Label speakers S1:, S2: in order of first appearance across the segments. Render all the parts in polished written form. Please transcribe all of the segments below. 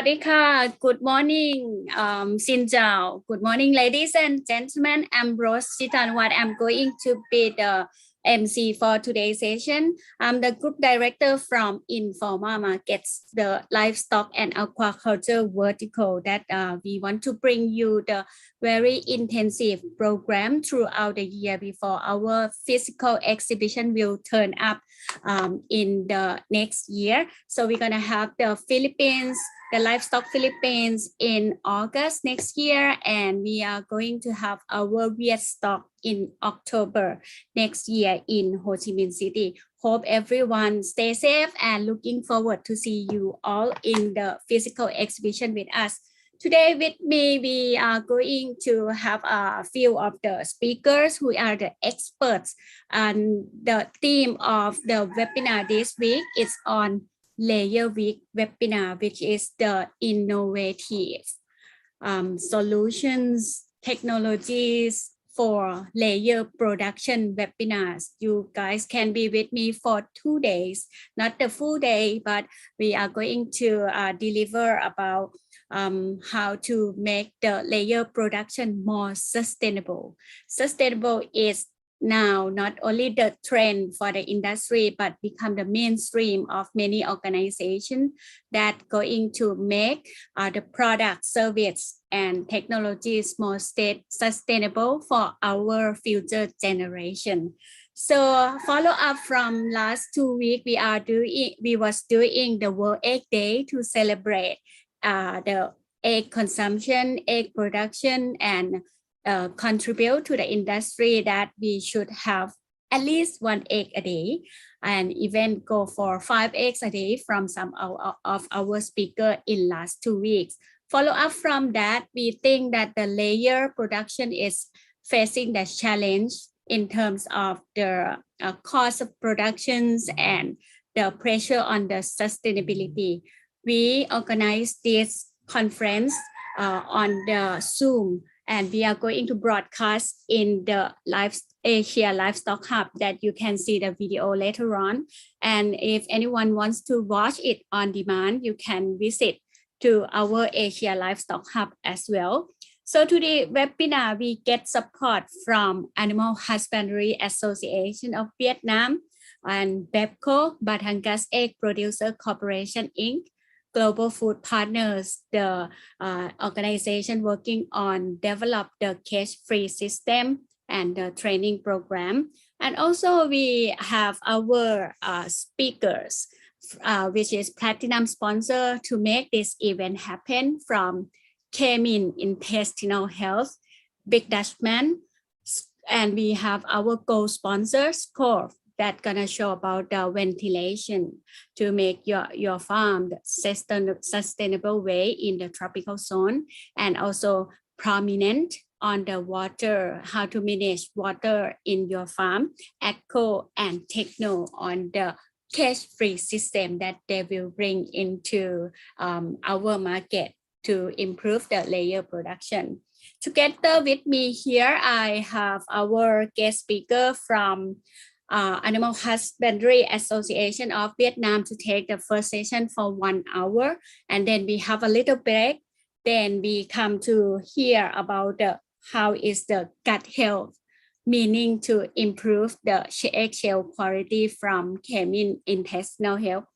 S1: ดีค่ะ Good morning. Xin chào. Good morning, ladies and gentlemen. I'm Rose Chitanwat. I'm going to be the MC for today's session. I'm the group director from Informa Markets, the livestock and aquaculture vertical that we want to bring you the very intensive program throughout the year before our physical exhibition will turn up in the next year. So we're going to have the Philippines, the Livestock Philippines in August next year, and we are going to have our Vietstock in October next year in Ho Chi Minh City. Hope everyone stay safe and looking forward to see you all in the physical exhibition with us. Today with me, we are going to have a few of the speakers who are the experts, and the theme of the webinar this week is on Layer Week webinar, which is the innovative solutions, technologies for layer production webinars. You guys can be with me for 2 days, not the full day, but we are going to deliver about how to make the layer production more sustainable. Sustainable is now not only the trend for the industry, but become the mainstream of many organizations that going to make the product, service, and technologies more sustainable for our future generation. So follow up from last 2 weeks, we was doing the World Egg Day to celebrate the egg consumption, egg production, and contribute to the industry that we should have at least 1 egg a day, and even go for 5 eggs a day from some of our speaker in last 2 weeks. Follow up from that, we think that the layer production is facing the challenge in terms of the cost of productions and the pressure on the sustainability. We organized this conference on the Zoom, and we are going to broadcast in the Asia Livestock Hub that you can see the video later on. And if anyone wants to watch it on demand, you can visit to our Asia Livestock Hub as well. So today webinar, we get support from Animal Husbandry Association of Vietnam and BEPCO, Batangas Egg Producer Corporation, Inc., Global Food Partners, the organization working on develop the cage-free system and the training program. And also we have our speakers, which is platinum sponsor to make this event happen from Kemin Intestinal Health, Big Dutchman, and we have our gold sponsor, SCORE, that's gonna show about the ventilation to make your farm the sustainable way in the tropical zone, and also prominent on the water, how to manage water in your farm, Echo and Techno on the cage-free system that they will bring into our market to improve the layer production. Together with me here, I have our guest speaker from Animal Husbandry Association of Vietnam to take the first session for 1 hour, and then we have a little break. Then we come to hear about how is the gut health, meaning to improve the eggshell quality from Kemin Intestinal Health.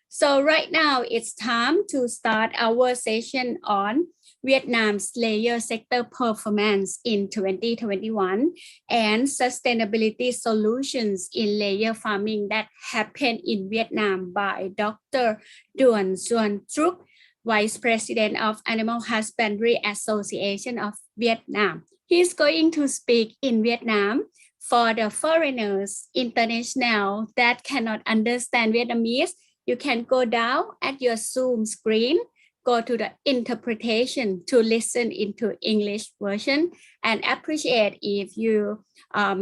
S1: So right now it's time to start our session on Vietnam's layer sector performance in 2021 and sustainability solutions in layer farming that happened in Vietnam by Dr. Duan Xuan Truc, Vice President of Animal Husbandry Association of Vietnam. He's going to speak in Vietnam for the foreigners, international that cannot understand Vietnamese. You can go down at your Zoom screen, go to the interpretation to listen into English version, and appreciate if you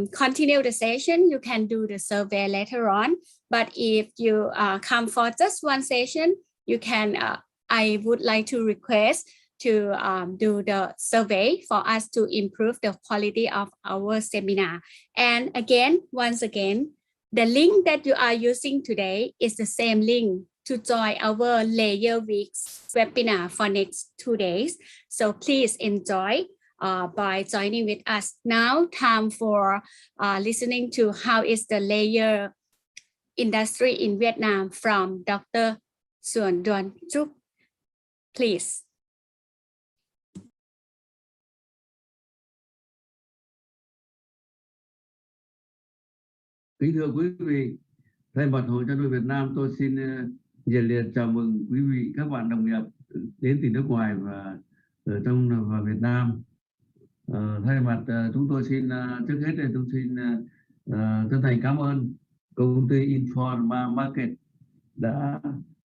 S1: continue the session. You can do the survey later on, but if you come for just one session, you can, I would like to request to do the survey for us to improve the quality of our seminar. And again, once again, the link that you are using today is the same link to join our Layer Weeks webinar for next 2 days. So please enjoy by joining with us. Now, time for listening to how is the layer industry in Vietnam from Dr. Xuan Duan Trúc. Please.
S2: Kính thưa quý vị, thay mặt Hội Chăn nuôi Việt Nam, tôi xin nhiệt liệt chào mừng quý vị, các bạn đồng nghiệp đến từ nước ngoài và ở trong và Việt Nam. Thay mặt chúng tôi xin trước hết thì tôi xin chân thành cảm ơn công ty Informa Market đã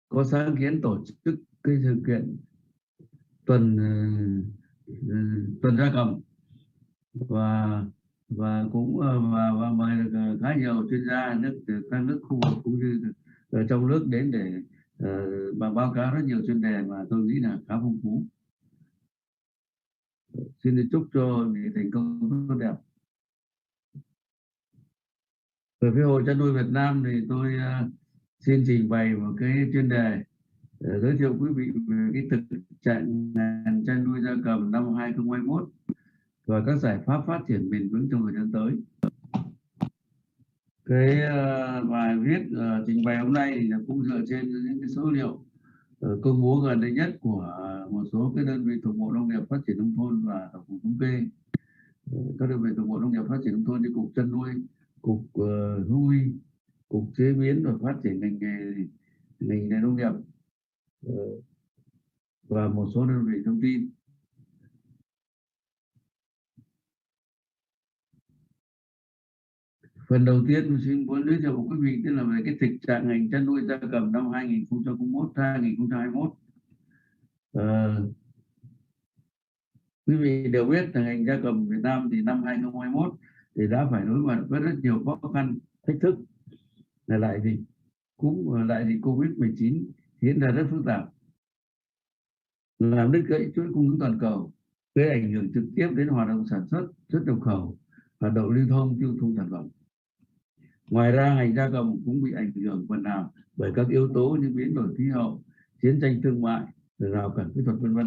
S2: có sáng kiến tổ chức cái sự kiện tuần gia cầm và cũng và mời được khá nhiều chuyên gia từ các nước khu vực cũng như ở trong nước đến để báo cáo rất nhiều chuyên đề mà tôi nghĩ là khá phong phú. Xin chúc cho thành công tốt đẹp. Về phía Hội Chăn nuôi Việt Nam thì tôi xin trình bày một cái chuyên đề giới thiệu quý vị về cái thực trạng ngành chăn nuôi gia cầm năm 2021 và các giải pháp phát triển bền vững trong thời gian tới. Cái bài viết trình bày hôm nay thì cũng dựa trên những cái số liệu công bố gần đây nhất của một số cái đơn vị thuộc Bộ Nông nghiệp Phát triển Nông thôn và Tổng cục Thống kê. Các đơn vị thuộc Bộ Nông nghiệp Phát triển Nông thôn như Cục Chăn nuôi, Cục Thú y, Cục Chế biến và Phát triển ngành nghề nông nghiệp và một số đơn vị thông tin. Phần đầu tiên mình xin muốn giới thiệu với quý vị tức là về cái thực trạng ngành chăn nuôi gia cầm năm 2021-2021. Quý vị đều biết là ngành gia cầm Việt Nam thì năm 2021 thì đã phải đối mặt với rất nhiều khó khăn, thách thức là lại dịch Covid-19 diễn ra rất phức tạp, làm đứt gãy chuỗi cung ứng toàn cầu, gây ảnh hưởng trực tiếp đến hoạt động sản xuất, xuất nhập khẩu, hoạt động lưu thông tiêu thụ sản phẩm. Ngoài ra, ngành gia cầm cũng bị ảnh hưởng phần nào bởi các yếu tố như biến đổi khí hậu, chiến tranh thương mại, rào cản kỹ thuật v.v.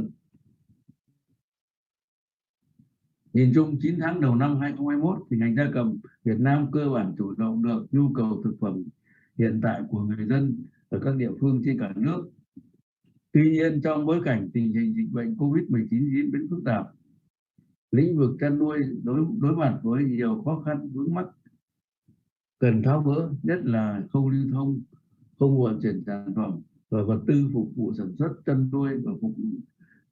S2: Nhìn chung 9 tháng đầu năm 2021 thì ngành gia cầm Việt Nam cơ bản chủ động được nhu cầu thực phẩm hiện tại của người dân ở các địa phương trên cả nước. Tuy nhiên, trong bối cảnh tình hình dịch bệnh Covid-19 diễn biến phức tạp, lĩnh vực chăn nuôi đối mặt với nhiều khó khăn vướng mắc cần tháo gỡ, nhất là khâu lưu thông, khâu vận chuyển sản phẩm và vật tư phục vụ sản xuất chăn nuôi và phục vụ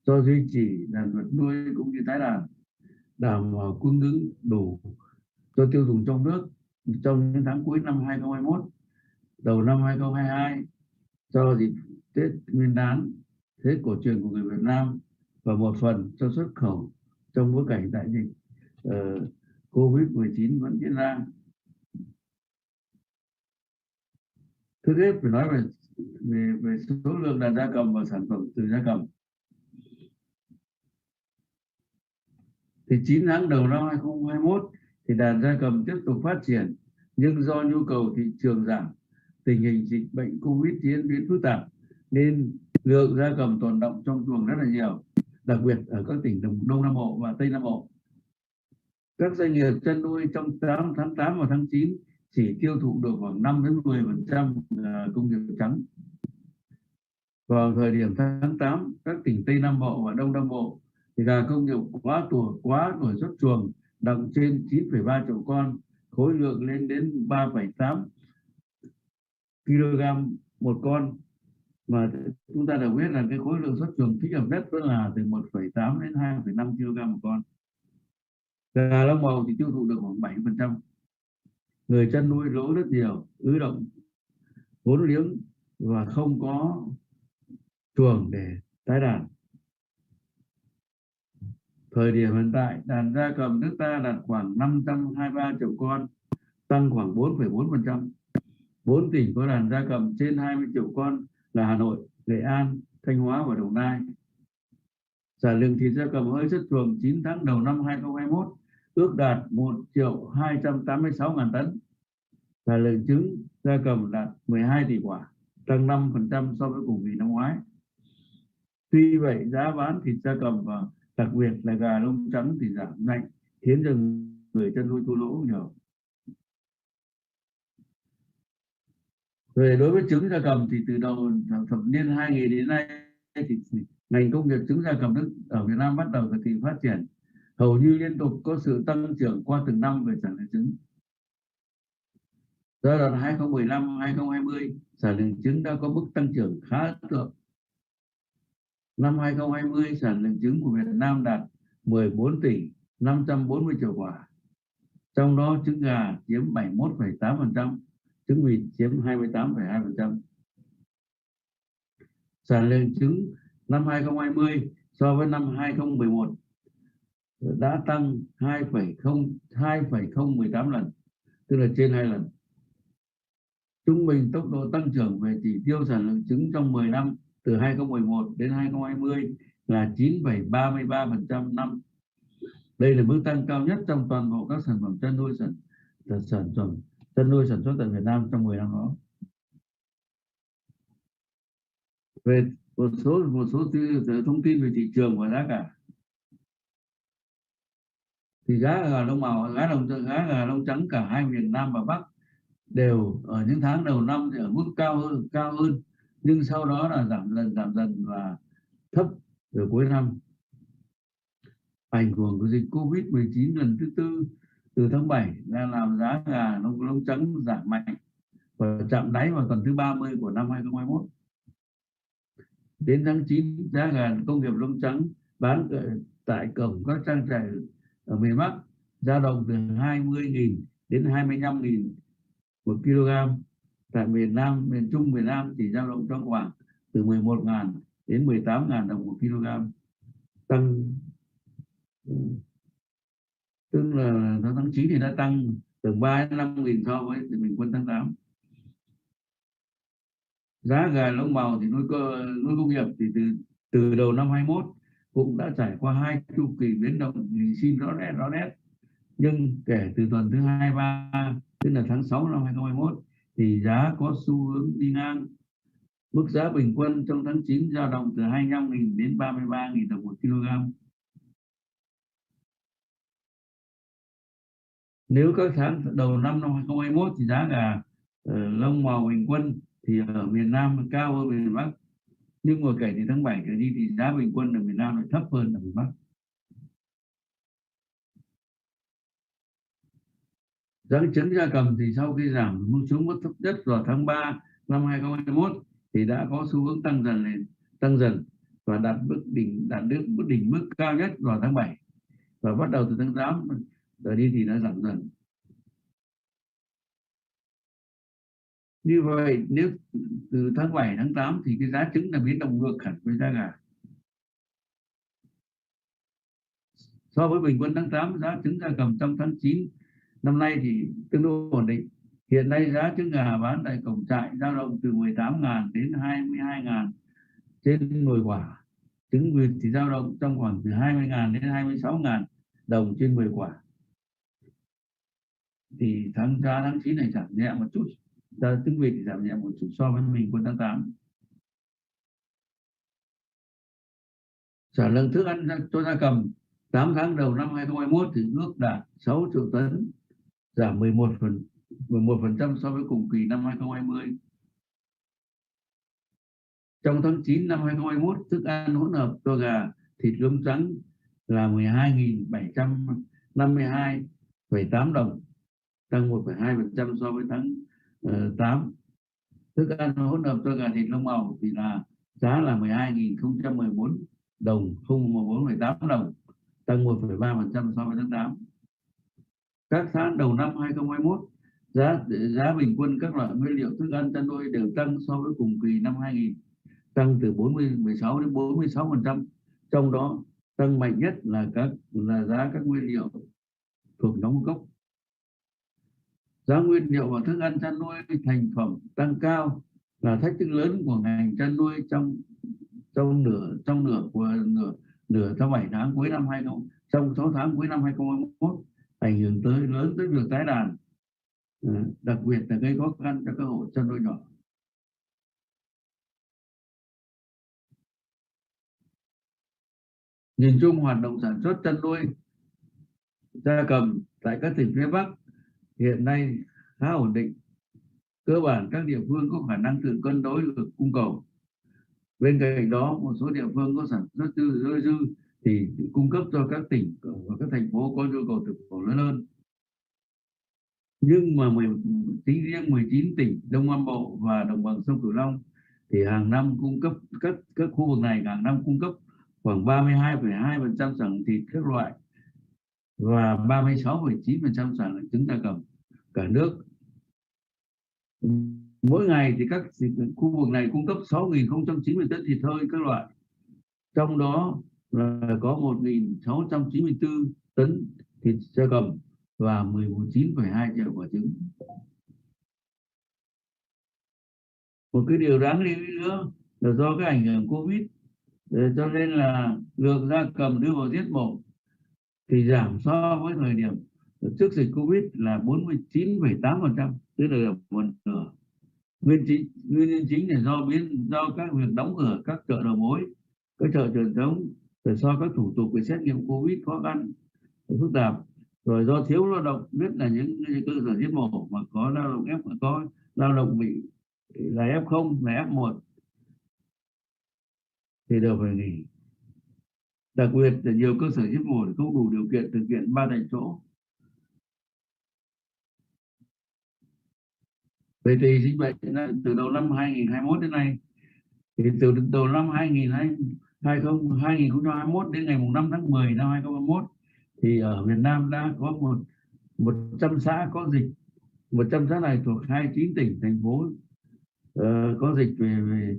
S2: cho duy trì đàn vật nuôi cũng như tái đàn, đảm bảo cung ứng đủ cho tiêu dùng trong nước trong những tháng cuối năm 2021, đầu năm 2022 cho dịp Tết Nguyên đán, Tết cổ truyền của người Việt Nam và một phần cho xuất khẩu trong bối cảnh đại dịch Covid-19 vẫn diễn ra. Trước hết phải nói về số lượng đàn gia cầm và sản phẩm từ gia cầm. Thì 9 tháng đầu năm 2021 thì đàn gia cầm tiếp tục phát triển, nhưng do nhu cầu thị trường giảm, tình hình dịch bệnh Covid diễn biến phức tạp nên lượng gia cầm tồn động trong chuồng rất là nhiều, đặc biệt ở các tỉnh Đông Nam Bộ và Tây Nam Bộ. Các doanh nghiệp chăn nuôi trong tháng 8 và tháng 9 chỉ tiêu thụ được khoảng 5-10% công nghiệp trắng. Vào thời điểm tháng 8, các tỉnh Tây Nam Bộ và Đông Nam Bộ thì gà công nghiệp quá tuổi xuất chuồng, đặng trên 9,3 triệu con, khối lượng lên đến 3,8 kg một con. Mà chúng ta đều biết là cái khối lượng xuất chuồng thích hợp nhất vẫn là từ 1,8 đến 2,5 kg một con. Gà lông bầu thì tiêu thụ được khoảng 7%. Người chăn nuôi lỗ rất nhiều, ứ động vốn liếng và không có chuồng để tái đàn. Thời điểm hiện tại, đàn gia cầm nước ta đạt khoảng 523 triệu con, tăng khoảng 4,4%. 4 tỉnh có đàn gia cầm trên 20 triệu con là Hà Nội, Nghệ An, Thanh Hóa và Đồng Nai. Sản lượng thịt gia cầm hơi xuất chuồng 9 tháng đầu năm 2021 ước đạt 1.286.000 tấn. Sản lượng trứng gia cầm đạt 12 tỷ quả. tăng 5% so với cùng kỳ năm ngoái. Tuy vậy, giá bán thịt gia cầm và đặc biệt là gà lông trắng thì giảm mạnh, khiến cho người chăn nuôi thua lỗ nhiều. Về đối với trứng gia cầm thì từ đầu thập niên 2000 đến nay thì ngành công nghiệp trứng gia cầm ở Việt Nam bắt đầu thời kỳ phát triển, hầu như liên tục có sự tăng trưởng qua từng năm về sản lượng trứng. Giai đoạn 2015-2020, sản lượng trứng đã có mức tăng trưởng khá ấn tượng. Năm 2020, sản lượng trứng của Việt Nam đạt 14 tỷ 540 triệu quả. Trong đó trứng gà chiếm 71,8%, trứng vịt chiếm 28,2%. Sản lượng trứng năm 2020 so với năm 2011 đã tăng 2,018 lần, tức là trên 2 lần. Trung bình tốc độ tăng trưởng về chỉ tiêu sản lượng trứng trong 10 năm từ 2011 đến 2020 là 9,33% năm. Đây là mức tăng cao nhất trong toàn bộ các sản phẩm chăn nuôi sản xuất tại Việt Nam trong 10 năm đó. Về một số thông tin về thị trường và giá cả, thì giá gà lông màu, giá gà lông trắng cả hai miền Nam và Bắc đều ở những tháng đầu năm thì ở mức cao hơn, nhưng sau đó là giảm dần và thấp từ cuối năm. Ảnh hưởng của dịch Covid-19 lần thứ tư từ tháng 7 đã làm giá gà lông trắng giảm mạnh và chạm đáy vào tuần thứ 30 của năm 2021. Đến tháng 9, giá gà công nghiệp lông trắng bán tại cổng các trang trại ở miền Bắc dao động từ 20.000 đến 25.000 một kg. Tại miền Nam, miền Trung, miền Nam chỉ dao động trong khoảng từ 11.000 đến 18.000 đồng một kg, tăng, tức là tháng 9 thì đã tăng từ 3 đến 5.000 so với bình quân tháng 8. Giá gà lông màu thì nuôi công nghiệp thì từ đầu năm 21 cũng đã trải qua 2 chu kỳ biến động lì xì rõ nét, nhưng kể từ tuần thứ 23, tức là tháng 6 năm 2021 thì giá có xu hướng đi ngang. Mức giá bình quân trong tháng 9 dao động từ 25.000 đến 33.000 đồng một kg. Nếu các tháng đầu năm 2021 thì giá gà lông màu bình quân thì ở miền Nam cao hơn miền Bắc, nhưng mà kể từ tháng 7 trở đi thì giá bình quân ở miền Nam lại thấp hơn ở miền Bắc. Giá trứng gia cầm thì sau khi giảm xuống mức thấp nhất vào tháng 3 năm 2021 thì đã có xu hướng tăng dần và đạt mức cao nhất vào tháng 7, và bắt đầu từ tháng 8 trở đi thì đã giảm dần. Như vậy nếu từ tháng 7 tháng 8 thì cái giá trứng là biến động ngược hẳn với giá gà. So với bình quân tháng 8, giá trứng gia cầm trong tháng 9 năm nay thì tương đối ổn định. Hiện nay giá trứng gà bán tại cổng trại dao động từ 18.000 đến 22.000 trên 10 quả. Trứng vịt thì dao động trong khoảng từ 20.000 đến 26.000 đồng trên 10 quả. Thì tháng 9 này giảm nhẹ một chút. Trứng vịt thì giảm nhẹ một chút so với bình quân tháng 8. Sản lượng thức ăn cho gia cầm 8 tháng đầu năm 2021 thì ước đạt 6 triệu tấn, giảm 11% so với cùng kỳ năm 2020. Trong tháng 9 năm 2021, thức ăn hỗn hợp cho gà, thịt lông trắng là 12.752,8 đồng, tăng 1,2% so với tháng 8. Thức ăn hỗn hợp cho gà thịt lông màu thì là giá là 12.014 đồng, 4,8 đồng, tăng 1,3% so với tháng 8. Các tháng đầu năm 2021, giá bình quân các loại nguyên liệu thức ăn chăn nuôi đều tăng so với cùng kỳ năm 2000, tăng từ 16 đến 46%. Trong đó tăng mạnh nhất là giá các nguyên liệu thuộc nhóm gốc. Giá nguyên liệu và thức ăn chăn nuôi thành phẩm tăng cao là thách thức lớn của ngành chăn nuôi trong 7 tháng cuối năm 2020, trong 6 tháng cuối năm 2021, ảnh hưởng lớn tới việc tái đàn, đặc biệt là gây khó khăn cho các hộ chăn nuôi nhỏ. Nhìn chung hoạt động sản xuất chăn nuôi gia cầm tại các tỉnh phía Bắc hiện nay khá ổn định. Cơ bản các địa phương có khả năng tự cân đối được cung cầu. Bên cạnh đó, một số địa phương có sản xuất dư thì cung cấp cho các tỉnh và các thành phố có nhu cầu thực phẩm lớn hơn. Nhưng mà tính riêng 19 tỉnh Đông Nam Bộ và đồng bằng sông Cửu Long thì hàng năm cung cấp các khu vực này hàng năm cung cấp khoảng 32,2% sản lượng thịt các loại và 36,9% sản lượng trứng gia cầm cả nước. Mỗi ngày thì các khu vực này cung cấp 6.090 tấn thịt hơi các loại, trong đó là có 1.694 tấn thịt gia cầm và 19,2 triệu quả trứng. Một cái điều đáng lưu ý nữa là do cái ảnh hưởng Covid, cho nên là lượng gia cầm đưa vào giết mổ thì giảm so với thời điểm trước dịch Covid là 49,8%, tức là một nửa. Nguyên nhân chính là do các việc đóng cửa các chợ đầu mối, các chợ truyền thống, rồi do các thủ tục về xét nghiệm Covid khó khăn, phức tạp, rồi do thiếu lao động, nhất là những cơ sở giết mổ mà có lao động bị là F0, là F1 thì đều phải nghỉ. Đặc biệt là nhiều cơ sở giết mổ không đủ điều kiện thực hiện 3 tại chỗ. Về tình dịch bệnh từ đầu năm 2021 đến nay, thì từ đầu năm 2021 đến ngày 5 tháng 10 năm 2021 thì ở Việt Nam đã có 100 xã có dịch. 100 xã này thuộc 29 tỉnh thành phố có dịch về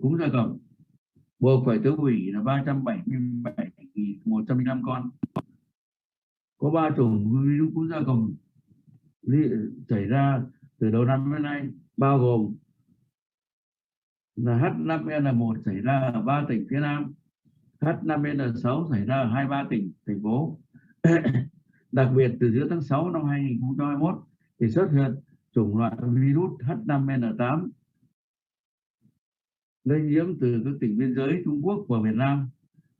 S2: cúm gia cầm, buộc phải tiêu hủy là 377.105 con. Có 3 chủng virus cúm gia cầm xảy ra từ đầu năm đến nay, bao gồm là H5N1 xảy ra ở 3 tỉnh phía Nam, H5N6 xảy ra ở 23 tỉnh thành phố. Đặc biệt từ giữa tháng 6 năm 2021 thì xuất hiện chủng loại virus H5N8 lây nhiễm từ các tỉnh biên giới Trung Quốc và Việt Nam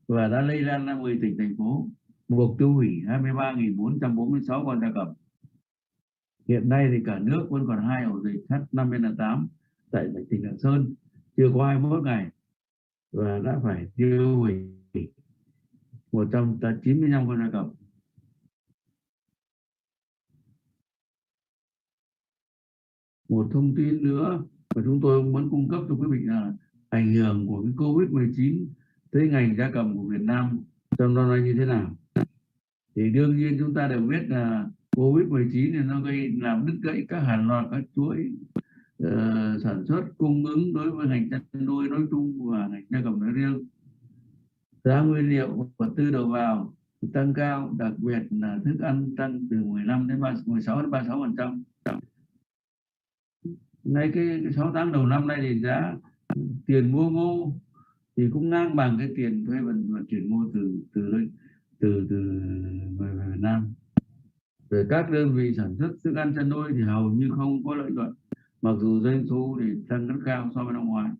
S2: và đã lây lan ra 10 tỉnh thành phố, buộc tiêu hủy 23.446 con gia cầm. Hiện nay thì cả nước vẫn còn 2 ổ dịch H5N8 tại tỉnh Lạng Sơn, chưa có 21 ngày và đã phải tiêu hủy 195 con gia cầm. Một thông tin nữa mà chúng tôi muốn cung cấp cho quý vị là ảnh hưởng của cái Covid-19 tới ngành gia cầm của Việt Nam trong năm nay như thế nào. Thì đương nhiên chúng ta đều biết là Covid-19 thì nó làm đứt gãy các hàng loạt các chuỗi sản xuất cung ứng đối với ngành chăn nuôi nói chung và ngành gia cầm nói riêng. Giá nguyên liệu vật tư đầu vào tăng cao, đặc biệt là thức ăn tăng từ 16 đến 36%. Ngay cái 6 tháng đầu năm nay thì giá tiền mua ngô thì cũng ngang bằng cái tiền thuê vận chuyển ngô từ Việt Nam. Rồi các đơn vị sản xuất thức ăn chăn nuôi thì hầu như không có lợi nhuận, mặc dù doanh thu thì tăng rất cao so với năm ngoái.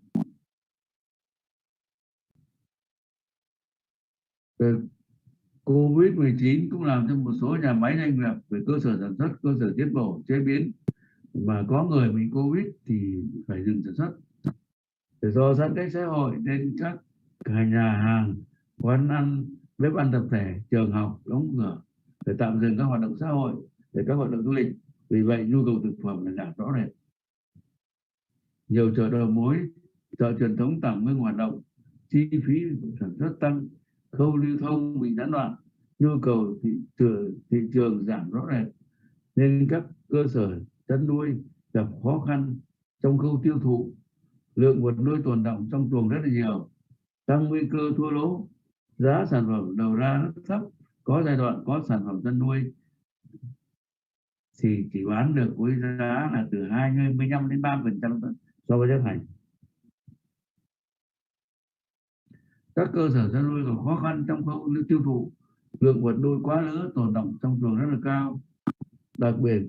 S2: Rồi Covid-19 cũng làm cho một số nhà máy doanh nghiệp về cơ sở sản xuất, cơ sở giết mổ, chế biến mà có người bị Covid thì phải dừng sản xuất. Để do giãn cách xã hội nên các nhà hàng, quán ăn, bếp ăn tập thể, trường học đóng cửa để tạm dừng các hoạt động xã hội, để các hoạt động du lịch. Vì vậy nhu cầu thực phẩm là giảm rõ rệt. Nhiều chợ đầu mối, chợ truyền thống tạm ngưng hoạt động, chi phí sản xuất tăng, khâu lưu thông bị gián đoạn, nhu cầu thị trường giảm rõ rệt, nên các cơ sở chăn nuôi gặp khó khăn trong khâu tiêu thụ. Lượng vật nuôi tồn đọng trong chuồng rất là nhiều, tăng nguy cơ thua lỗ. Giá sản phẩm đầu ra rất thấp, có giai đoạn có sản phẩm chăn nuôi thì chỉ bán được với giá là từ 25 đến 30% so với giá thành. Các cơ sở chăn nuôi gặp khó khăn trong khâu tiêu thụ, lượng vật nuôi quá lớn tồn đọng trong chuồng rất là cao. Đặc biệt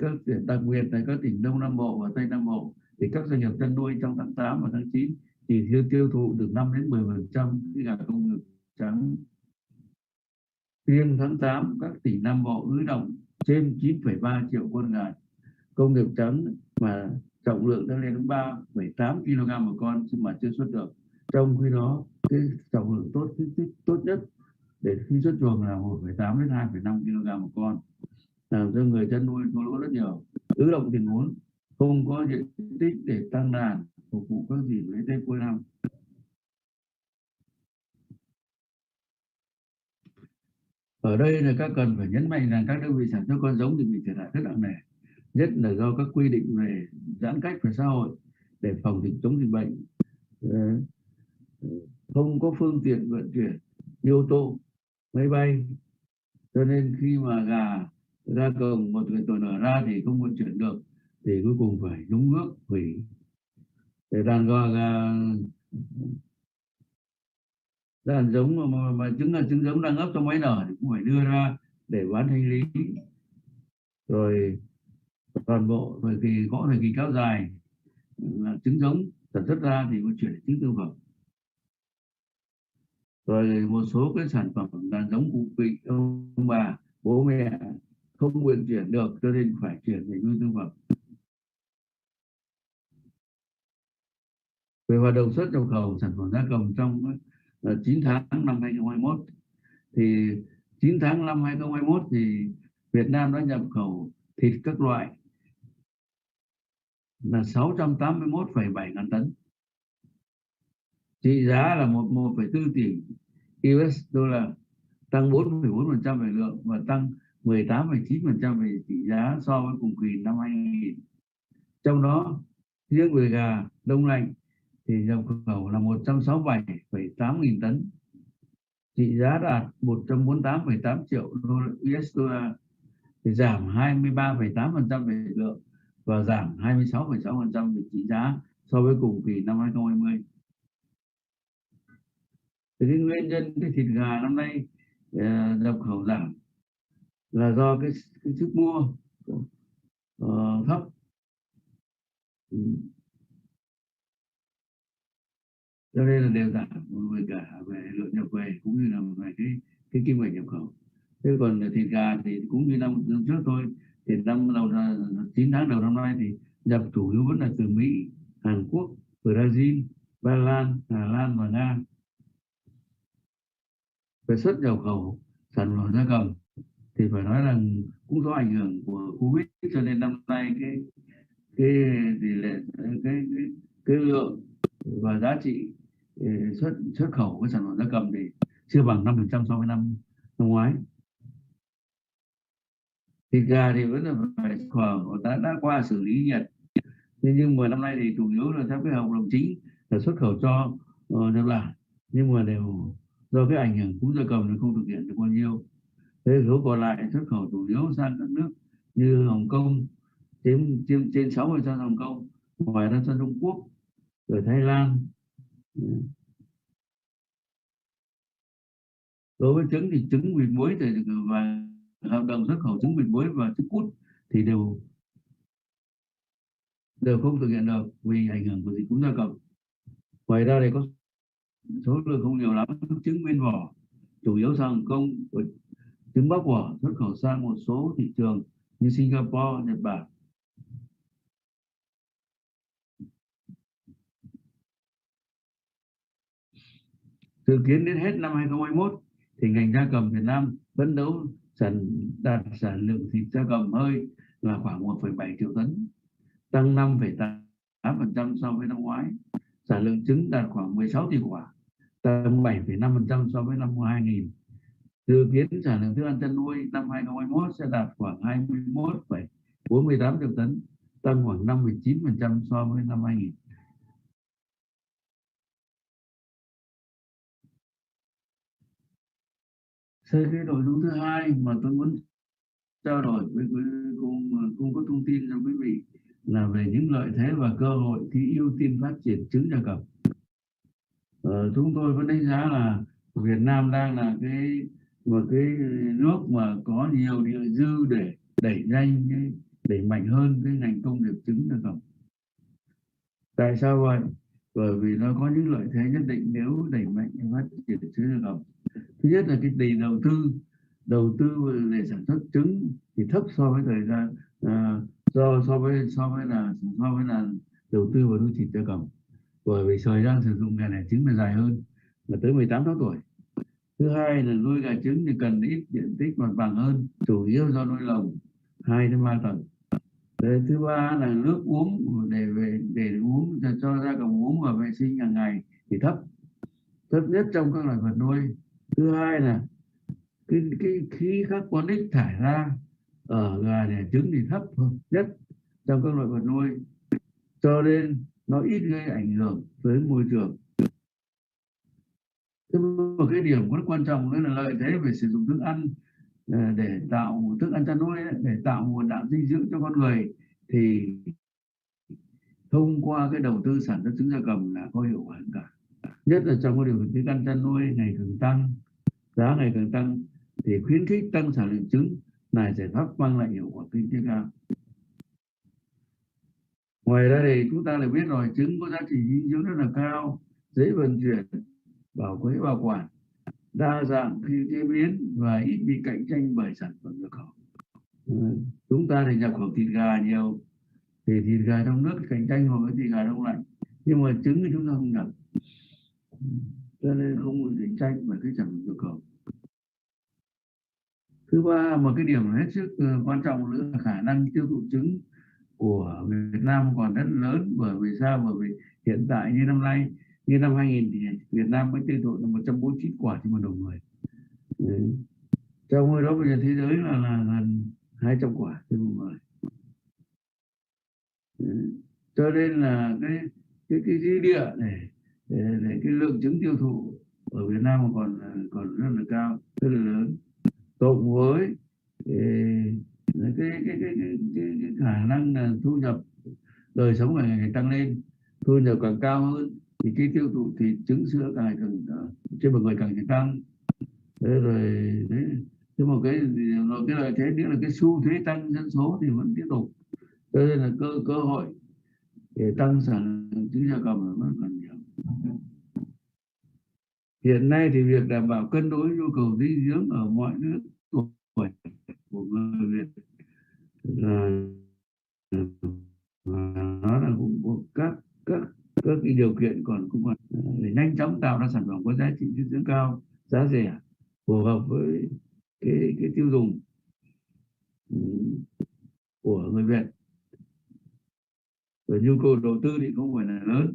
S2: là các tỉnh Đông Nam Bộ và Tây Nam Bộ thì các doanh nghiệp chăn nuôi trong tháng 8 và tháng 9 chỉ tiêu thụ được 5 đến 10% cái gà công nghiệp trắng. Riêng tháng 8, các tỉnh Nam Bộ ứ động trên 9,3 triệu con gà công nghiệp trắng mà trọng lượng đã lên đến 3,8 kg một con mà chưa xuất được. Trong khi đó cái trọng lượng tốt nhất để khi xuất chuồng là 1,8 đến 2,5 kg một con, làm cho người chăn nuôi thua lỗ rất nhiều. Ứ động tình huống không có diện tích để tăng đàn phục vụ các dịp lễ Tết cuối năm. Ở đây là các cần phải nhấn mạnh rằng các đơn vị sản xuất con giống thì bị thiệt hại rất nặng nề, nhất là do các quy định về giãn cách về xã hội để phòng chống dịch bệnh, không có phương tiện vận chuyển như ô tô, máy bay, cho nên khi mà gà cầm một tuổi nở ra thì không vận chuyển được thì cuối cùng phải nhúng nước hủy. Để đàn giống mà trứng giống đang ấp trong máy nở thì cũng phải đưa ra để bán hành lý, rồi toàn bộ thời kỳ kéo dài là trứng giống sản xuất ra thì có chuyển trứng thương phẩm, rồi một số cái sản phẩm là giống cụ vị ông bà bố mẹ không vận chuyển được cho nên phải chuyển về nuôi thương phẩm. Về hoạt động xuất nhập khẩu sản phẩm gia cầm trong 9 tháng năm 2021 thì 9 tháng năm 2021 thì Việt Nam đã nhập khẩu thịt các loại là 681,7 ngàn tấn, trị giá là 1,4 tỷ USD, tăng 4,4% về lượng và tăng 18,9% về trị giá so với cùng kỳ năm 2000. Trong đó riêng về gà đông lạnh thì nhập khẩu là 167,8 nghìn tấn, trị giá đạt 148,8 triệu USD, thì giảm 23,8% về lượng và giảm 26,6% về trị giá so với cùng kỳ năm 2020. Thì cái nguyên nhân cái thịt gà năm nay nhập khẩu giảm là do cái sức mua thấp. Cho nên là đều giảm về cả về lượng nhập về cũng như là về cái kim ngạch nhập khẩu. Thế còn thịt gà thì cũng như năm trước thôi, thì 9 tháng đầu năm nay thì nhập chủ yếu vẫn là từ Mỹ, Hàn Quốc, Brazil, Ba Lan, Hà Lan và Nga. Về xuất nhập khẩu sản phẩm gia cầm thì phải nói rằng cũng do ảnh hưởng của Covid, cho nên năm nay cái tỷ lệ cái lượng và giá trị xuất khẩu của sản phẩm gia cầm thì chưa bằng 5% so với năm ngoái. Thịt gà thì vẫn là phải đã qua xử lý nhiệt, nhưng mà năm nay thì chủ yếu là theo cái hợp đồng chính là xuất khẩu cho Nhật Bản, nhưng mà đều do cái ảnh hưởng cúm gia cầm thì không thực hiện được bao nhiêu. Thế số còn lại xuất khẩu chủ yếu sang các nước như Hồng Kông, trên 60% Hồng Kông, ngoài ra sang Trung Quốc, rồi Thái Lan. Đối với trứng thì trứng vịt muối và hợp đồng xuất khẩu trứng vịt muối và trứng cút thì đều không thực hiện được vì ảnh hưởng của dịch cúm gia cầm. Ngoài ra thì có số lượng không nhiều lắm trứng nguyên vỏ chủ yếu sang Hồng Kông, trứng bóc vỏ xuất khẩu sang một số thị trường như Singapore, Nhật Bản. Dự kiến đến hết năm 2021 thì ngành gia cầm Việt Nam phấn đấu đạt sản lượng thịt gia cầm hơi là khoảng 1,7 triệu tấn, tăng 5,8% so với năm ngoái. Sản lượng trứng đạt khoảng 16 tỷ quả, tăng 7,5% so với năm 2000. Dự kiến sản lượng thức ăn chăn nuôi năm 2021 sẽ đạt khoảng 21,48 triệu tấn, tăng khoảng 5,9% so với năm 2000. Cái nội dung thứ hai mà tôi muốn trao đổi với cung cấp thông tin cho quý vị là về những lợi thế và cơ hội khi ưu tiên phát triển trứng gia cầm. Chúng tôi vẫn đánh giá là Việt Nam đang là một cái nước mà có nhiều địa dư để đẩy mạnh hơn cái ngành công nghiệp trứng gia cầm. Tại sao vậy? Bởi vì nó có những lợi thế nhất định nếu đẩy mạnh phát triển trứng gia cầm. Thứ nhất là cái tiền đầu tư đầu tư để sản xuất trứng thì thấp so với thời gian so với là đầu tư vào nuôi thịt gia cầm, bởi vì thời gian sử dụng gà đẻ trứng là dài hơn, là tới 18 tháng tuổi. Thứ hai là nuôi gà trứng thì cần ít diện tích mặt bằng hơn, chủ yếu do nuôi lồng 2 đến 3 tầng. Đấy, thứ ba là nước uống để uống cho gia cầm uống và vệ sinh hàng ngày thì thấp nhất trong các loài vật nuôi. Thứ hai là cái khí carbonic thải ra ở gà đẻ trứng thì thấp nhất trong các loài vật nuôi, cho nên nó ít gây ảnh hưởng tới môi trường. Thế một cái điểm rất quan trọng nữa là lợi thế về sử dụng thức ăn để tạo thức ăn chăn nuôi, để tạo nguồn đạm dinh dưỡng cho con người, thì thông qua cái đầu tư sản xuất trứng gia cầm là có hiệu quả hơn cả. Nhất là trong cái điều kiện thức ăn chăn nuôi ngày càng tăng, giá ngày càng tăng, thì khuyến khích tăng sản lượng trứng là giải pháp mang lại hiệu quả kinh tế cao. Ngoài ra thì chúng ta lại biết rồi, trứng có giá trị dinh dưỡng rất là cao, dễ vận chuyển, bảo quản bảo quản, đa dạng khi chế biến và ít bị cạnh tranh bởi sản phẩm nhập khẩu. Chúng ta thì nhập khẩu thịt gà nhiều, thì thịt gà trong nước cạnh tranh hoặc với thịt gà đông lạnh, nhưng mà trứng thì chúng ta không nhập, cho nên không cạnh tranh bởi cái sản phẩm nhập khẩu. Thứ ba, một cái điểm hết sức quan trọng nữa là khả năng tiêu thụ trứng của Việt Nam còn rất lớn. Bởi vì sao? Bởi vì hiện tại như năm nay, như năm 2000 thì Việt Nam mới tiêu thụ là 149 quả trên một đầu người. Trong khi đó bây giờ thế giới là gần 200 quả trên một người. Cho nên là cái dư địa để cái lượng trứng tiêu thụ ở Việt Nam còn rất là cao, rất là lớn, cộng với cái khả năng là thu nhập đời sống ngày ngày tăng lên, thu nhập càng cao hơn thì cái tiêu thụ thịt trứng sữa càng trên một người càng tăng. Thế rồi đấy, thế một cái lợi thế nữa là cái xu thế tăng dân số thì vẫn tiếp tục, cho nên là cơ hội để tăng sản lượng trứng gia cầm là vẫn còn nhiều. Hiện nay thì việc đảm bảo cân đối nhu cầu dinh dưỡng ở mọi lứa tuổi của người Việt là nó là cũng có các cái điều kiện cũng còn để nhanh chóng tạo ra sản phẩm có giá trị dinh dưỡng cao, giá rẻ, phù hợp với cái tiêu dùng của người Việt, và nhu cầu đầu tư thì không phải là lớn,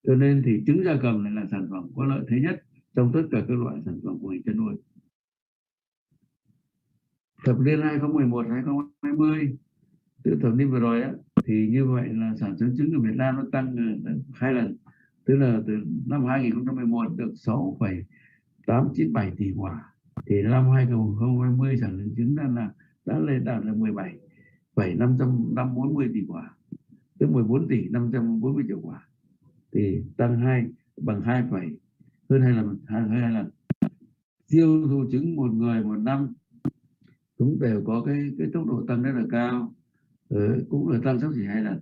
S2: cho nên thì trứng gia cầm này là sản phẩm có lợi thế nhất trong tất cả các loại sản phẩm của ngành chăn nuôi. Thập niên 2011 2020, từ thập niên vừa rồi á, thì như vậy là sản xuất trứng ở Việt Nam nó tăng 2 lần, tức là từ năm 2011 được 6,897 tỷ quả, thì năm 2020 sản lượng trứng đã lên đạt là 17,540 tỷ quả, tức 14 tỷ 540 triệu quả, thì tăng bằng hơn 2 lần. Tiêu thụ trứng một người một năm cũng đều có cái tốc độ tăng rất là cao, cũng là tăng sắp xỉ 2 lần.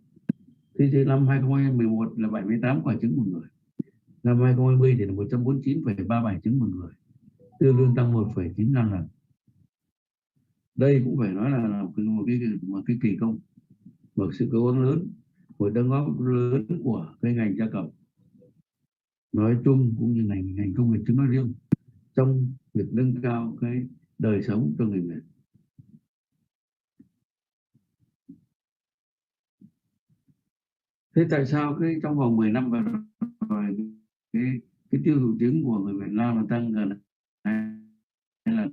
S2: Thì năm 2011 là 78 quả trứng một người, năm 2020 thì là 149,37 trứng một người, tương đương tăng 1,95 lần. Đây cũng phải nói là một cái kỳ công, một sự cố gắng lớn, một đóng góp lớn của cái ngành gia cầm nói chung, cũng như ngành công nghiệp trứng nói riêng, trong việc nâng cao cái đời sống cho người Việt. Thế tại sao trong vòng 10 năm vừa rồi cái tiêu thụ trứng của người Việt Nam nó tăng gần 2 lần?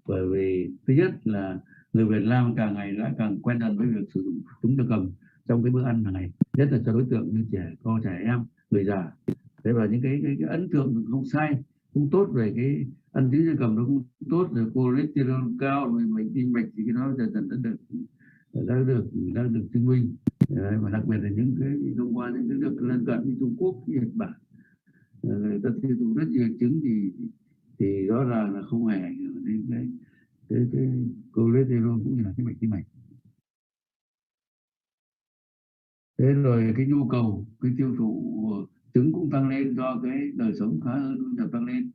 S2: Bởi vì thứ nhất là người Việt Nam càng ngày đã càng quen dần với việc sử dụng trứng gia cầm trong cái bữa ăn hàng ngày, nhất là cho đối tượng như trẻ em, người già. Thế và những cái ấn tượng không sai, không tốt về cái ăn trứng gia cầm, nó không tốt, rồi cholesterol cao, rồi bệnh tim mạch, thì cái đó dần đã được chứng minh. Và đặc biệt là những cái thông qua những cái nước lân cận như Trung Quốc, Nhật Bản, người ta tiêu thụ rất nhiều trứng, thì rõ ràng là không hề ảnh hưởng đến cái cholesterol cũng như là cái bệnh tim mạch. Thế rồi cái nhu cầu, cái tiêu thụ trứng cũng tăng lên do cái đời sống khá hơn, thu nhập tăng lên.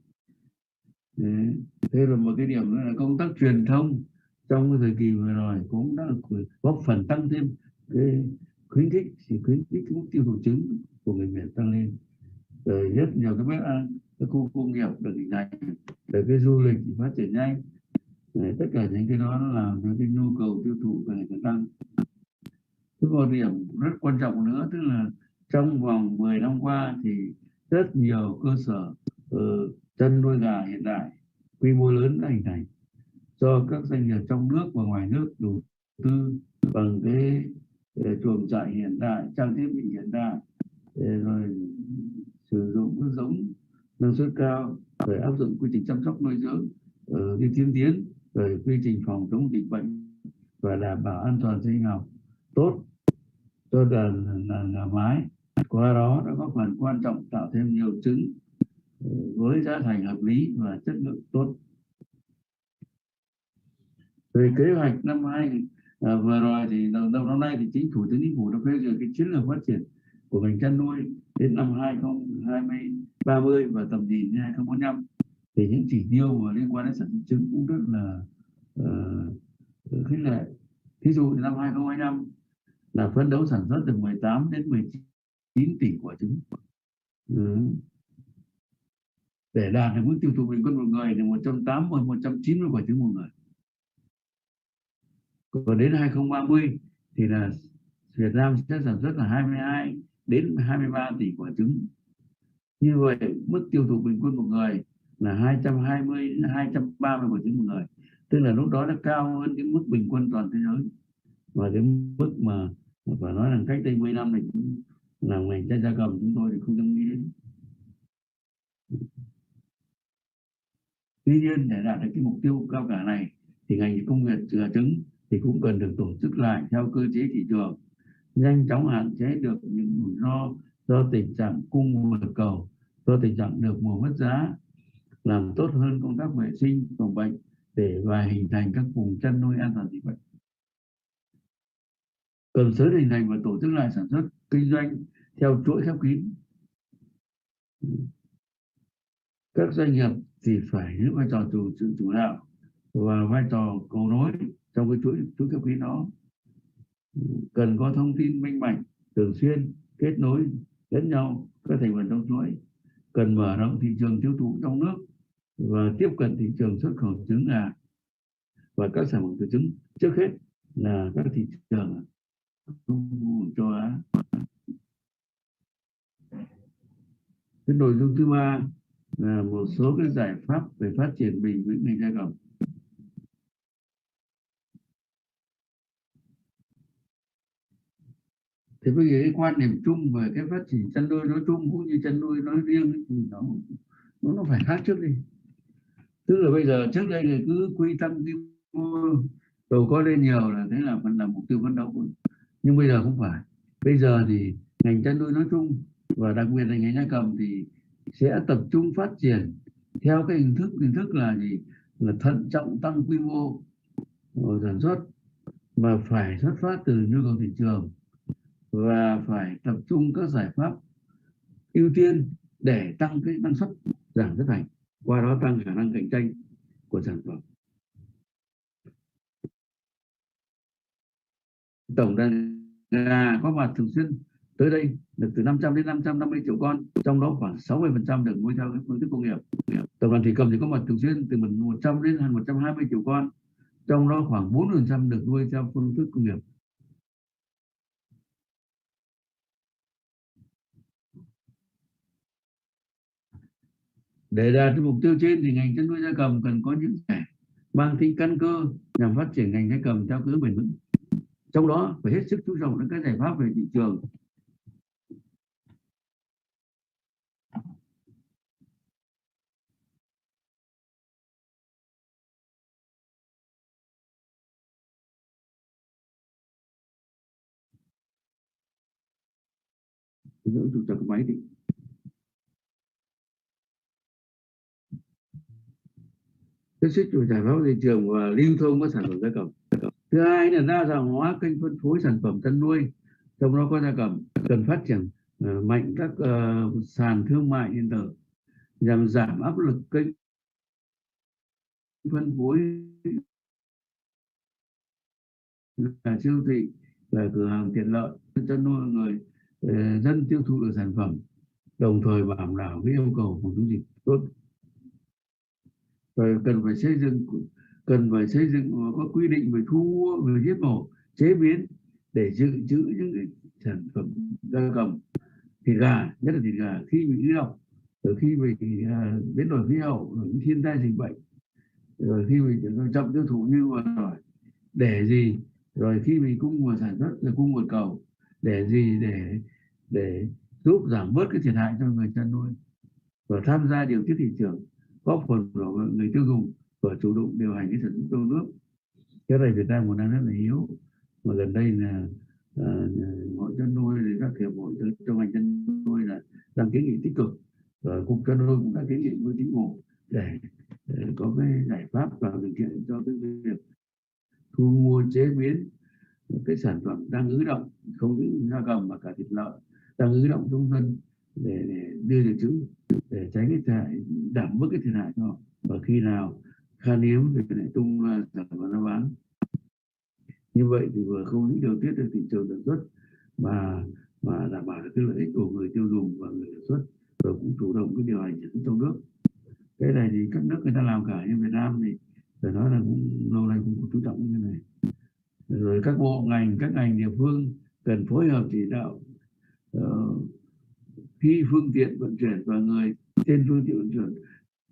S2: Thế là một cái điểm nữa là công tác truyền thông trong cái thời kỳ vừa rồi cũng đã góp phần tăng thêm cái khuyến khích cái mức tiêu thụ trứng của người Việt tăng lên. Rồi rất nhiều cái bếp ăn, cái khu công nghiệp được hình thành, rồi cái du lịch thì phát triển nhanh. Đấy, tất cả những cái đó nó làm cho cái nhu cầu tiêu thụ ngày càng tăng. Cái một điểm rất quan trọng nữa tức là trong vòng 10 năm qua thì rất nhiều cơ sở chăn nuôi gà hiện đại quy mô lớn đã hình thành do các doanh nghiệp trong nước và ngoài nước đầu tư bằng cái chuồng trại hiện đại, trang thiết bị hiện đại, rồi sử dụng cái giống năng suất cao, rồi áp dụng quy trình chăm sóc nuôi dưỡng đi tiên tiến, rồi quy trình phòng chống dịch bệnh và đảm bảo an toàn sinh học tốt cho đàn gà mái. Qua đó đã có phần quan trọng tạo thêm nhiều trứng với giá thành hợp lý và chất lượng tốt. Về kế hoạch năm vừa rồi thì đầu năm nay thì Thủ tướng Chính phủ đã phê duyệt cái chiến lược phát triển của ngành chăn nuôi đến năm 2030 và tầm nhìn đến 2045. Thì những chỉ tiêu mà liên quan đến sản xuất trứng cũng rất là khích lệ. Thí dụ năm 2025 là phấn đấu sản xuất được 18 đến 19 tỷ quả trứng. Để đạt được mức tiêu thụ bình quân một người là 180 190 quả trứng một người. Còn đến 2030 thì là Việt Nam sẽ sản xuất là 22 đến 23 tỷ quả trứng. Như vậy mức tiêu thụ bình quân một người là 220 đến 230 quả trứng một người. Tức là lúc đó nó cao hơn cái mức bình quân toàn thế giới. Và cái mức mà phải nói là cách đây 10 năm này cũng làm ngành chăn gia cầm chúng tôi thì không dám nghĩ đến. Tuy nhiên để đạt được cái mục tiêu cao cả này thì ngành công nghiệp gà trứng thì cũng cần được tổ chức lại theo cơ chế thị trường, nhanh chóng hạn chế được những rủi ro do tình trạng cung vượt cầu, do tình trạng được mùa mất giá, làm tốt hơn công tác vệ sinh phòng bệnh để và hình thành các vùng chăn nuôi an toàn dịch bệnh. Cần sớm hình thành và tổ chức lại sản xuất kinh doanh theo chuỗi khép kín. Các doanh nghiệp thì phải giữ vai trò chủ đạo và vai trò cầu nối trong cái chuỗi khép kín đó. Cần có thông tin minh bạch, thường xuyên kết nối lẫn nhau các thành phần trong chuỗi. Cần mở rộng thị trường tiêu thụ trong nước và tiếp cận thị trường xuất khẩu trứng gà và các sản phẩm từ trứng, trước hết là các thị trường châu Á. Cái nội dung thứ ba là một số cái giải pháp về phát triển bền vững ngành gia cầm. Thì bây giờ cái quan điểm chung về cái phát triển chăn nuôi nói chung cũng như chăn nuôi nói riêng thì nó phải khác trước đi. Tức là bây giờ trước đây thì cứ quy tăng quy mô đầu có lên nhiều là thế là vẫn là mục tiêu phấn đấu, nhưng bây giờ không phải. Bây giờ thì ngành chăn nuôi nói chung và đặc biệt là ngành gia cầm thì sẽ tập trung phát triển theo cái hình thức là gì, là thận trọng tăng quy mô sản xuất mà phải xuất phát từ nhu cầu thị trường và phải tập trung các giải pháp ưu tiên để tăng cái năng suất, giảm chất thải, qua đó tăng khả năng cạnh tranh của sản phẩm. Tổng đàn gà có mặt thường xuyên tới đây được từ 500 đến 550 triệu con, trong đó khoảng 60% được nuôi theo cái phương thức công nghiệp. Tổng đàn thủy cầm thì có mặt thường xuyên từ 100 đến 120 triệu con, trong đó khoảng 40% được nuôi theo phương thức công nghiệp. Để đạt được mục tiêu trên thì ngành chăn nuôi gia cầm cần có những giải mang tính căn cơ nhằm phát triển ngành gia cầm theo hướng bền vững. Trong đó phải hết sức chú trọng đến các giải pháp về thị trường. Chủ tập máy thì hết sức chủ giải pháp thị trường và lưu thông các sản phẩm gia cầm. Thứ hai là đa dạng hóa kênh phân phối sản phẩm chăn nuôi, trong đó có gia cầm. Cần phát triển mạnh các sàn thương mại điện tử nhằm giảm áp lực kênh phân phối, là siêu thị, là cửa hàng tiện lợi, chăn nuôi người dân tiêu thụ được sản phẩm, đồng thời bảo đảm cái yêu cầu phòng chống dịch tốt. Rồi cần phải xây dựng có quy định về thu mua, về giết mổ, chế biến để dự trữ những cái sản phẩm gia cầm, thịt gà, nhất là thịt gà khi bị ứ độc, rồi khi bị biến đổi khí hậu, rồi những thiên tai dịch bệnh, rồi khi bị chậm tiêu thụ như vừa rồi, để gì, rồi khi mình cung nguồn sản xuất, rồi cung nguồn cầu, để gì, để giúp giảm bớt cái thiệt hại cho người chăn nuôi, và tham gia điều tiết thị trường, góp phần vào người tiêu dùng, và chủ động điều hành cái sản xuất trong nước. Cái này Việt Nam còn đang rất là yếu, mà gần đây là hội chăn nuôi, các hiệp hội trong ngành chăn nuôi là đang kiến nghị tích cực, và cục chăn nuôi cũng đã kiến nghị với chính phủ để có cái giải pháp vào điều kiện cho cái việc thu mua, chế biến cái sản phẩm đang ứ động, không những gia cầm mà cả thịt lợn đang ứ động trong dân, để đưa dự trữ, để tránh cái thiệt hại, giảm bớt cái thiệt hại cho họ, và khi nào khan hiếm thì lại tung sản phẩm ra bán. Như vậy thì vừa không những điều tiết được thị trường sản xuất, mà đảm bảo được cái lợi ích của người tiêu dùng và người sản xuất, rồi cũng chủ động cái điều hành sản xuất trong nước. Cái này thì các nước người ta làm cả, nhưng Việt Nam thì phải nói là cũng lâu nay cũng chú trọng như thế này. Rồi các bộ ngành, các ngành địa phương cần phối hợp chỉ đạo khi phương tiện vận chuyển và người trên phương tiện vận chuyển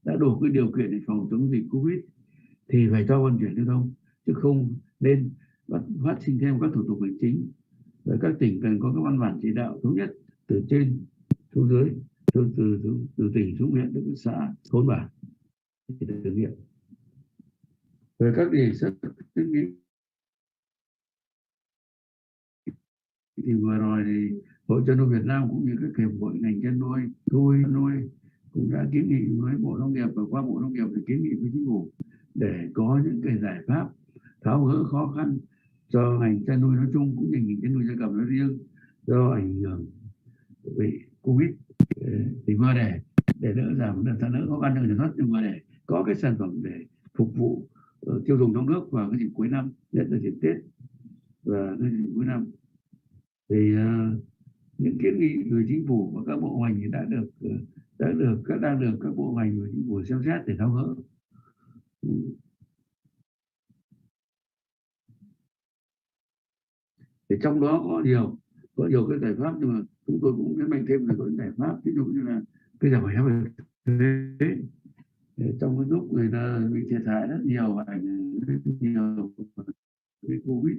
S2: đã đủ cái điều kiện để phòng chống dịch Covid thì phải cho vận chuyển lưu thông, chứ không nên phát sinh thêm các thủ tục hành chính. Rồi các tỉnh cần có các văn bản chỉ đạo thống nhất từ trên xuống dưới, từ tỉnh xuống huyện đến xã thôn bản để thực hiện. Rồi các đề xuất kiến nghị thì vừa rồi thì Hội chăn nuôi Việt Nam cũng như các hiệp hội ngành chăn nuôi, nuôi cũng đã kiến nghị với Bộ Nông nghiệp, và qua Bộ Nông nghiệp thì kiến nghị với chính phủ để có những cái giải pháp tháo gỡ khó khăn cho ngành chăn nuôi nói chung, cũng như ngành chăn nuôi gia cầm nói riêng, do ảnh hưởng bị Covid, thì vừa để đỡ giảm đỡ khó khăn cho người sản xuất, nhưng vừa để có cái sản phẩm để phục vụ tiêu dùng trong nước vào cái dịp cuối năm, nhất là dịp Tết và cái dịp cuối năm. Thì những kiến nghị từ chính phủ và các bộ ngành thì đang được các bộ ngành và chính phủ xem xét để tháo gỡ. Thì trong đó có nhiều cái giải pháp, nhưng mà chúng tôi cũng nhấn mạnh thêm là có những giải pháp, ví dụ như là cái giảm thuế trong cái lúc người ta bị thiệt hại rất nhiều và ảnh hưởng rất nhiều với Covid,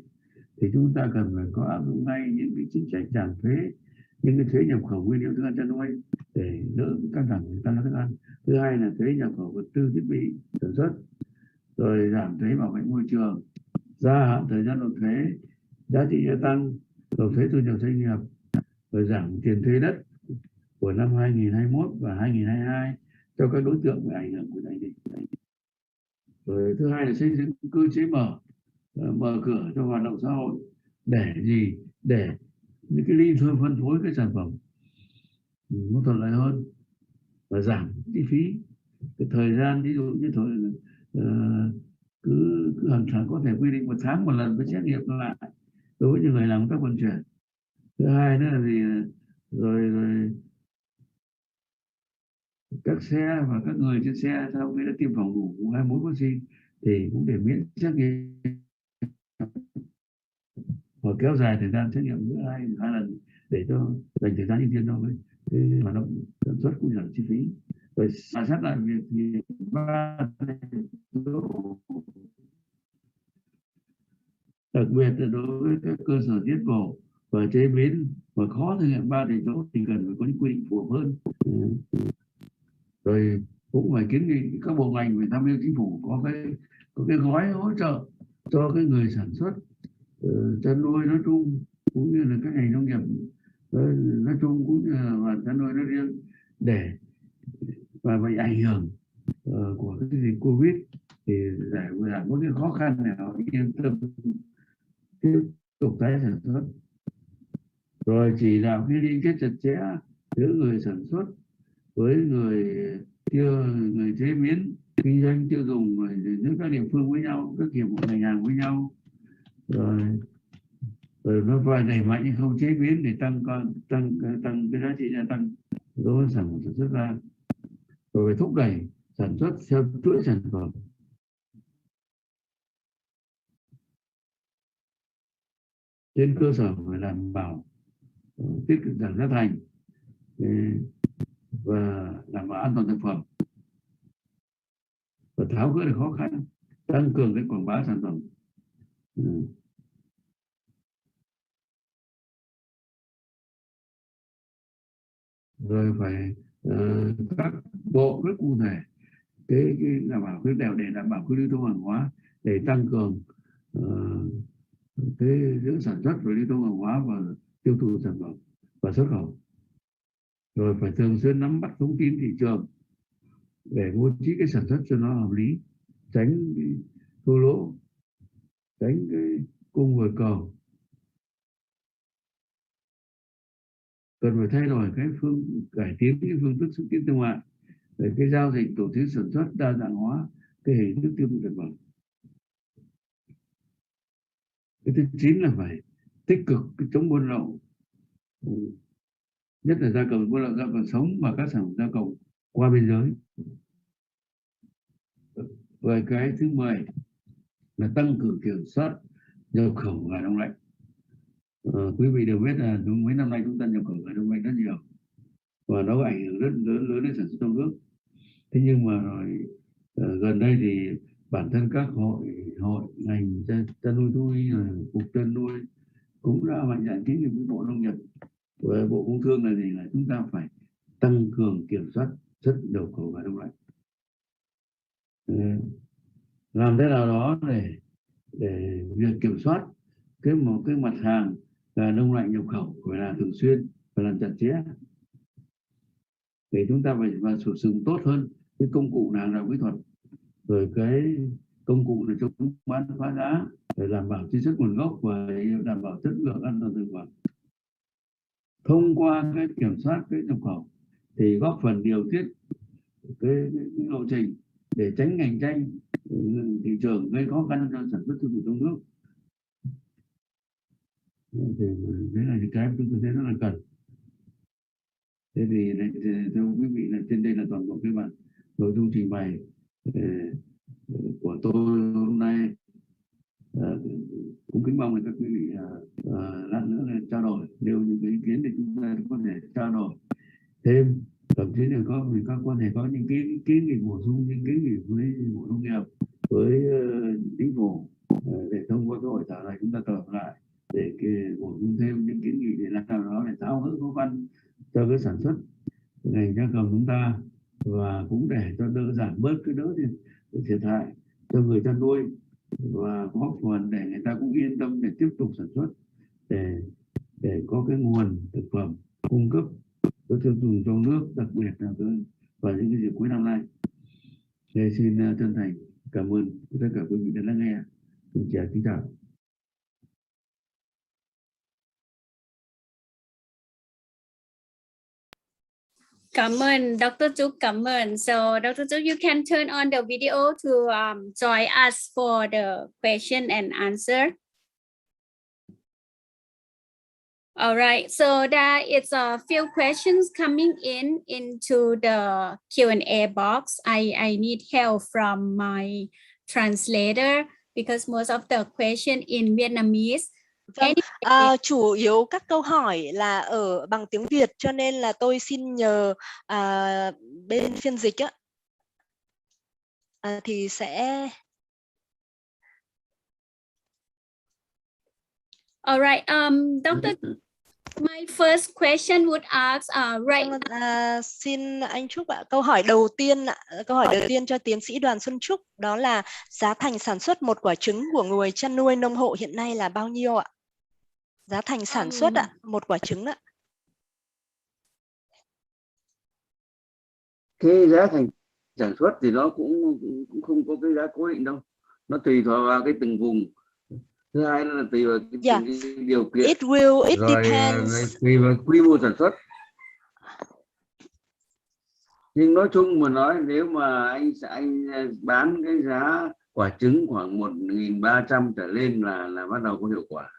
S2: thì chúng ta cần phải có áp dụng ngay những cái chính sách giảm thuế, những cái thuế nhập khẩu nguyên liệu thức ăn chăn nuôi để đỡ căng thẳng tăng giá thức ăn. Thứ hai là thuế nhập khẩu vật tư thiết bị sản xuất, rồi giảm thuế bảo vệ môi trường, gia hạn thời gian nộp thuế giá trị gia tăng, nộp thuế thu nhập doanh nghiệp, rồi giảm tiền thuế đất của năm 2021 và 2022 cho các đối tượng bị ảnh hưởng của đại dịch. Rồi thứ hai là xây dựng cơ chế mở cửa cho hoạt động xã hội, để gì, để những cái ly phân phối cái sản phẩm nó thuận lợi hơn và giảm chi phí. Cái thời gian ví dụ như cứ hàng tháng có thể quy định 1 tháng một lần với xét nghiệm lại đối với những người làm công tác vận chuyển. Thứ hai nữa là gì, rồi các xe và các người trên xe sau khi đã tiêm phòng đủ 2 mũi vaccine thì cũng để miễn xét nghiệm và kéo dài thời gian xét nghiệm giữa hai lần để cho dành thời gian ưu tiên cho cái hoạt động sản xuất cũng giảm chi phí. Rồi giả sát lại việc thì đặc biệt là đối với các cơ sở giết mổ và chế biến mà khó thực hiện 3 tại chỗ thì cần phải có những quy định phù hợp hơn. Rồi cũng phải kiến nghị các bộ ngành phải tham mưu chính phủ có cái gói hỗ trợ cho cái người sản xuất chăn nuôi nói chung, cũng như là các ngành nông nghiệp nói chung, cũng như là chăn nuôi nói riêng, để và bị ảnh hưởng của cái dịch Covid thì giảm bớt cái khó khăn này, họ yên tâm tiếp tục tái sản xuất. Rồi chỉ đạo cái liên kết chặt chẽ giữa người sản xuất với người chế biến kinh doanh tiêu dùng, rồi giữa các địa phương với nhau, các hiệp hội ngành hàng với nhau, rồi nó phải đẩy mạnh nhưng không chế biến để tăng cái giá trị gia tăng đối với sản xuất ra, rồi phải thúc đẩy sản xuất theo chuỗi sản phẩm. Trên cơ sở phải đảm bảo tiết kiệm giảm giá thành và đảm bảo an toàn thực phẩm, và tháo gỡ được khó khăn, tăng cường cái quảng bá sản phẩm. Rồi phải các bộ rất cụ thể cái đảm bảo cái đều để đảm bảo cái lưu thông hàng hóa, để tăng cường cái giữa sản xuất và lưu thông hàng hóa và tiêu thụ sản phẩm và xuất khẩu. Rồi phải thường xuyên nắm bắt thông tin thị trường để bố trí cái sản xuất cho nó hợp lý, tránh thua lỗ, tránh cái cung vượt cầu. Cần phải thay đổi cải tiến cái phương thức xúc tiến thương mại, để cái giao dịch tổ chức sản xuất đa dạng hóa cái hình thức tiêu thụ sản phẩm. Cái thứ 9 là phải tích cực chống buôn lậu, nhất là buôn lậu gia cầm sống và các sản phẩm gia cầm qua biên giới. Và cái thứ 10 là tăng cường kiểm soát nhập khẩu gà đông lạnh. Quý vị đều biết là mấy năm nay chúng ta nhập khẩu gà đông lạnh rất nhiều và nó ảnh hưởng rất lớn đến sản xuất trong nước. Thế nhưng mà rồi gần đây thì bản thân các hội ngành chăn nuôi thú y, rồi cục chăn nuôi cũng đã mạnh dạn kiến nghị với Bộ Nông nghiệp và Bộ Công Thương là gì, là chúng ta phải tăng cường kiểm soát xuất nhập khẩu gà đông lạnh. Làm thế nào đó để việc kiểm soát một cái mặt hàng gà đông lạnh nhập khẩu phải là thường xuyên, phải làm chặt chẽ, để chúng ta phải sử dụng tốt hơn cái công cụ hàng rào kỹ thuật, rồi cái công cụ để chống bán phá giá, để đảm bảo truy xuất nguồn gốc và đảm bảo chất lượng an toàn thực phẩm. Thông qua cái kiểm soát cái nhập khẩu thì góp phần điều tiết cái lộ trình để tránh cạnh tranh thị trường, gây khó khăn cho sản xuất tiêu thụ trong nước. Thì đấy là những cái chúng tôi thấy rất là cần. Thế thì thưa quý vị, là trên đây là toàn bộ cái bản nội dung trình bày của tôi hôm nay. Cũng kính mong là các quý vị lát nữa là trao đổi, nếu những cái ý kiến thì chúng ta có thể trao đổi thêm, thậm chí là có thể có những cái kiến nghị bổ sung, những kiến nghị với Bộ Nông nghiệp, với chính phủ, để thông qua cái hội thảo này chúng ta tập lại để bổ sung thêm những kiến nghị để làm sao đó để tháo gỡ khó khăn cho cái sản xuất ngành gia cầm chúng ta, và cũng để cho giảm bớt cái thiệt hại cho người chăn nuôi, và góp phần để người ta cũng yên tâm để tiếp tục sản xuất, để có cái nguồn thực phẩm cung cấp cho tiêu dùng trong nước, đặc biệt là vào những cái dịp cuối năm nay. Thì xin chân thành cảm ơn tất cả quý vị đã lắng nghe. Xin chào.
S1: Cảm ơn Dr. Trúc, cảm ơn. So Dr. Trúc, you can turn on the video to join us for the question and answer. All right, so there is a few questions coming into the Q&A box. I need help from my translator because most of the question in Vietnamese.
S3: Vâng, chủ yếu các câu hỏi là ở bằng tiếng Việt, cho nên là tôi xin nhờ bên phiên dịch thì sẽ.
S1: All right, Dr. My first question would ask
S3: Xin anh Trúc ạ. Câu hỏi đầu tiên cho tiến sĩ Đoàn Xuân Trúc, đó là giá thành sản xuất một quả trứng của người chăn nuôi nông hộ hiện nay là bao nhiêu ạ? Giá thành sản xuất một quả trứng ạ.
S2: Cái giá thành sản xuất thì nó cũng không có cái giá cố định đâu, nó tùy thuộc vào cái từng vùng. Thứ hai là tùy vào cái điều kiện,
S3: it depends.
S2: Tùy vào quy mô sản xuất. Nhưng nói chung mà nói, nếu mà anh bán cái giá quả trứng khoảng 1.300 trở lên là bắt đầu có hiệu quả.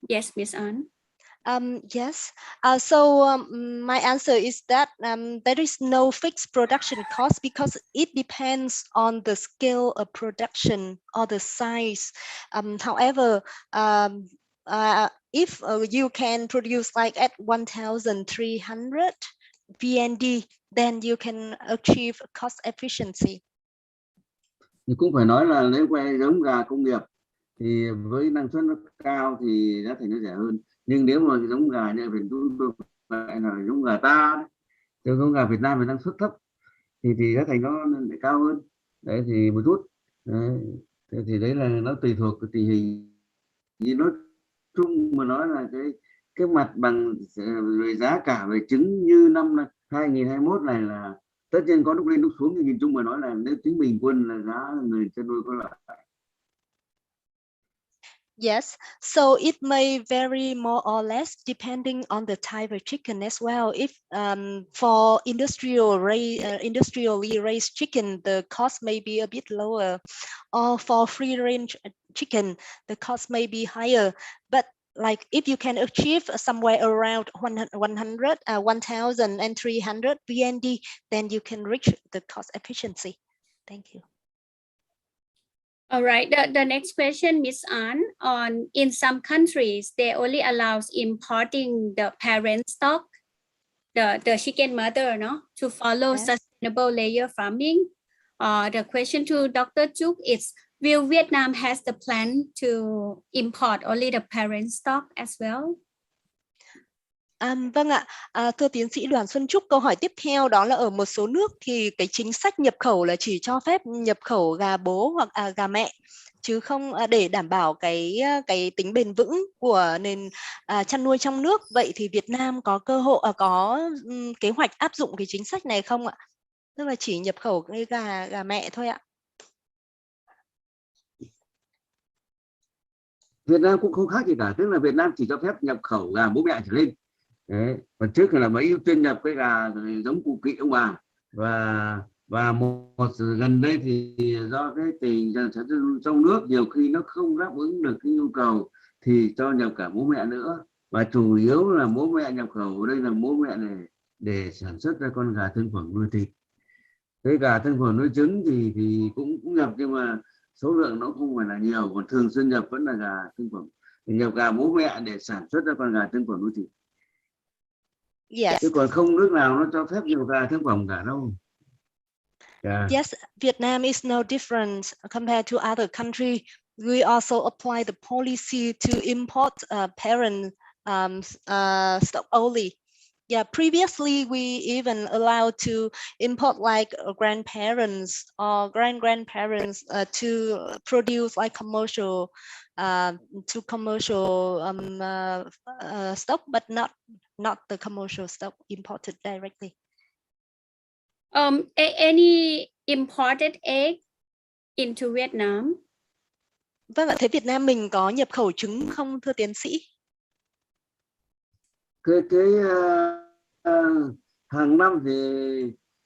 S1: Yes, Miss An.
S3: Yes. My answer is that there is no fixed production cost because it depends on the scale of production or the size. However, if you can produce like at 1,300 VND, then you can achieve cost efficiency.
S2: Thì cũng phải nói là nếu quay giống gà công nghiệp thì với năng suất nó cao thì giá thành nó rẻ hơn. Nhưng nếu mà giống gà như Việt Nam phải là giống gà ta, giống gà Việt Nam với năng suất thấp thì giá thành nó lại cao hơn. Đấy thì một chút. Đấy. Thì đấy là nó tùy thuộc cái tình hình. Như nói chung mà nói là cái mặt bằng về giá cả về trứng như năm 2021 này là tất nhiên có lúc lên lúc xuống, nhưng nhìn chung mà nói là nếu tính bình quân là giá người chăn nuôi có lợi.
S3: Yes, so it may vary more or less depending on the type of chicken as well. If for industrially raised chicken, the cost may be a bit lower, or for free range chicken, the cost may be higher. But like if you can achieve somewhere around 1,300 VND, then you can reach the cost efficiency. Thank you.
S1: All right, the next question, Miss An, in some countries, they only allows importing the parent stock, the chicken mother, no, to follow
S3: Yes.
S1: sustainable layer farming. The question to Dr. Chuk is, will Vietnam has the plan to import only the parent stock as well?
S3: Vâng ạ, thưa tiến sĩ Đoàn Xuân Trúc, câu hỏi tiếp theo đó là ở một số nước thì cái chính sách nhập khẩu là chỉ cho phép nhập khẩu gà bố hoặc gà mẹ, chứ không để đảm bảo cái tính bền vững của nền chăn nuôi trong nước. Vậy thì Việt Nam có cơ hội kế hoạch áp dụng cái chính sách này không ạ? Tức là chỉ nhập khẩu cái gà mẹ thôi ạ.
S2: Việt Nam cũng không khác gì cả, tức là Việt Nam chỉ cho phép nhập khẩu gà bố mẹ trở lên. Đấy. Và trước là mấy ưu tiên nhập cái gà giống cụ kỵ ông bà, và một gần đây thì do cái tình sản xuất trong nước nhiều khi nó không đáp ứng được cái nhu cầu thì cho nhập cả bố mẹ nữa, và chủ yếu là bố mẹ nhập khẩu ở đây là bố mẹ này để sản xuất ra con gà thương phẩm nuôi thịt. Cái gà thương phẩm nuôi trứng thì cũng nhập, nhưng mà số lượng nó không phải là nhiều, còn thường xuyên nhập vẫn là gà thương phẩm, nhập gà bố mẹ để sản xuất ra con gà thương phẩm nuôi thịt.
S3: Yes.
S2: Chứ còn không nước nào nó cho phép nhiều gà thương phẩm cả đâu. Yeah.
S3: Yes, Vietnam is no different compared to other countries. We also apply the policy to import parent stock only. Yeah, previously we even allowed to import like grandparents or grandparents to produce like commercial stock, but not the commercial stock imported directly.
S1: Any imported egg into Vietnam?
S3: Vâng ạ, thế Việt Nam mình có nhập khẩu trứng không thưa tiến sĩ?
S2: Hàng năm thì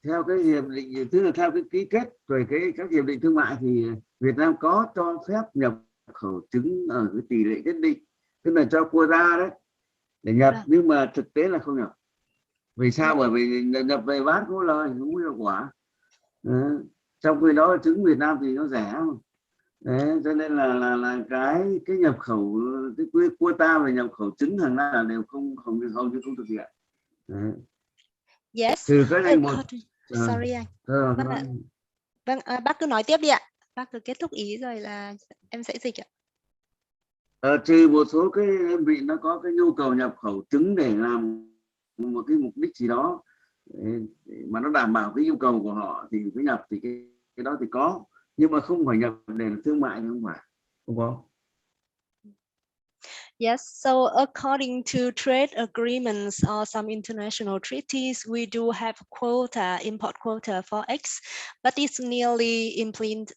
S2: theo cái hiệp định, tức là theo cái ký kết rồi các hiệp định thương mại thì Việt Nam có cho phép nhập khẩu trứng ở cái tỷ lệ nhất định, tức là cho quota đấy để nhập, nhưng mà thực tế là không nhập. Vì sao? Bởi vì nhập về bán có lời, không có hiệu quả. Trong khi đó trứng Việt Nam thì nó rẻ. Đấy, cho nên là cái nhập khẩu, cái quota về nhập khẩu trứng hàng năm là đều hầu như không thực hiện. Đấy.
S3: Yes.
S2: Trừ cái này một.
S3: Sorry anh. Vâng, bác cứ nói tiếp đi ạ. Bác cứ kết thúc ý rồi là em sẽ dịch ạ.
S2: Trừ một số cái đơn vị nó có cái nhu cầu nhập khẩu trứng để làm một cái mục đích gì đó mà nó đảm bảo cái nhu cầu của họ thì mới nhập, thì cái đó thì có, nhưng mà không phải nhập để thương mại thì không có.
S3: Yes, so according to trade agreements or some international treaties, we do have import quota for eggs, but it's nearly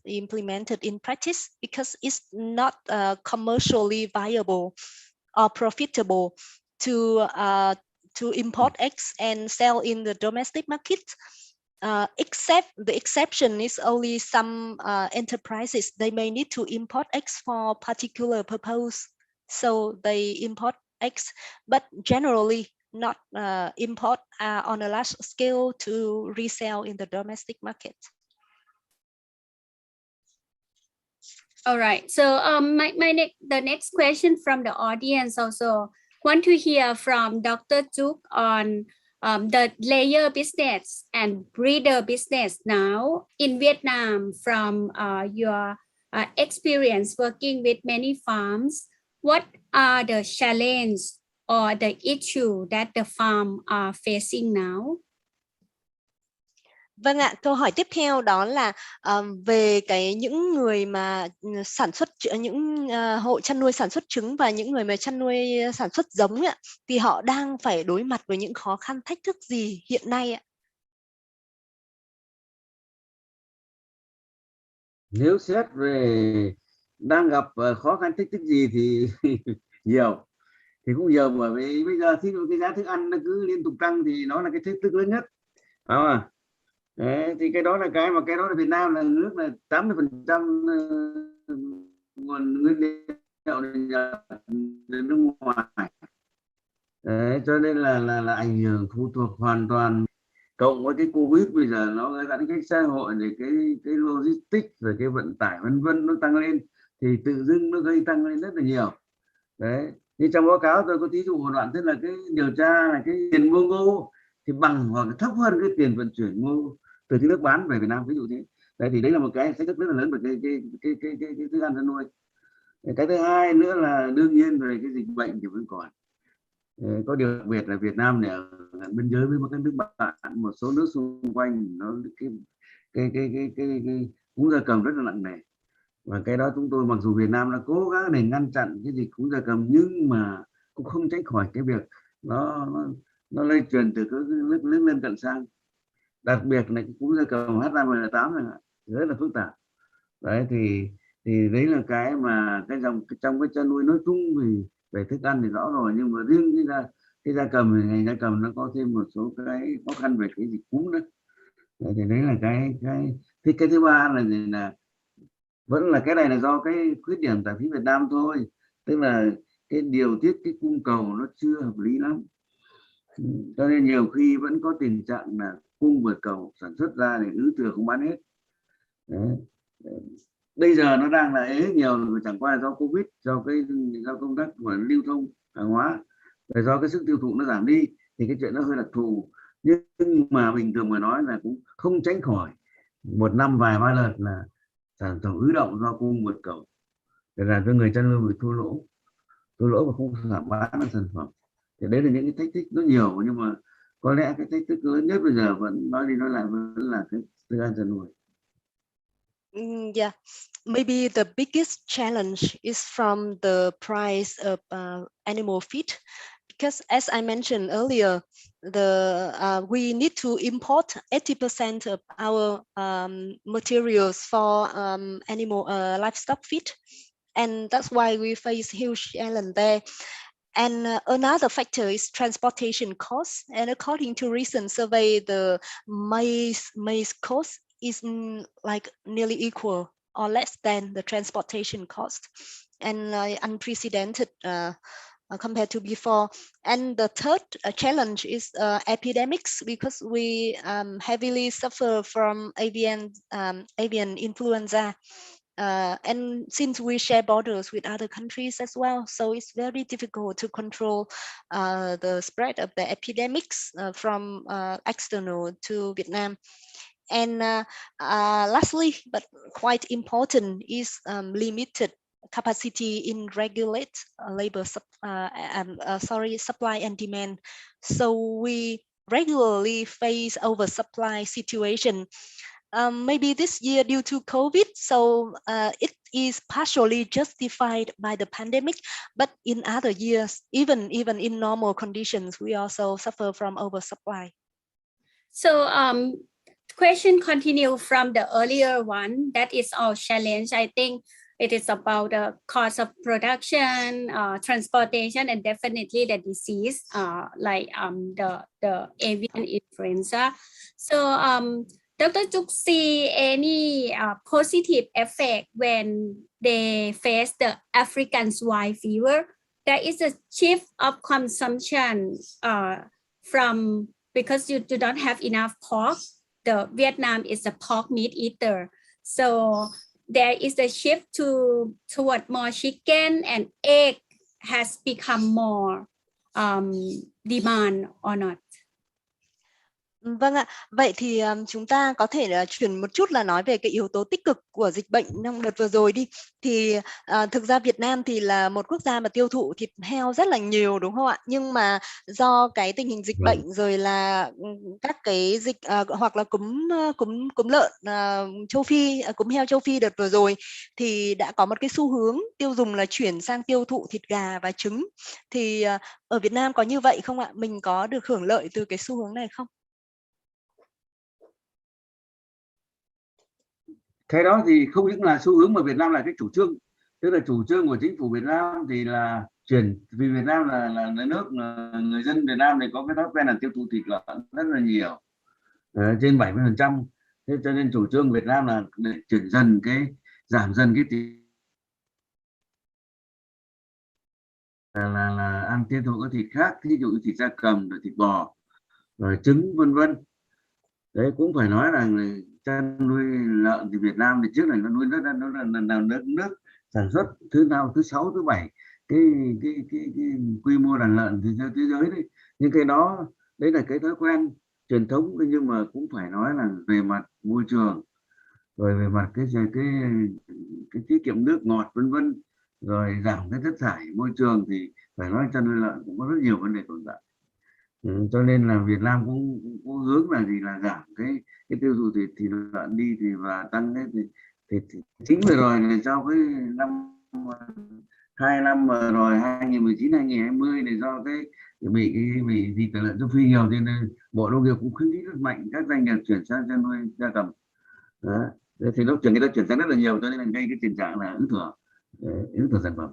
S3: implemented in practice because it's not commercially viable. or profitable to import eggs and sell in the domestic market. Except the exception is only some enterprises, they may need to import eggs for particular purpose, so they import eggs, but generally not import on a large scale to resell in the domestic market.
S1: All right. So the next question from the audience also want to hear from Dr. Juk on the layer business and breeder business now in Vietnam from your experience working with many farms. What are the challenges or the issue that the farm are facing now?
S3: Vâng ạ, câu hỏi tiếp theo đó là về những người mà sản xuất, những hộ chăn nuôi sản xuất trứng và những người mà chăn nuôi sản xuất giống ạ, thì họ đang phải đối mặt với những khó khăn thách thức gì hiện nay ạ?
S2: Nếu xét về đang gặp khó khăn thách thức gì thì nhiều, thì cũng nhiều, bởi vì bây giờ thí dụ cái giá thức ăn nó cứ liên tục tăng thì nó là cái thách thức lớn nhất, phải không ạ? Đấy, thì cái đó là Việt Nam là nước là 80% nguồn nguyên liệu từ nước ngoài. Đấy, cho nên là ảnh hưởng phụ thuộc hoàn toàn, cộng với cái Covid bây giờ nó giãn cách xã hội, rồi cái logistics rồi cái vận tải vân vân nó tăng lên, thì tự dưng nó gây tăng lên rất là nhiều. Đấy, như trong báo cáo tôi có ví dụ một đoạn, tức là cái điều tra là cái tiền mua ngô thì bằng hoặc thấp hơn cái tiền vận chuyển ngô từ cái nước bán về Việt Nam, ví dụ thế. Đấy, thì đấy là một cái thách thức rất là lớn về cái thức ăn chăn nuôi. Cái thứ hai nữa là đương nhiên về cái dịch bệnh thì vẫn còn. Có điều đặc biệt là Việt Nam này ở biên giới với các nước bạn, một số nước xung quanh nó cái cúm gia cầm rất là nặng nề, và cái đó chúng tôi mặc dù Việt Nam đã cố gắng để ngăn chặn cái dịch cúm gia cầm, nhưng mà cũng không tránh khỏi cái việc nó lây truyền từ các nước lân cận sang, đặc biệt là cái cúm gia cầm H5N8 này rất là phức tạp. Đấy, thì đấy là cái mà trong cái chăn nuôi nói chung thì về thức ăn thì rõ rồi, nhưng mà riêng cái gia cầm thì ngành gia cầm nó có thêm một số cái khó khăn về cái dịch cúm đó. Đấy, thì đấy là cái thứ ba là gì, là vẫn là cái này là do cái khuyết điểm tại phía Việt Nam thôi, tức là cái điều tiết cái cung cầu nó chưa hợp lý lắm, cho nên nhiều khi vẫn có tình trạng là cung vượt cầu, sản xuất ra thì ứ thừa không bán hết. Đấy. Bây giờ nó đang là ế nhiều, chẳng qua là do Covid, do công tác của lưu thông hàng hóa, và do cái sức tiêu thụ nó giảm đi, thì cái chuyện nó hơi đặc thù, nhưng mà bình thường mà nói là cũng không tránh khỏi một năm vài ba lần là sản phẩm ứ động do cung vượt cầu, để làm cho người chăn nuôi bị thua lỗ và không giảm bán được sản phẩm. Thì đấy là những cái thách thức nó nhiều, nhưng mà có lẽ cái thách thức lớn nhất bây giờ vẫn nói đi nói lại vẫn là cái thức ăn chăn nuôi.
S3: Yeah, maybe the biggest challenge is from the price of animal feed, because as I mentioned earlier, we need to import 80% of our materials for animal livestock feed, and that's why we face huge challenge there. And another factor is transportation costs. And according to recent survey, the maize cost is like nearly equal or less than the transportation cost, and unprecedented compared to before. And the third challenge is epidemics, because we heavily suffer from avian influenza. And since we share borders with other countries as well, so it's very difficult to control the spread of the epidemics from external to Vietnam. And lastly, but quite important, is limited capacity in regulate supply and demand. So we regularly face oversupply situation. Maybe this year due to COVID, so it is partially justified by the pandemic, but in other years, even in normal conditions, we also suffer from oversupply.
S1: So question continue from the earlier one, that is our challenge. I think It is about the cost of production, transportation, and definitely the disease, like the avian influenza. So Dr. Chuk see any positive effect when they face the African swine fever? There is a shift of consumption from, because you don't have enough pork. The Vietnam is a pork meat eater. So there is a shift toward more chicken, and egg has become more demand or not?
S3: Vâng ạ, vậy thì chúng ta có thể là chuyển một chút là nói về cái yếu tố tích cực của dịch bệnh trong đợt vừa rồi đi. Thì thực ra Việt Nam thì là một quốc gia mà tiêu thụ thịt heo rất là nhiều, đúng không ạ? Nhưng mà do cái tình hình dịch bệnh rồi là các cái dịch hoặc là cúm lợn châu Phi, cúm heo châu Phi đợt vừa rồi, thì đã có một cái xu hướng tiêu dùng là chuyển sang tiêu thụ thịt gà và trứng. Thì ở Việt Nam có như vậy không ạ? Mình có được hưởng lợi từ cái xu hướng này không?
S2: Cái đó thì không những là xu hướng mà Việt Nam là cái chủ trương, tức là chủ trương của chính phủ Việt Nam thì là chuyển, vì Việt Nam là nước người dân Việt Nam này có cái thói quen là tiêu thụ thịt lợn rất là nhiều, trên 70%. Thế cho nên chủ trương Việt Nam là để chuyển dần giảm dần cái thịt, là ăn tiêu thụ các thịt khác, ví dụ như thịt gia cầm, rồi thịt bò, rồi trứng, vân vân. Đấy, cũng phải nói là chăn nuôi lợn thì Việt Nam thì trước này nó nuôi nó là nước sản xuất thứ 6, thứ 7 cái quy mô đàn lợn thì theo thế giới đấy. Nhưng cái đó đấy là cái thói quen truyền thống, nhưng mà cũng phải nói là về mặt môi trường, rồi về mặt cái tiết kiệm nước ngọt, vân vân, rồi giảm cái chất thải môi trường, thì phải nói chăn nuôi lợn cũng có rất nhiều vấn đề tồn tại. Cho nên là Việt Nam cũng hướng là gì, là giảm cái tiêu thụ thịt lợn đi, thì và tăng cái thì chính vừa rồi là sau cái hai năm rồi 2019 2020 này, do cái bị thịt lợn châu Phi nhiều, nên Bộ Nông nghiệp cũng khuyến khích rất mạnh các doanh nghiệp chuyển sang chăn nuôi gia cầm. Đó. Thì người ta chuyển sang rất là nhiều, cho nên là gây cái tình trạng là ứ thừa sản phẩm.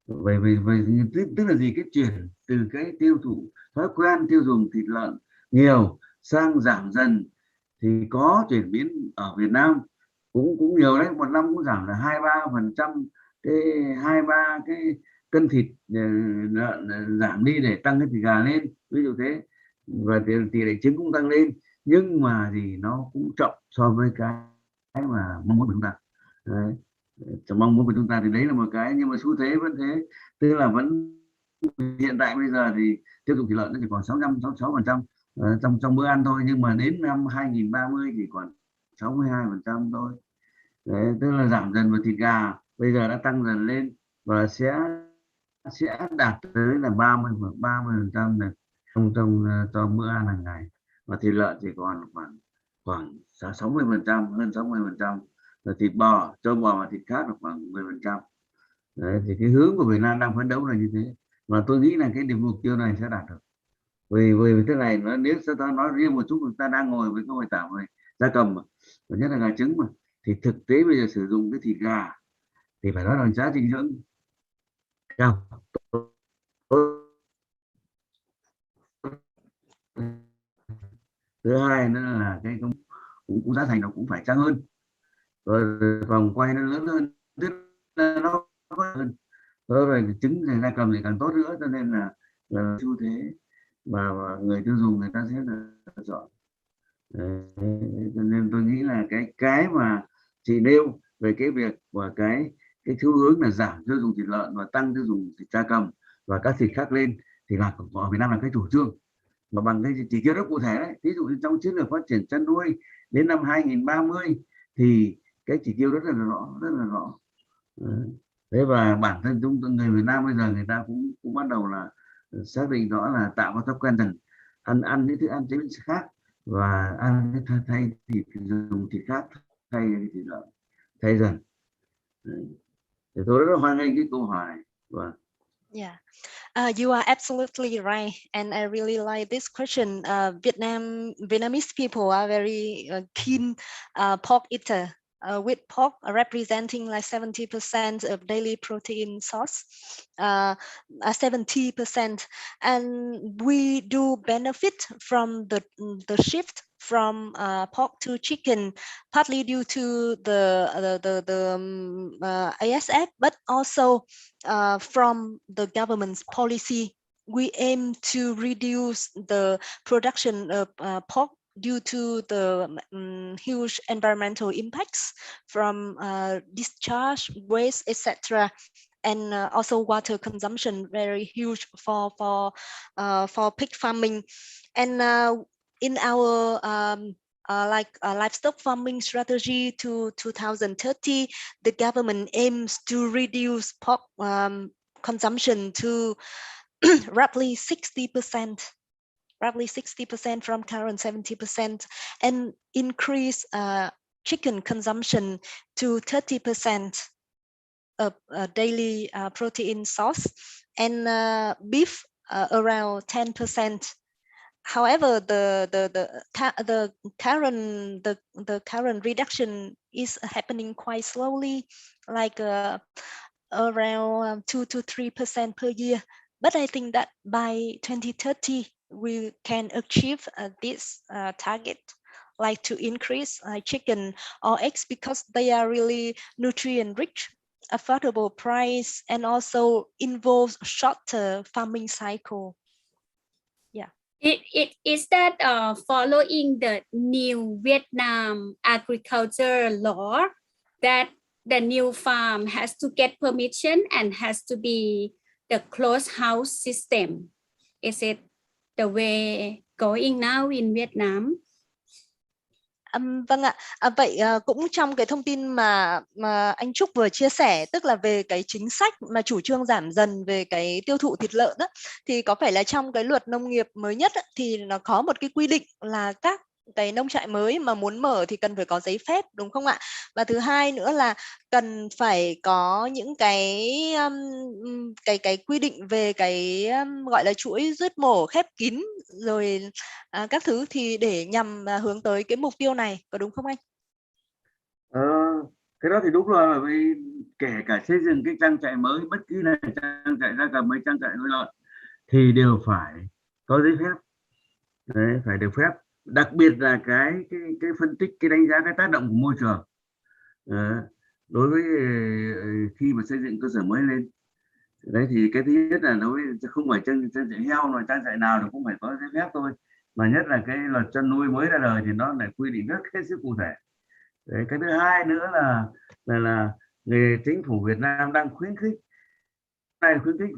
S2: Vậy tức là gì, cái chuyển từ cái tiêu thụ, thói quen tiêu dùng thịt lợn nhiều sang giảm dần, thì có chuyển biến ở Việt Nam cũng nhiều đấy. Một năm cũng giảm là 2-3%, cái 2-3 cái cân thịt lợn giảm đi để tăng cái thịt gà lên, ví dụ thế, và tỷ lệ trứng cũng tăng lên. Nhưng mà thì nó cũng chậm so với cái mà mong muốn của chúng ta. Đấy. Mong muốn của chúng ta thì đấy là một cái, nhưng mà xu thế vẫn thế, tức là vẫn hiện tại bây giờ thì tiêu thụ thịt lợn nó chỉ còn 65-66% trong bữa ăn thôi, nhưng mà đến năm 2030 thì còn 62% thôi. Đấy, tức là giảm dần. Và thịt gà bây giờ đã tăng dần lên và sẽ đạt tới là 30% này trong bữa ăn hàng ngày, và thịt lợn chỉ còn khoảng 60%, hơn 60%, rồi thịt bò, trâu bò và thịt khác là khoảng 10%. Đấy, thì cái hướng của Việt Nam đang phấn đấu là như thế, và tôi nghĩ là cái mục tiêu này sẽ đạt được. Vì thế này, nếu ta nói riêng một chút, chúng ta đang ngồi với câu hỏi tạm về gia cầm, và nhất là gà trứng mà, thì thực tế bây giờ sử dụng cái thịt gà thì phải nói là giá dinh dưỡng cao. Thứ hai nữa là cái cũng giá thành nó cũng phải chăng hơn, rồi vòng quay nó lớn hơn, tức là nó có hơn, rồi trứng thì gia cầm thì càng tốt nữa. Cho nên là xu thế mà người tiêu dùng người ta sẽ lựa chọn. Cho nên tôi nghĩ là cái mà chị nêu về cái việc và cái xu hướng là giảm tiêu dùng thịt lợn và tăng tiêu dùng thịt gia cầm và các thịt khác lên, thì là ở Việt Nam là cái chủ trương mà bằng cái chỉ tiêu rất cụ thể đấy. Ví dụ như trong chiến lược phát triển chăn nuôi đến năm 2030 thì cái chỉ tiêu rất là rõ. Thế và bản thân người Việt Nam bây giờ người ta cũng bắt đầu là xác định rõ là tạo cái thói quen rằng ăn những thức ăn chế biến khác, và ăn thay thịt, dùng thịt khác thay thịt lợn, thay dần. Thì tôi rất là hoan nghênh cái câu hỏi này. Và
S3: Yeah, you are absolutely right, and I really like this question. Vietnamese people are very keen pork eater. with pork representing like 70% of daily protein source, 70%, and we do benefit from the shift from pork to chicken, partly due to the ASF, but also from the government's policy. We aim to reduce the production of pork due to the huge environmental impacts from discharge, waste, etc., and also water consumption, very huge for pig farming. And in our livestock farming strategy to 2030, the government aims to reduce pork consumption to roughly 60%. Roughly 60% from current 70%, and increase chicken consumption to 30% of daily protein source, and beef around 10%. However, the current reduction is happening quite slowly, like around 2 to 3% per year. But I think that by 2030, we can achieve this target, like to increase chicken or eggs, because they are really nutrient rich, affordable price, and also involves shorter farming cycle. Yeah.
S1: It is that following the new Vietnam agriculture law that the new farm has to get permission and has to be the closed house system. Is it the way going now in Vietnam?
S3: Vâng ạ. Vậy cũng trong cái thông tin mà anh Trúc vừa chia sẻ, tức là về cái chính sách mà chủ trương giảm dần về cái tiêu thụ thịt lợn đó, thì có phải là trong cái luật nông nghiệp mới nhất thì nó có một cái quy định là các cái nông trại mới mà muốn mở thì cần phải có giấy phép, đúng không ạ? Và thứ hai nữa là cần phải có những cái quy định về cái gọi là chuỗi giết mổ khép kín rồi các thứ, thì để nhằm hướng tới cái mục tiêu này, có đúng không anh?
S2: Cái đó thì đúng rồi, bởi vì kể cả xây dựng cái trang trại mới, bất kỳ là trang trại gia cầm hay trang trại nuôi lợn thì đều phải có giấy phép. Đấy, phải được phép. Đặc biệt là cái phân tích, cái đánh giá cái tác động của môi trường đối với khi mà xây dựng cơ sở mới lên. Đấy thì cái thứ nhất là đối với không phải trang trại heo mà trang trại nào thì cũng phải có giấy phép thôi, mà nhất là cái luật chăn nuôi mới ra đời thì nó lại quy định rất hết sức cụ thể. Đấy, cái thứ hai nữa là chính phủ Việt Nam đang khuyến khích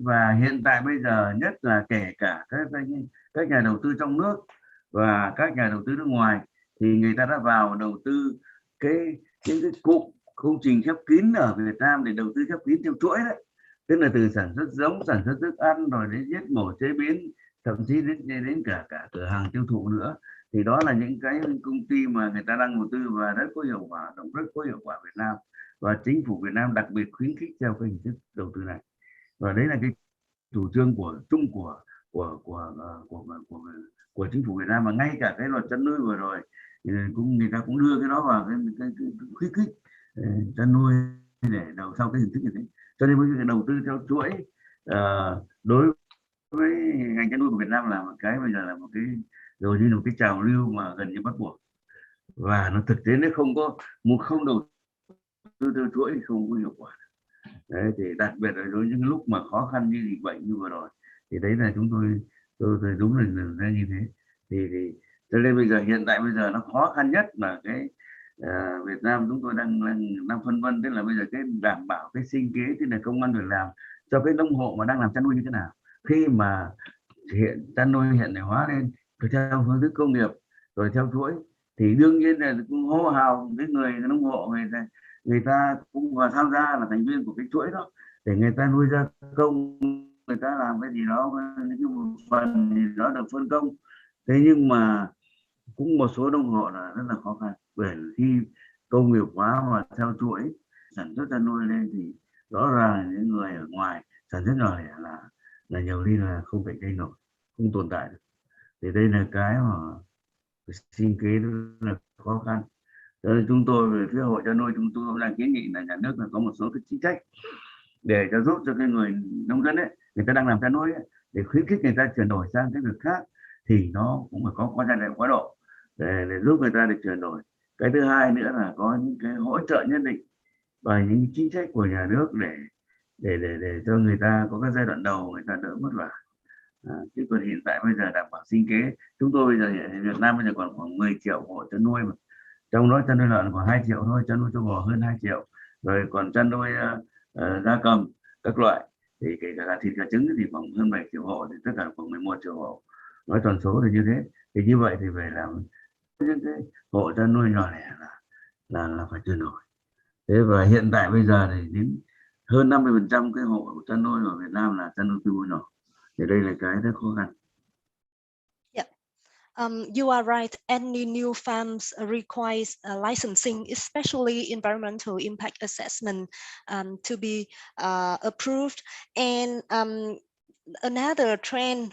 S2: và hiện tại bây giờ nhất là kể cả các nhà đầu tư trong nước và các nhà đầu tư nước ngoài thì người ta đã vào đầu tư những cái cụm công trình khép kín ở Việt Nam để đầu tư khép kín theo chuỗi đấy, tức là từ sản xuất giống, sản xuất thức ăn rồi đến giết mổ, chế biến, thậm chí đến cả cửa hàng tiêu thụ nữa. Thì đó là những cái công ty mà người ta đang đầu tư và rất có hiệu quả, rất có hiệu quả Việt Nam, và chính phủ Việt Nam đặc biệt khuyến khích theo cái hình thức đầu tư này. Và đấy là cái chủ trương chung của chính phủ Việt Nam, và ngay cả cái luật chăn nuôi vừa rồi người ta cũng đưa cái đó vào cái khuyến khích chăn nuôi để đầu sau cái hình thức như thế. Cho nên với cái đầu tư theo chuỗi đối với ngành chăn nuôi của Việt Nam là một cái bây giờ là một cái rồi như một cái trào lưu mà gần như bắt buộc, và nó thực tế nó không đầu tư theo chuỗi thì không có hiệu quả. Đấy, thì đặc biệt là đối với những lúc mà khó khăn như dịch bệnh như vừa rồi thì đấy là chúng tôi đúng là ra như thế. Thì cho nên hiện tại bây giờ nó khó khăn nhất là cái Việt Nam chúng tôi đang phân vân, tức là bây giờ cái đảm bảo cái sinh kế, tức là công ăn việc làm cho cái nông hộ mà đang làm chăn nuôi như thế nào, khi mà chăn nuôi hiện đại hóa lên theo phương thức công nghiệp rồi theo chuỗi thì đương nhiên là cũng hô hào cái người nông hộ người ta cũng vào tham gia là thành viên của cái chuỗi đó để người ta nuôi gia công, người ta làm cái gì đó, những cái một phần gì đó được phân công. Thế nhưng mà cũng một số nông hộ là rất là khó khăn, bởi khi công nghiệp hóa và theo chuỗi sản xuất chăn nuôi lên thì rõ ràng những người ở ngoài sản xuất nhỏ lẻ là nhiều khi là không cạnh tranh nổi, không tồn tại được. Thì đây là cái mà sinh kế rất là khó khăn. Cho nên chúng tôi về phía hội chăn nuôi chúng tôi đang kiến nghị là nhà nước là có một số cái chính sách để cho giúp cho cái người nông dân ấy, người ta đang làm chăn nuôi ấy, để khuyến khích người ta chuyển đổi sang cái việc khác, thì nó cũng phải có gia đình quá độ để giúp người ta được chuyển đổi. Cái thứ hai nữa là có những cái hỗ trợ nhất định và những chính sách của nhà nước để cho người ta có cái giai đoạn đầu người ta đỡ vất vả. Chứ còn hiện tại bây giờ đảm bảo sinh kế, chúng tôi bây giờ hiện Việt Nam bây giờ còn khoảng 10 triệu hộ chăn nuôi, mà trong đó chăn nuôi lợn khoảng 2 triệu thôi, chăn nuôi châu bò hơn 2 triệu, rồi còn chăn nuôi gia cầm các loại thì kể cả thịt gà trứng thì khoảng hơn 7 triệu hộ, thì tất cả khoảng 11 triệu hộ. Nói toàn số thì như thế, thì như vậy thì phải làm những cái hộ chăn nuôi nhỏ lẻ là phải chuyển đổi. Thế và hiện tại bây giờ thì đến hơn 50% cái hộ chăn nuôi ở Việt Nam là chăn nuôi quy mô nhỏ, thì đây là cái rất khó khăn.
S3: You are right. Any new farms requires licensing, especially environmental impact assessment, to be approved. And another trend,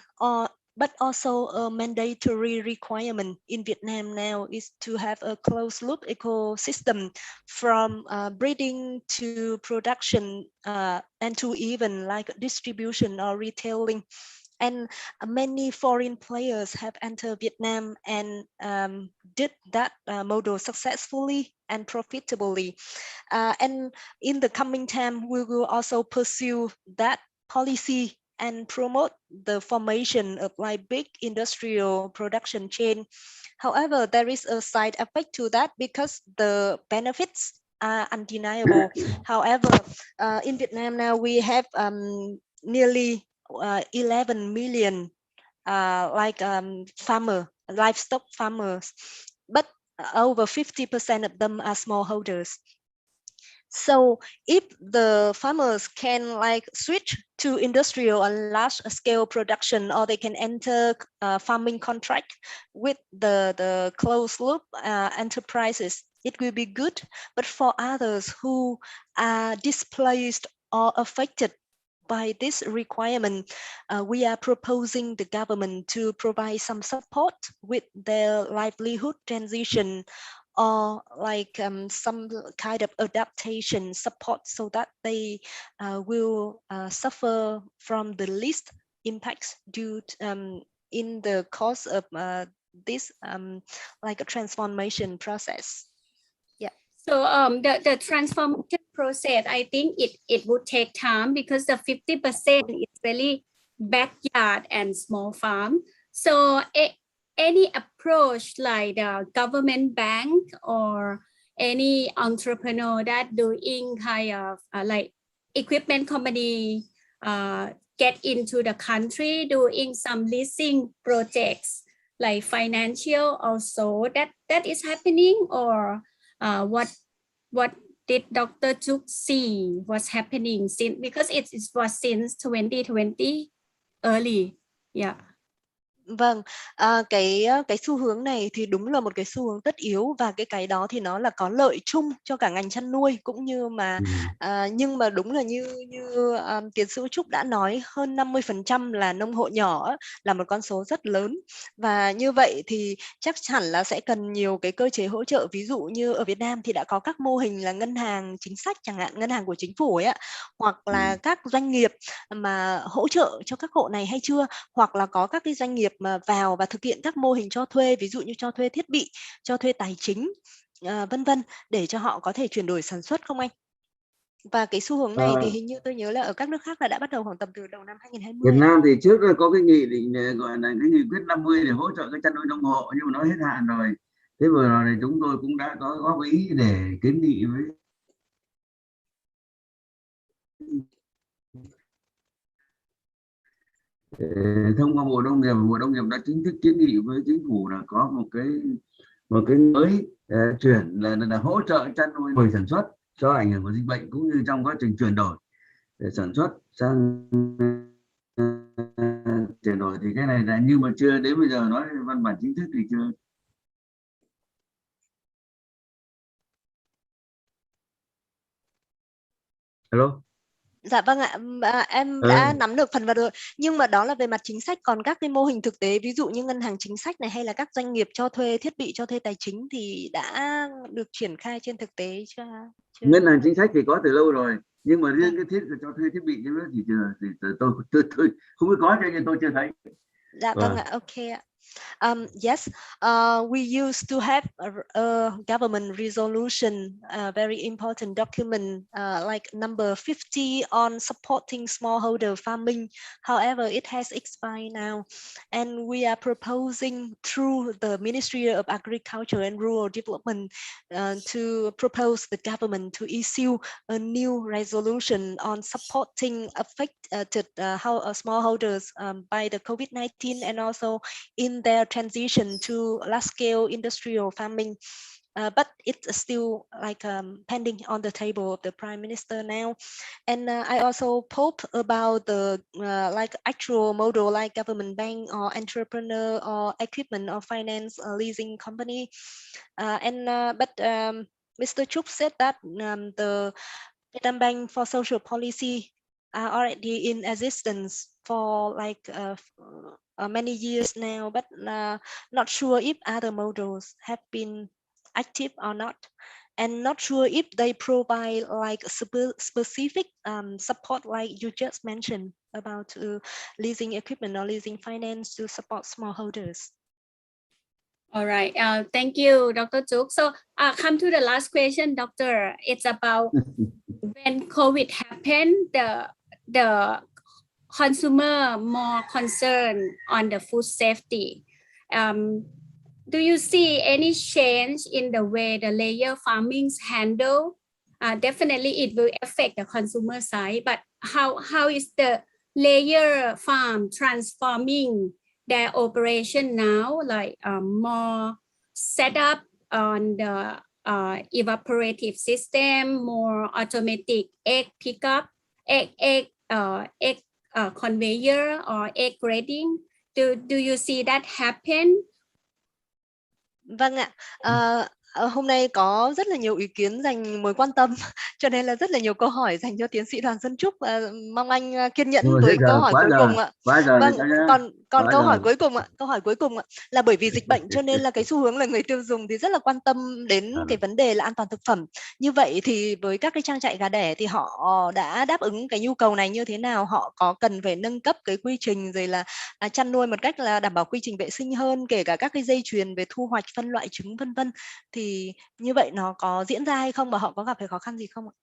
S3: but also a mandatory requirement in Vietnam now, is to have a closed loop ecosystem from breeding to production and to even like distribution or retailing. And many foreign players have entered Vietnam and did that model successfully and profitably. And in the coming time, we will also pursue that policy and promote the formation of like big industrial production chain. However, there is a side effect to that because the benefits are undeniable. However, in Vietnam now we have nearly 11 million livestock farmers, but over 50% of them are smallholders. So if the farmers can like switch to industrial and large scale production, or they can enter farming contract with the closed loop enterprises, it will be good. But for others who are displaced or affected by this requirement, we are proposing the government to provide some support with their livelihood transition, or like some kind of adaptation support, so that they will suffer from the least impacts due to, in the course of this like a transformation process.
S1: So the transformation process, I think it would take time because the 50% is really backyard and small farm. So any approach like the government bank or any entrepreneur that doing kind of like equipment company get into the country doing some leasing projects like financial also, that is happening, or what did Dr. Chuk see was happening since, because it was since 2020 early. Yeah.
S3: Vâng, cái xu hướng này thì đúng là một cái xu hướng tất yếu, và cái đó thì nó là có lợi chung cho cả ngành chăn nuôi cũng như mà nhưng mà đúng là như tiến sĩ Trúc đã nói, hơn 50% là nông hộ nhỏ là một con số rất lớn, và như vậy thì chắc hẳn là sẽ cần nhiều cái cơ chế hỗ trợ. Ví dụ như ở Việt Nam thì đã có các mô hình là ngân hàng chính sách chẳng hạn, ngân hàng của chính phủ ấy ạ, hoặc là các doanh nghiệp mà hỗ trợ cho các hộ này hay chưa, hoặc là có các cái doanh nghiệp mà vào và thực hiện các mô hình cho thuê, ví dụ như cho thuê thiết bị, cho thuê tài chính, vân vân, để cho họ có thể chuyển đổi sản xuất không anh? Và cái xu hướng này thì hình như tôi nhớ là ở các nước khác là đã bắt đầu khoảng tầm từ đầu năm 2020.
S2: Việt Nam thì trước là có cái nghị định gọi là cái nghị quyết 50 để hỗ trợ cái chăn nuôi nông hộ, nhưng mà nó hết hạn rồi. Thế vừa rồi thì chúng tôi cũng đã có góp ý để kiến nghị với thông qua Bộ Nông nghiệp, Bộ Nông nghiệp đã chính thức kiến nghị với chính phủ là có một cái mới chuyển là hỗ trợ chăn nuôi hồi sản xuất do ảnh hưởng của dịch bệnh, cũng như trong quá trình chuyển đổi để sản xuất sang chuyển đổi, thì cái này là nhưng mà chưa đến bây giờ nói văn bản chính thức thì chưa. Hello.
S3: Dạ vâng ạ, em đã nắm được phần vào rồi. Nhưng mà đó là về mặt chính sách, còn các cái mô hình thực tế, ví dụ như ngân hàng chính sách này hay là các doanh nghiệp cho thuê thiết bị, cho thuê tài chính thì đã được triển khai trên thực tế chưa?
S2: Ngân hàng chính sách thì có từ lâu rồi, nhưng mà riêng
S3: Vâng.
S2: cái cho thuê thiết bị cái đó thì chưa, thì tôi không biết có cho nên tôi chưa thấy.
S3: Dạ vâng ạ, ok ạ. Yes, we used to have a government resolution, a very important document, like number 50 on supporting smallholder farming. However, it has expired now, and we are proposing through the Ministry of Agriculture and Rural Development to propose the government to issue a new resolution on supporting affected smallholders by the COVID-19 and also in their transition to large-scale industrial farming. But it's still like pending on the table of the Prime Minister now. And I also post about the like actual model like government bank or entrepreneur or equipment or finance leasing company. But Mr. Chuk said that the Vietnam Bank for Social Policy are already in existence for like many years now, but not sure if other models have been active or not, and not sure if they provide like specific support like you just mentioned about leasing equipment or leasing finance to support smallholders.
S1: All right. Thank you, Dr. Chuk. So come to the last question, Doctor. It's about when COVID happened, the consumer more concerned on the food safety. Do you see any change in the way the layer farmings handle? Definitely it will affect the consumer side, but how is the layer farm transforming their operation now, like more set up on the evaporative system, more automatic egg pickup, egg conveyor or egg grading? Do you see that happen?
S3: Vâng ạ, hôm nay có rất là nhiều ý kiến dành mối quan tâm, cho nên là rất là nhiều câu hỏi dành cho tiến sĩ Đoàn Xuân Trúc. Mong anh kiên nhẫn với câu hỏi cuối cùng ạ. Vâng, còn câu hỏi cuối cùng ạ, là bởi vì dịch bệnh cho nên là cái xu hướng là người tiêu dùng thì rất là quan tâm đến cái vấn đề là an toàn thực phẩm. Như vậy thì với các cái trang trại gà đẻ thì họ đã đáp ứng cái nhu cầu này như thế nào? Họ có cần phải nâng cấp cái quy trình rồi là chăn nuôi một cách là đảm bảo quy trình vệ sinh hơn, kể cả các cái dây chuyền về thu hoạch, phân loại trứng vân vân, thì như vậy nó có diễn ra hay không và họ có gặp phải khó khăn gì không ạ?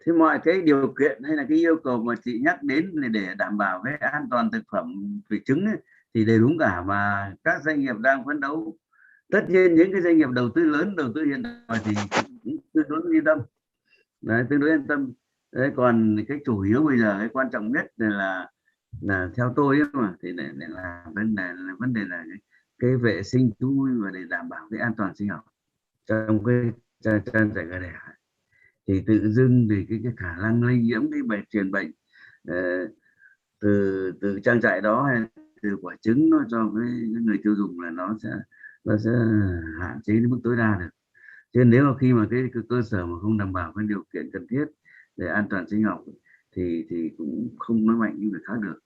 S2: Thì mọi cái điều kiện hay là cái yêu cầu mà chị nhắc đến để đảm bảo cái an toàn thực phẩm về trứng ấy, thì đều đúng cả, mà các doanh nghiệp đang phấn đấu. Tất nhiên những cái doanh nghiệp đầu tư lớn, đầu tư hiện tại thì cũng tương đối yên tâm. Đấy, tương đối yên tâm. Đấy, còn cái chủ yếu bây giờ cái quan trọng nhất là theo tôi ấy mà, thì là vấn đề là cái vệ sinh thú nuôi và để đảm bảo cái an toàn sinh học trong cái trang trại gà đẻ. Thì tự dưng thì cái khả năng lây nhiễm cái bệnh truyền bệnh từ trang trại đó hay từ quả trứng nó cho cái người tiêu dùng là nó sẽ hạn chế đến mức tối đa được. Chứ nếu mà khi mà cái cơ sở mà không đảm bảo cái điều kiện cần thiết để an toàn sinh học thì cũng không nói mạnh như người khác được.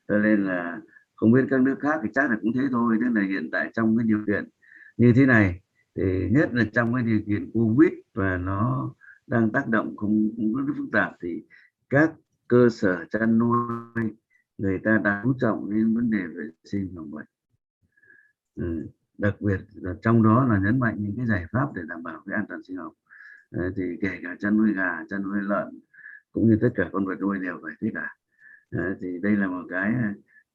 S2: Cho nên là không biết các nước khác thì chắc là cũng thế thôi. Tức là hiện tại trong cái điều kiện như thế này, thì nhất là trong cái điều kiện Covid và nó đang tác động cũng rất phức tạp, thì các cơ sở chăn nuôi người ta đang chú trọng đến vấn đề vệ sinh phòng bệnh. Đặc biệt là trong đó là nhấn mạnh những cái giải pháp để đảm bảo cái an toàn sinh học. Thì kể cả chăn nuôi gà, chăn nuôi lợn cũng như tất cả con vật nuôi đều phải thế cả. Thì đây là một cái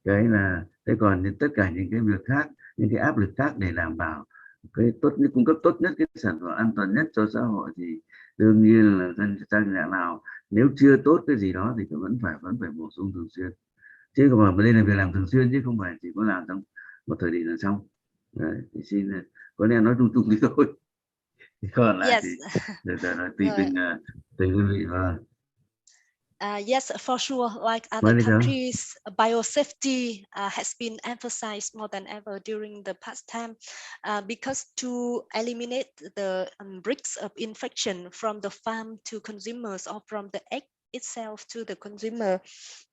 S2: là thế. Còn tất cả những cái việc khác, những cái áp lực khác để đảm bảo cái tốt nhất, cung cấp tốt nhất cái sản phẩm an toàn nhất cho xã hội, thì đương nhiên là trang trại nào nếu chưa tốt cái gì đó thì vẫn phải bổ sung thường xuyên. Chứ còn đây là việc làm thường xuyên chứ không phải chỉ có làm trong một thời điểm là xong. Đấy, thì xin có lẽ nói chung chung đi thôi. Còn lại thì được nói tùy từng quý vị.
S3: Yes, for sure. Like other
S2: Monica.
S3: countries, biosafety has been emphasized more than ever during the past time, because to eliminate the risks of infection from the farm to consumers or from the egg itself to the consumer.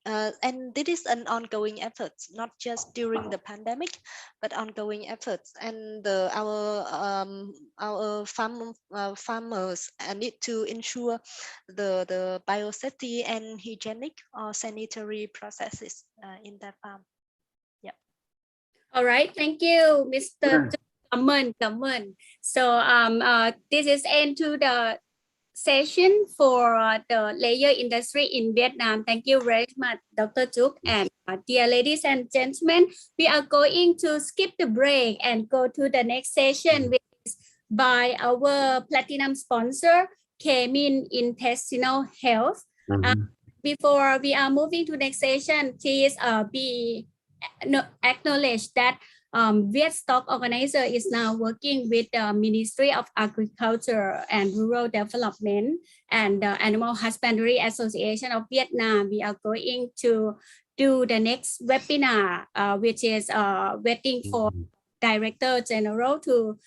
S3: And this is an ongoing effort, not just during the pandemic, but ongoing efforts. And our farmers need to ensure the biosafety and hygienic or sanitary processes in their farm. Yeah.
S1: All right, thank you, Mr.
S2: Yeah.
S1: Cảm ơn. So this is end to the session for the layer industry in Vietnam. Thank you very much, Dr. Chuk. And dear ladies and gentlemen, we are going to skip the break and go to the next session, which is by our platinum sponsor, Kemin Intestinal Health. Before we are moving to next session, please acknowledge that Vietstock Organizer is now working with the Ministry of Agriculture and Rural Development and the Animal Husbandry Association of Vietnam. We are going to do the next webinar, which is waiting for Director General to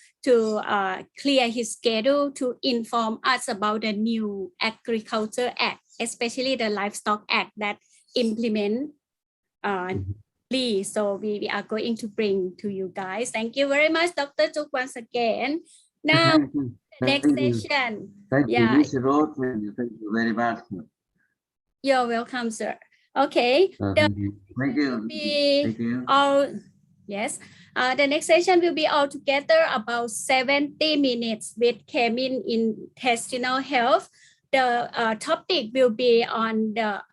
S1: clear his schedule to inform us about the new Agriculture Act, especially the Livestock Act that implement so we are going to bring to you guys. Thank you very much, Dr. Chuk, once again. Now, next session.
S2: Thank you, Mr. Roth. Thank you very much.
S1: You're welcome, sir. Okay.
S2: Thank you. Thank you.
S1: Yes. The next session will be all together about 70 minutes with Kemin Intestinal Health. The topic will be on the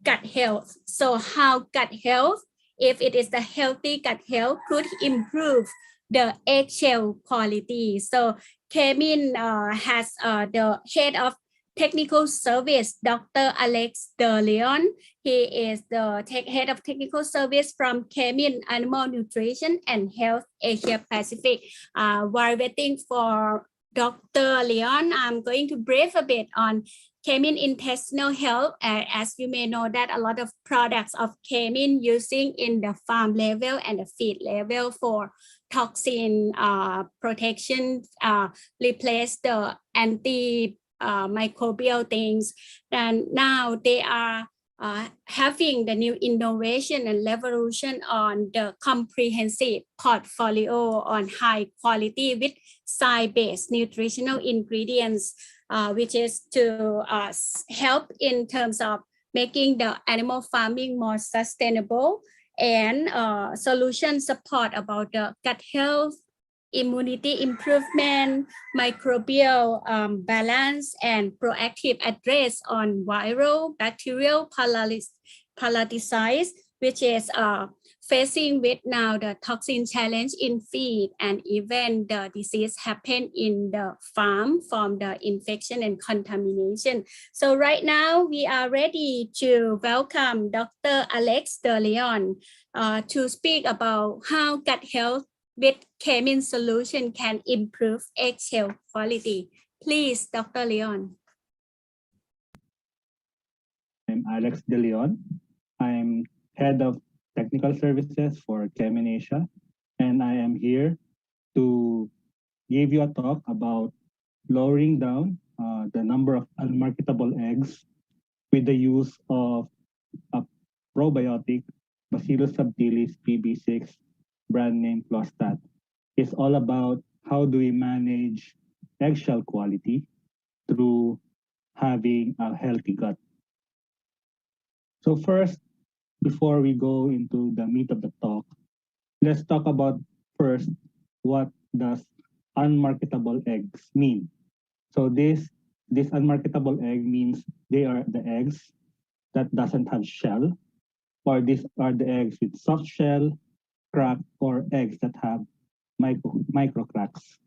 S1: gut health. So how gut health, if it is the healthy gut health, could improve the eggshell quality. So Kemin has the head of technical service, Dr. Alex De Leon. He is the head of technical service from Kemin Animal Nutrition and Health Asia Pacific. While waiting for Dr. Leon, I'm going to brief a bit on Kemin Intestinal Health. As you may know that a lot of products of Kemin using in the farm level and the feed level for toxin protection, replace the antimicrobial things. And now they are having the new innovation and revolution on the comprehensive portfolio on high quality with science-based nutritional ingredients, which is to help in terms of making the animal farming more sustainable, and solution support about the gut health, immunity improvement, microbial balance, and proactive address on viral bacterial parasitides, which is facing with now the toxin challenge in feed, and even the disease happen in the farm from the infection and contamination. So right now we are ready to welcome Dr. Alex De Leon to speak about how gut health with Kemin solution can improve eggshell quality. Please, Dr. Leon.
S4: I'm Alex De Leon. I'm head of technical services for Kemin Asia, and I am here to give you a talk about lowering down the number of unmarketable eggs with the use of a probiotic, Bacillus subtilis PB6, brand name Clostat. It's all about how do we manage eggshell quality through having a healthy gut. So first, before we go into the meat of the talk, let's talk about first, what does unmarketable eggs mean? So this unmarketable egg means they are the eggs that doesn't have shell, or these are the eggs with soft shell, crack, or eggs that have micro cracks.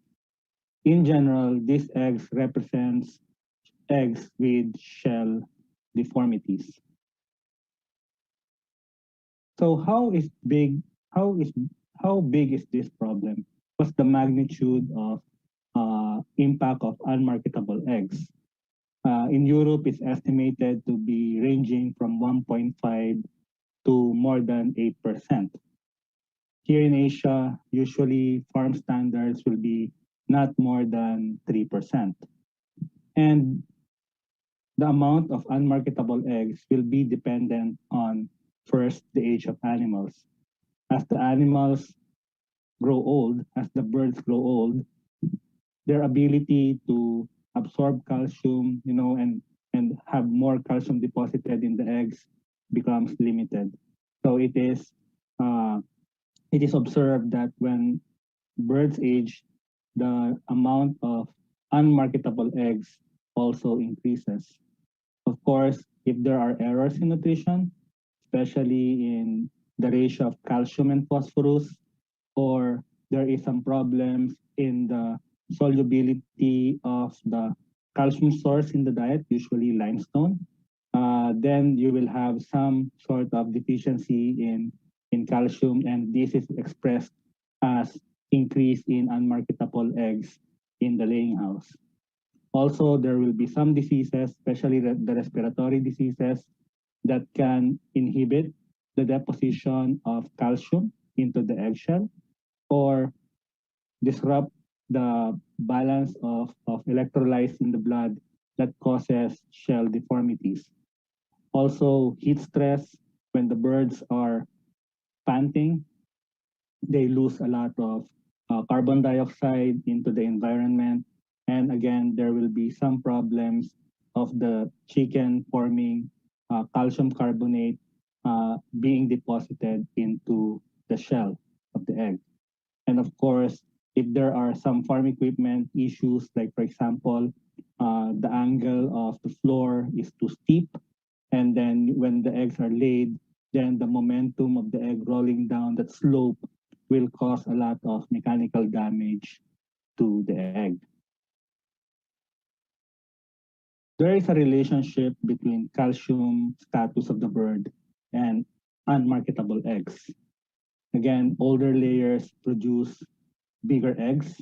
S4: In general, these eggs represents eggs with shell deformities. So how big is this problem? What's the magnitude of impact of unmarketable eggs? In Europe, it's estimated to be ranging from 1.5 to more than 8%. Here in Asia, usually farm standards will be not more than 3%. And the amount of unmarketable eggs will be dependent on, first, the age of animals. As the animals grow old, as the birds grow old, their ability to absorb calcium, and have more calcium deposited in the eggs becomes limited. So it is observed that when birds age, the amount of unmarketable eggs also increases. Of course, if there are errors in nutrition, especially in the ratio of calcium and phosphorus, or there is some problems in the solubility of the calcium source in the diet, usually limestone, then you will have some sort of deficiency in calcium, and this is expressed as increase in unmarketable eggs in the laying house. Also, there will be some diseases, especially the respiratory diseases, that can inhibit the deposition of calcium into the eggshell or disrupt the balance of electrolytes in the blood that causes shell deformities. Also, heat stress, when the birds are panting, they lose a lot of carbon dioxide into the environment. And again, there will be some problems of the chicken forming calcium carbonate being deposited into the shell of the egg. And of course, if there are some farm equipment issues, like for example, the angle of the floor is too steep, and then when the eggs are laid, then the momentum of the egg rolling down that slope will cause a lot of mechanical damage to the egg. There is a relationship between calcium status of the bird and unmarketable eggs. Again, older layers produce bigger eggs,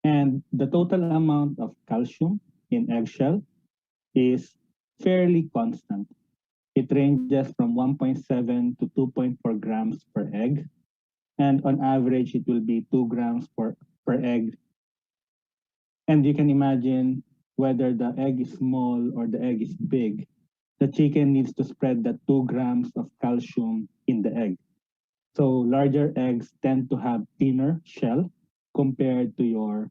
S4: and the total amount of calcium in eggshell is fairly constant. It ranges from 1.7 to 2.4 grams per egg, and on average, it will be 2 grams per egg. And you can imagine whether the egg is small or the egg is big, the chicken needs to spread that 2 grams of calcium in the egg. So larger eggs tend to have thinner shell compared to your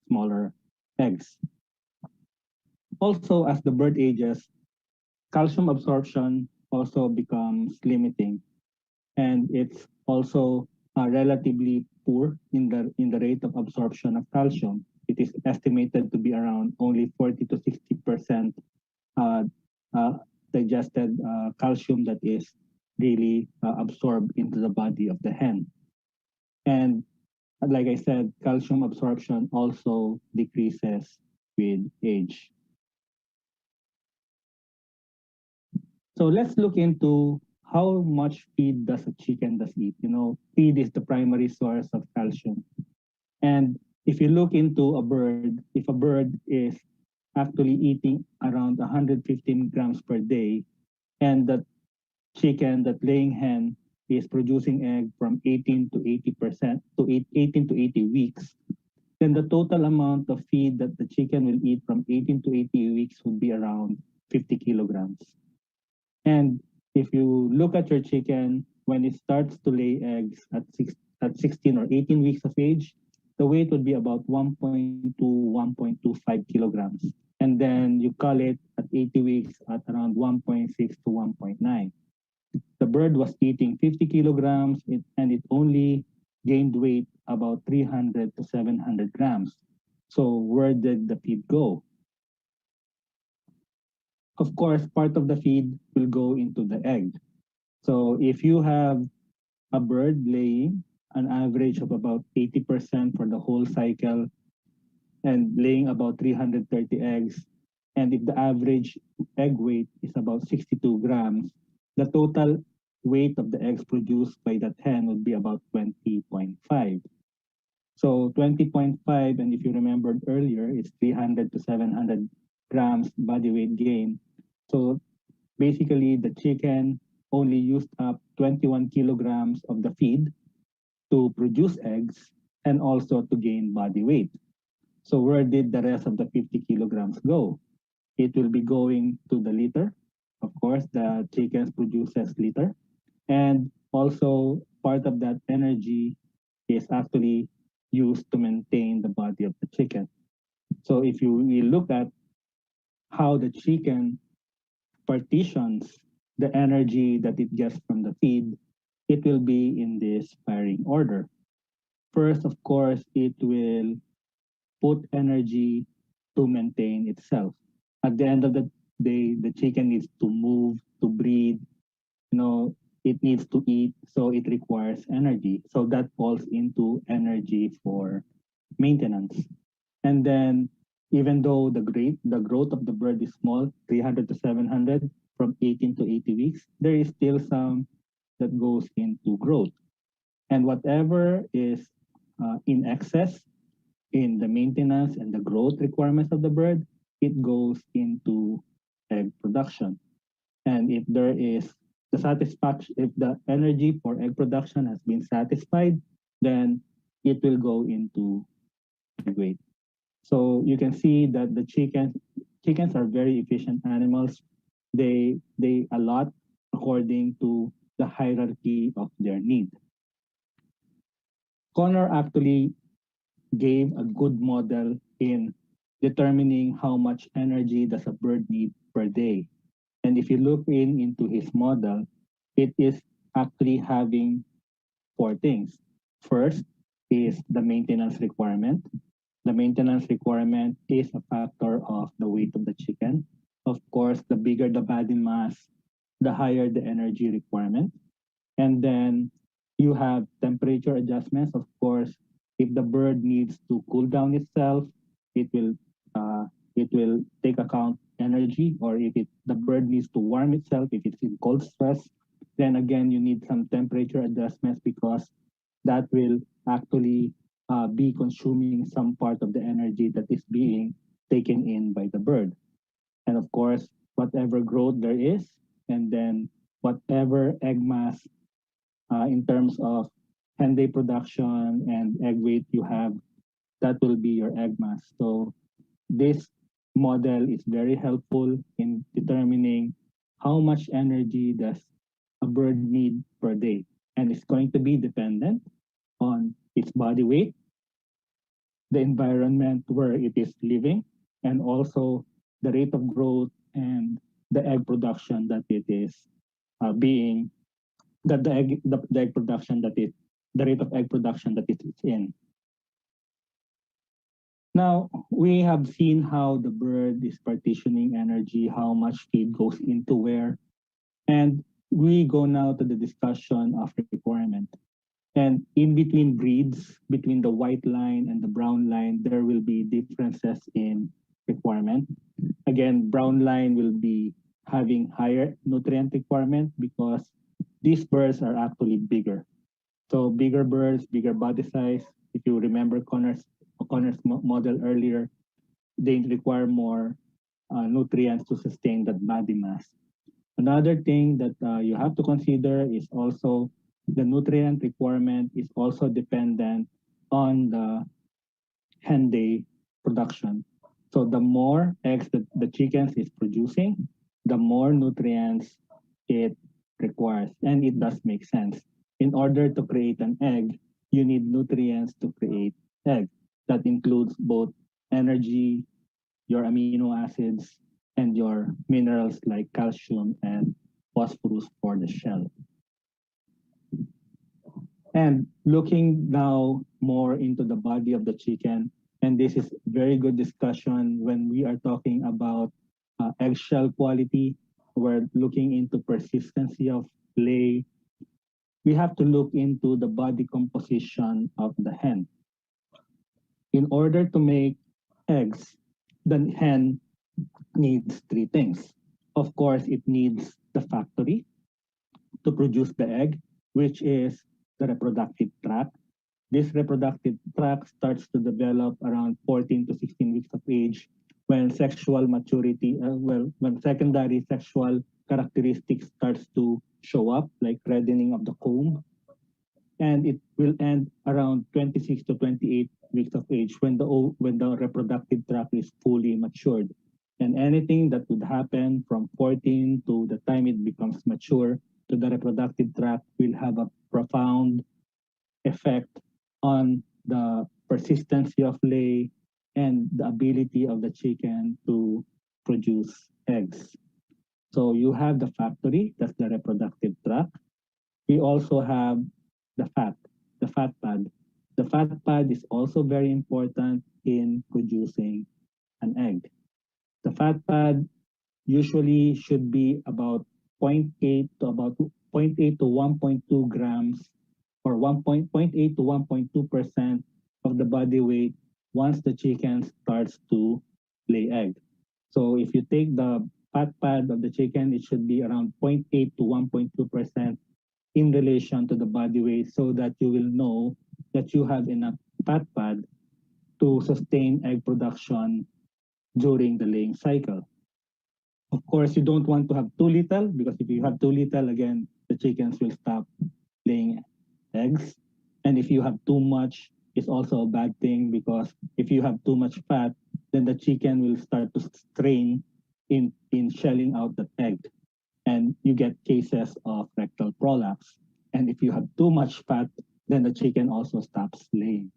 S4: smaller eggs. Also, as the bird ages, calcium absorption also becomes limiting, and it's also relatively poor in the rate of absorption of calcium. It is estimated to be around only 40 to 60% digested calcium that is really absorbed into the body of the hen. And like I said, calcium absorption also decreases with age. So let's look into how much feed does a chicken eat. Feed is the primary source of calcium. And if you look into a bird, if a bird is actually eating around 115 grams per day, and that chicken, that laying hen, is producing egg from 18 to 80% to 18 to 80 weeks, then the total amount of feed that the chicken will eat from 18 to 80 weeks would be around 50 kilograms. And if you look at your chicken, when it starts to lay eggs at 16 or 18 weeks of age, the weight would be about 1.2, 1.25 kilograms. And then you cull it at 80 weeks at around 1.6 to 1.9. The bird was eating 50 kilograms and it only gained weight about 300 to 700 grams. So where did the feed go? Of course, part of the feed will go into the egg. So if you have a bird laying an average of about 80% for the whole cycle and laying about 330 eggs, and if the average egg weight is about 62 grams, the total weight of the eggs produced by that hen would be about 20.5. So 20.5, and if you remembered earlier, it's 300 to 700 grams body weight gain. So basically, the chicken only used up 21 kilograms of the feed to produce eggs and also to gain body weight. So where did the rest of the 50 kilograms go? It will be going to the litter. Of course, the chickens produces litter. And also part of that energy is actually used to maintain the body of the chicken. So if we look at how the chicken partitions the energy that it gets from the feed, it will be in this firing order. First, of course, it will put energy to maintain itself. At the end of the day, the chicken needs to move, to breathe, it needs to eat, so it requires energy. So that falls into energy for maintenance. And then even though the growth of the bird is small, 300 to 700 from 18 to 80 weeks, there is still some that goes into growth. And whatever is in excess in the maintenance and the growth requirements of the bird, it goes into egg production. And if there is the satisfaction, if the energy for egg production has been satisfied, then it will go into egg weight. So you can see that the chickens are very efficient animals. They allot according to the hierarchy of their need. Connor actually gave a good model in determining how much energy does a bird need per day. And if you look into his model, it is actually having four things. First is the maintenance requirement. The maintenance requirement is a factor of the weight of the chicken. Of course, the bigger the body mass, the higher the energy requirement. And then you have temperature adjustments. Of course, if the bird needs to cool down itself, it will take account energy, or if the bird needs to warm itself, if it's in cold stress, then again you need some temperature adjustments because that will actually be consuming some part of the energy that is being taken in by the bird. And of course, whatever growth there is, and then whatever egg mass in terms of hen day production and egg weight you have, that will be your egg mass. So this model is very helpful in determining how much energy does a bird need per day. And it's going to be dependent on its body weight, the environment where it is living, and also the rate of growth and the egg production that it is the egg production that it, the rate of egg production that it is in. Now, we have seen how the bird is partitioning energy, how much feed goes into where, and we go now to the discussion of requirement. And in between breeds, between the white line and the brown line, there will be differences in requirement. Again, brown line will be having higher nutrient requirement because these birds are actually bigger. So bigger birds, bigger body size. If you remember Connor's model earlier, they require more nutrients to sustain that body mass. Another thing that you have to consider is also the nutrient requirement is also dependent on the hen day production. So the more eggs that the chickens is producing, the more nutrients it requires. And it does make sense. In order to create an egg, you need nutrients to create egg. That includes both energy, your amino acids, and your minerals like calcium and phosphorus for the shell. And looking now more into the body of the chicken, and this is very good discussion when we are talking about eggshell quality. We're looking into persistency of lay. We have to look into the body composition of the hen. In order to make eggs, the hen needs three things. Of course, it needs the factory to produce the egg, which is the reproductive tract. This reproductive tract starts to develop around 14 to 16 weeks of age when sexual maturity, when secondary sexual characteristics starts to show up, like reddening of the comb, and it will end around 26 to 28 weeks of age when the reproductive tract is fully matured. And anything that would happen from 14 to the time it becomes mature to the reproductive tract will have a profound effect on the persistency of lay and the ability of the chicken to produce eggs. So you have the factory, that's the reproductive tract. We also have the fat pad. The fat pad is also very important in producing an egg. The fat pad usually should be about 0.8 to 1.2 grams or 0.8 to 1.2% of the body weight once the chicken starts to lay egg. So if you take the fat pad of the chicken, it should be around 0.8 to 1.2% in relation to the body weight, so that you will know that you have enough fat pad to sustain egg production during the laying cycle. Of course, you don't want to have too little, because if you have too little, again, the chickens will stop laying eggs. And if you have too much, it's also a bad thing, because if you have too much fat, then the chicken will start to strain in shelling out the egg, and you get cases of rectal prolapse. And if you have too much fat, then the chicken also stops laying.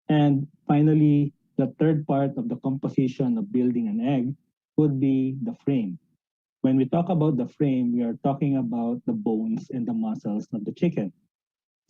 S4: And finally, the third part of the composition of building an egg would be the frame. When we talk about the frame, we are talking about the bones and the muscles of the chicken.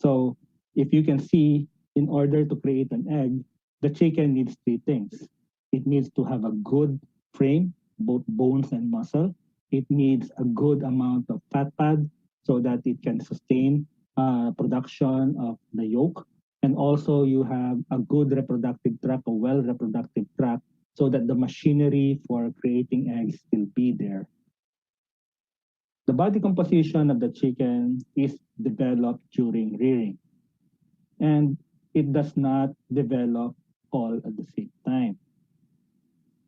S4: So if you can see, in order to create an egg, the chicken needs three things. It needs to have a good frame, both bones and muscle. It needs a good amount of fat pad so that it can sustain production of the yolk. And also you have a good reproductive tract, a well reproductive tract, so that the machinery for creating eggs will be there. The body composition of the chicken is developed during rearing, and it does not develop all at the same time.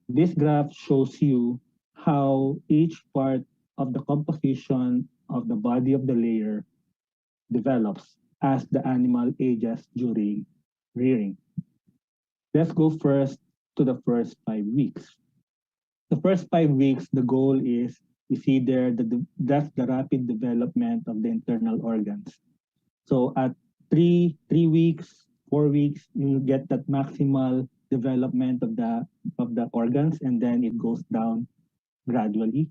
S4: This graph shows you how each part of the composition of the body of the layer develops as the animal ages during rearing. Let's go first to the first 5 weeks. The first 5 weeks, the goal is, you see there, that's the rapid development of the internal organs. So at 3 weeks, 4 weeks, you get that maximal development of the organs, and then it goes down gradually.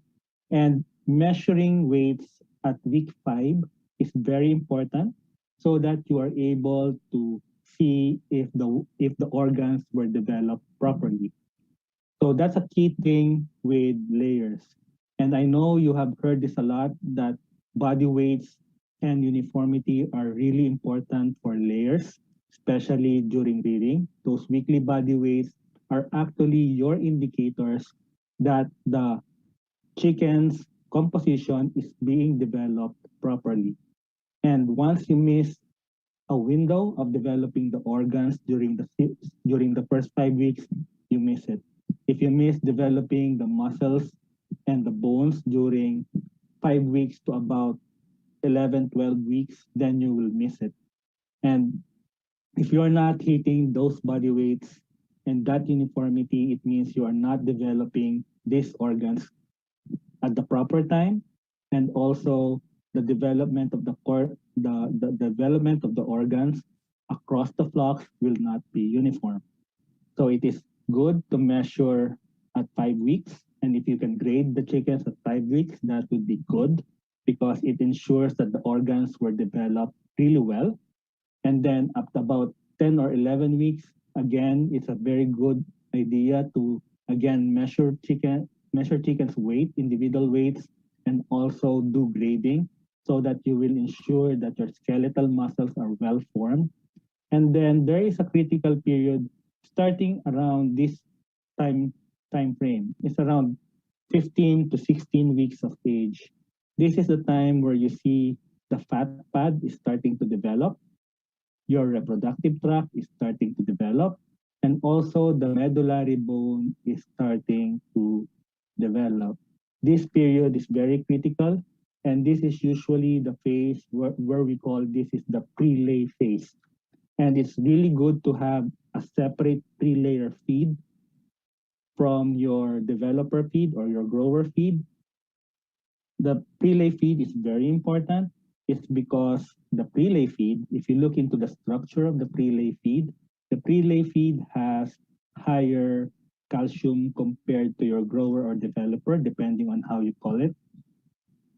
S4: And measuring weights at week 5 is very important, so that you are able to see if the organs were developed properly. So that's a key thing with layers. And I know you have heard this a lot, that body weights and uniformity are really important for layers, especially during rearing. Those weekly body weights are actually your indicators that the chicken's composition is being developed properly. And once you miss a window of developing the organs during the first 5 weeks, you miss it. If you miss developing the muscles and the bones during 5 weeks to about 11, 12 weeks, then you will miss it. And if you're not hitting those body weights and that uniformity, it means you are not developing these organs at the proper time, and also the development of the development of the organs across the flocks will not be uniform. So it is good to measure at 5 weeks, and if you can grade the chickens at 5 weeks, that would be good, because it ensures that the organs were developed really well. And then up to about 10 or 11 weeks, again, it's a very good idea to again measure chickens' weight, individual weights, and also do grading, so that you will ensure that your skeletal muscles are well formed. And then there is a critical period starting around this time frame. It's around 15 to 16 weeks of age. This is the time where you see the fat pad is starting to develop, your reproductive tract is starting to develop, and also the medullary bone is starting to develop. This period is very critical, and this is usually the phase where we call this is the pre-lay phase. And it's really good to have a separate pre-layer feed from your developer feed or your grower feed. The pre-lay feed is very important. It's because the pre-lay feed, if you look into the structure of the pre-lay feed, the pre-lay feed has higher calcium compared to your grower or developer, depending on how you call it.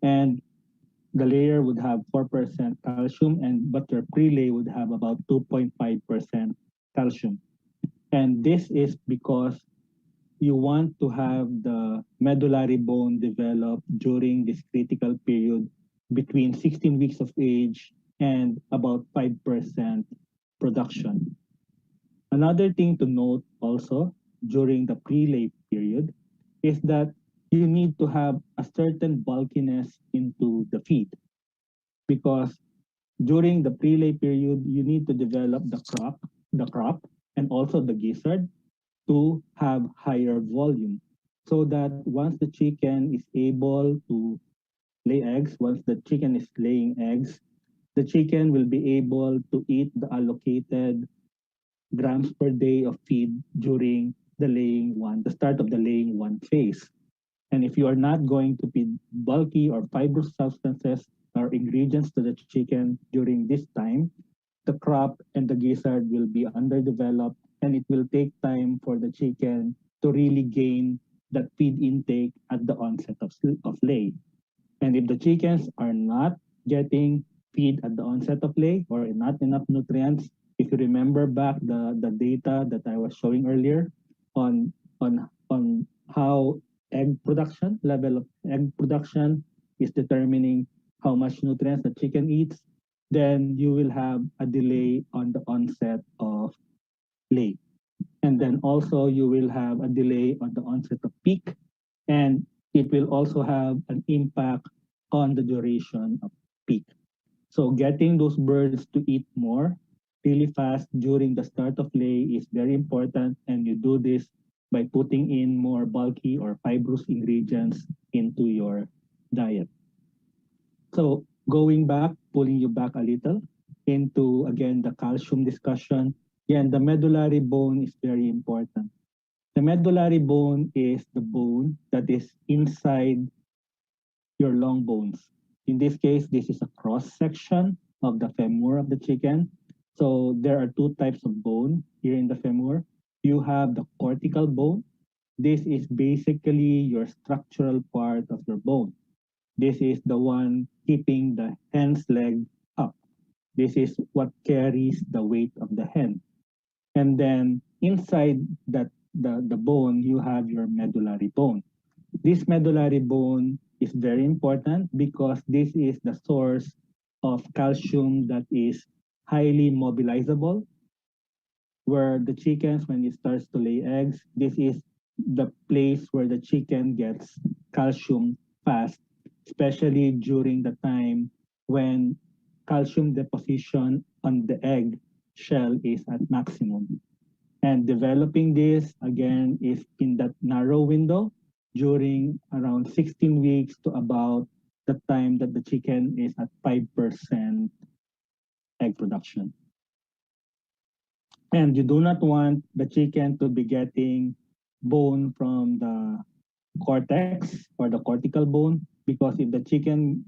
S4: And the layer would have 4% calcium, but your pre-lay would have about 2.5% calcium. And this is because you want to have the medullary bone develop during this critical period between 16 weeks of age and about 5% production. Another thing to note also during the pre-lay period is that you need to have a certain bulkiness into the feed, because during the pre-lay period, you need to develop the crop, and also the gizzard to have higher volume, so that once the chicken is able to lay eggs, once the chicken is laying eggs, the chicken will be able to eat the allocated grams per day of feed during the start of the laying one phase. And if you are not going to feed bulky or fibrous substances or ingredients to the chicken during this time, the crop and the gizzard will be underdeveloped, and it will take time for the chicken to really gain that feed intake at the onset of lay. And if the chickens are not getting feed at the onset of lay or not enough nutrients, if you remember back the data that I was showing earlier on how level of egg production is determining how much nutrients the chicken eats, then you will have a delay on the onset of lay. And then also you will have a delay on the onset of peak, and it will also have an impact on the duration of peak. So getting those birds to eat more really fast during the start of lay is very important, and you do this by putting in more bulky or fibrous ingredients into your diet. So going back, pulling you back a little into, again, the calcium discussion. Again, the medullary bone is very important. The medullary bone is the bone that is inside your long bones. In this case, this is a cross section of the femur of the chicken. So there are two types of bone here in the femur. You have the cortical bone. This is basically your structural part of your bone. This is the one keeping the hen's leg up. This is what carries the weight of the hen. And then inside that the bone, you have your medullary bone. This medullary bone is very important because this is the source of calcium that is highly mobilizable, where the chickens, when it starts to lay eggs, this is the place where the chicken gets calcium fast, especially during the time when calcium deposition on the egg shell is at maximum. And developing this, again, is in that narrow window during around 16 weeks to about the time that the chicken is at 5% egg production. And you do not want the chicken to be getting bone from the cortex or the cortical bone, because if the chicken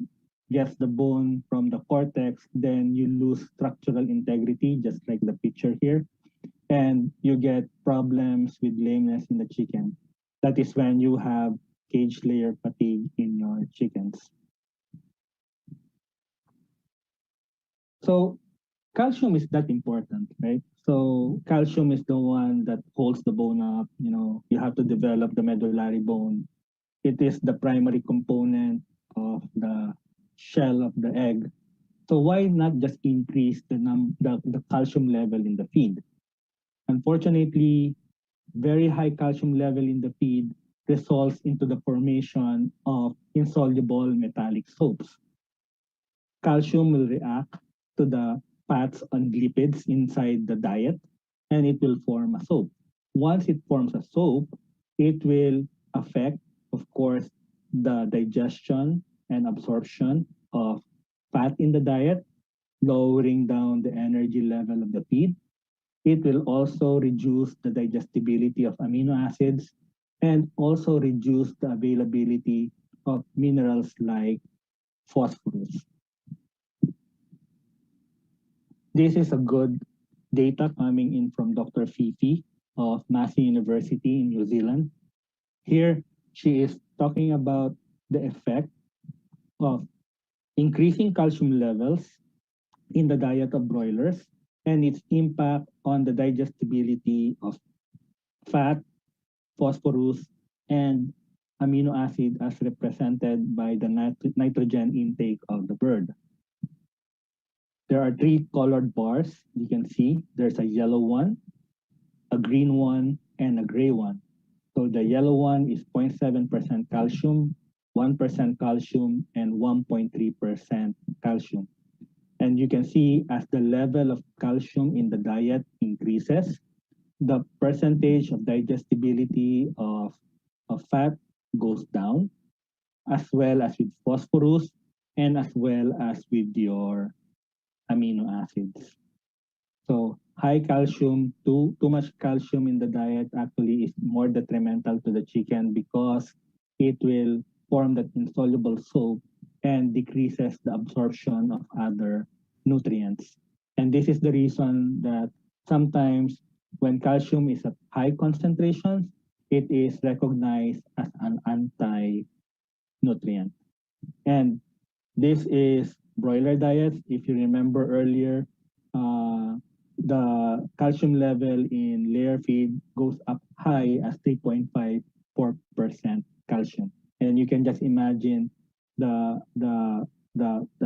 S4: gets the bone from the cortex, then you lose structural integrity, just like the picture here, and you get problems with lameness in the chicken. That is when you have cage layer fatigue in your chickens. So calcium is that important, right? So calcium is the one that holds the bone up. You know, you have to develop the medullary bone. It is the primary component of the shell of the egg. So why not just increase the calcium level in the feed? Unfortunately, very high calcium level in the feed results into the formation of insoluble metallic soaps. Calcium will react to the fats and lipids inside the diet, and it will form a soap. Once it forms a soap, it will affect, of course, the digestion and absorption of fat in the diet, lowering down the energy level of the feed. It will also reduce the digestibility of amino acids and also reduce the availability of minerals like phosphorus. This is a good data coming in from Dr. Fifi of Massey University in New Zealand. Here, she is talking about the effect of increasing calcium levels in the diet of broilers and its impact on the digestibility of fat, phosphorus, and amino acid as represented by the nitrogen intake of the bird. There are 3 colored bars. You can see there's a yellow one, a green one, and a gray one. So the yellow one is 0.7% calcium, 1% calcium, and 1.3% calcium. And you can see as the level of calcium in the diet increases, the percentage of digestibility of fat goes down, as well as with phosphorus, and as well as with your amino acids. So high calcium, too much calcium in the diet actually is more detrimental to the chicken because it will form that insoluble soap and decreases the absorption of other nutrients. And this is the reason that sometimes when calcium is at high concentrations, it is recognized as an anti-nutrient. And this is broiler diets. If you remember earlier, the calcium level in layer feed goes up high as 3.54% calcium. And you can just imagine the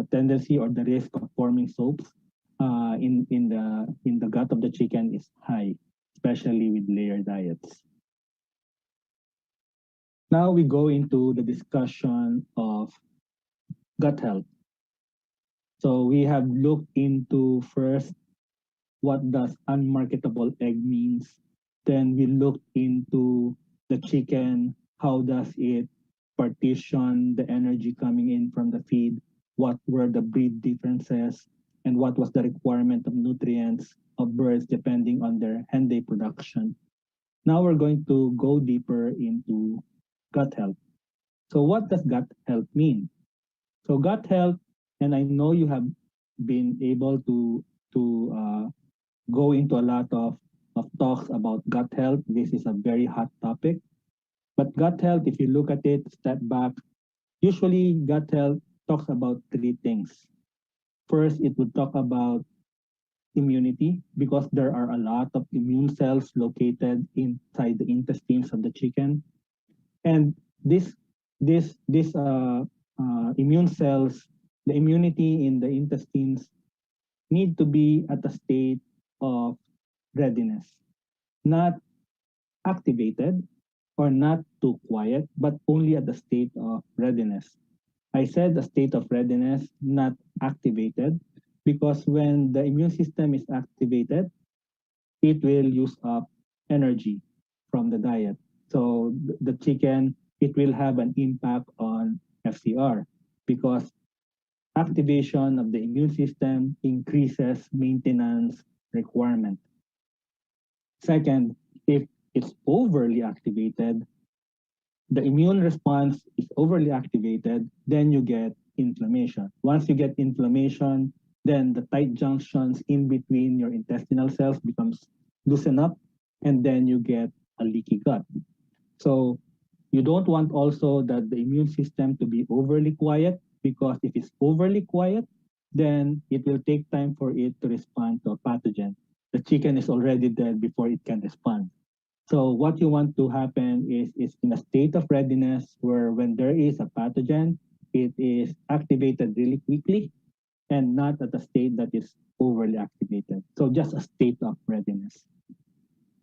S4: tendency or the risk of forming soaps in the gut of the chicken is high, especially with layer diets. Now we go into the discussion of gut health. So we have looked into first what does unmarketable egg means. Then we looked into the chicken, how does it partition the energy coming in from the feed, what were the breed differences, and what was the requirement of nutrients of birds depending on their hen day production. Now we're going to go deeper into gut health. So what does gut health mean? So gut health, and I know you have been able to go into a lot of talks about gut health. This is a very hot topic. But gut health, if you look at it, step back, usually gut health talks about 3 things. First, it would talk about immunity because there are a lot of immune cells located inside the intestines of the chicken. And this immune cells, the immunity in the intestines need to be at a state of readiness, not activated or not too quiet, but only at the state of readiness. I said a state of readiness, not activated, because when the immune system is activated, it will use up energy from the diet. So the chicken, it will have an impact on FCR because activation of the immune system increases maintenance requirement. Second, if it's overly activated, the immune response is overly activated, then you get inflammation. Once you get inflammation, then the tight junctions in between your intestinal cells becomes loosen up, and then you get a leaky gut. So you don't want also that the immune system to be overly quiet, because if it's overly quiet, then it will take time for it to respond to a pathogen. The chicken is already dead before it can respond. So what you want to happen is in a state of readiness where when there is a pathogen, it is activated really quickly and not at a state that is overly activated. So just a state of readiness.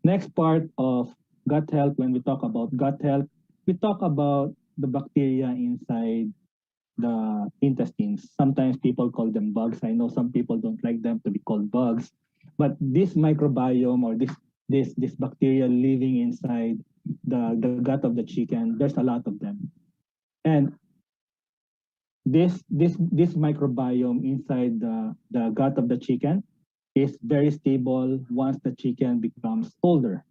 S4: Next part of gut health, when we talk about gut health, we talk about the bacteria inside the intestines. Sometimes people call them bugs. I know some people don't like them to be called bugs, But this microbiome or this bacteria living inside the gut of the chicken, there's a lot of them. And this microbiome inside the gut of the chicken is very stable once the chicken becomes older.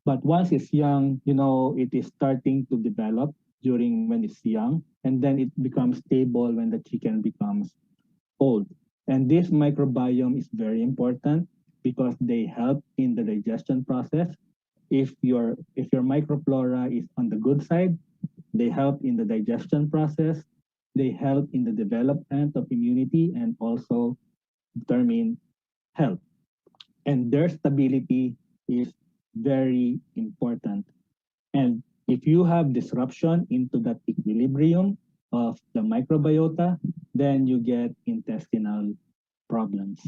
S4: But once it's young, it is starting to develop during when it's young, and then it becomes stable when the chicken becomes old. And this microbiome is very important because they help in the digestion process. If your microflora is on the good side, they help in the digestion process. They help in the development of immunity and also determine health. And their stability is very important. And if you have disruption into that equilibrium of the microbiota, then you get intestinal problems.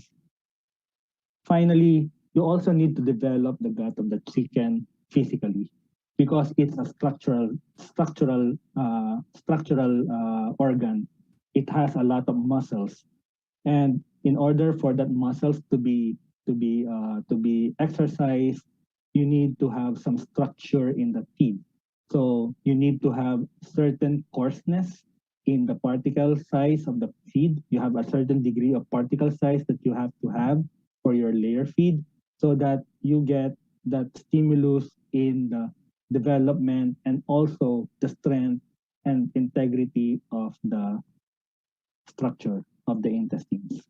S4: Finally, you also need to develop the gut of the chicken physically because it's a structural organ. It has a lot of muscles, and in order for that muscles to be exercised, you need to have some structure in the feed. So you need to have certain coarseness in the particle size of the feed. You have a certain degree of particle size that you have to have for your layer feed so that you get that stimulus in the development and also the strength and integrity of the structure of the intestines.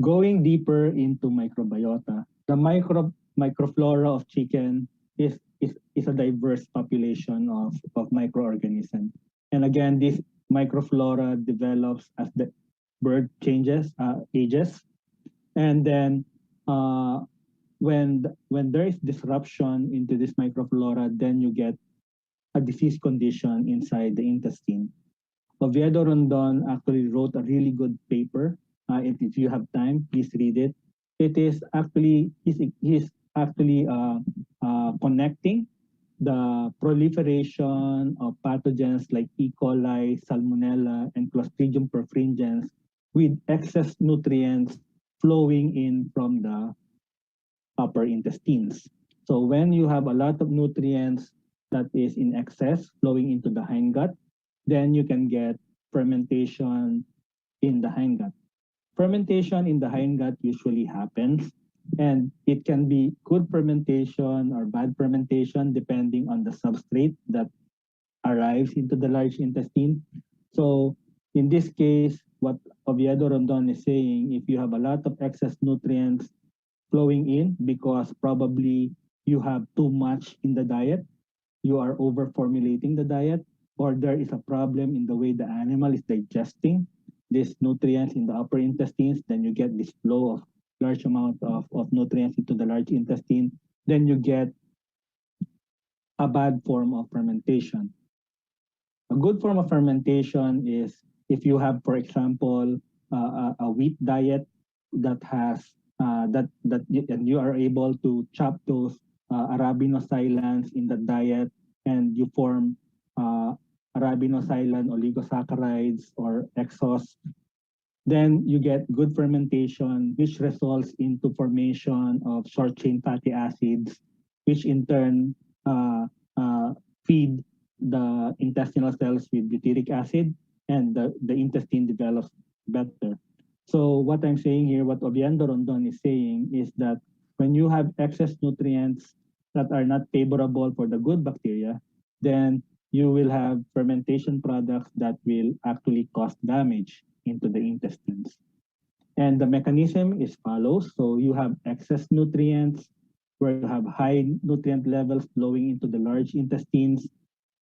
S4: Going deeper into microbiota, the microflora of chicken is a diverse population of microorganisms. And again, this microflora develops as the bird ages. And then when there is disruption into this microflora, then you get a disease condition inside the intestine. Oviedo Rondon actually wrote a really good paper. If you have time, please read it. It is actually, he's actually connecting the proliferation of pathogens like E. coli, Salmonella, and Clostridium perfringens with excess nutrients flowing in from the upper intestines. So when you have a lot of nutrients that is in excess flowing into the hindgut, then you can get fermentation in the hindgut. Fermentation in the hindgut usually happens, and it can be good fermentation or bad fermentation depending on the substrate that arrives into the large intestine. So in this case, what Oviedo Rondon is saying, if you have a lot of excess nutrients flowing in because probably you have too much in the diet, you are over formulating the diet, or there is a problem in the way the animal is digesting these nutrients in the upper intestines, then you get this flow of large amount of nutrients into the large intestine, then you get a bad form of fermentation. A good form of fermentation is if you have, for example, a wheat diet that has and you are able to chop those arabinoxylans in the diet, and you form arabinoxylan oligosaccharides or exos, then you get good fermentation, which results into formation of short-chain fatty acids, which in turn feed the intestinal cells with butyric acid, and the intestine develops better. So what I'm saying here, what Oviedo Rondon is saying is that when you have excess nutrients that are not favorable for the good bacteria, then you will have fermentation products that will actually cause damage into the intestines. And the mechanism is follows. So you have excess nutrients where you have high nutrient levels flowing into the large intestines,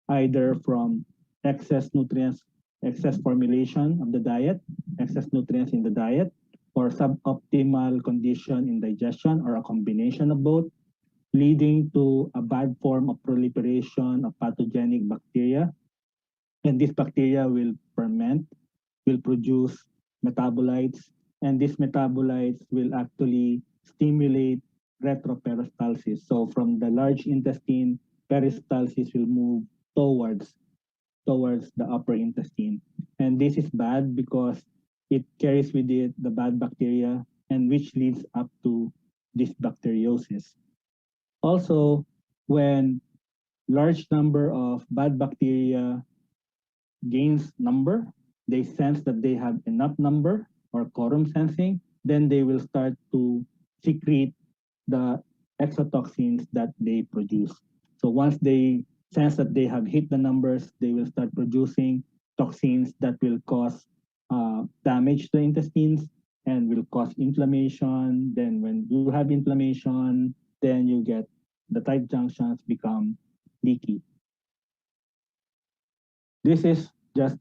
S4: either from excess nutrients, excess formulation of the diet, excess nutrients in the diet, or suboptimal condition in digestion, or a combination of both, leading to a bad form of proliferation of pathogenic bacteria. And this bacteria will ferment, will produce metabolites, and these metabolites will actually stimulate retroperistalsis. So from the large intestine, peristalsis will move towards the upper intestine. And this is bad because it carries with it the bad bacteria, and which leads up to dysbacteriosis. Also, when large number of bad bacteria gains number, they sense that they have enough number or quorum sensing, then they will start to secrete the exotoxins that they produce. So once they sense that they have hit the numbers, they will start producing toxins that will cause damage to the intestines and will cause inflammation. Then when you have inflammation, then you get the tight junctions become leaky. This is just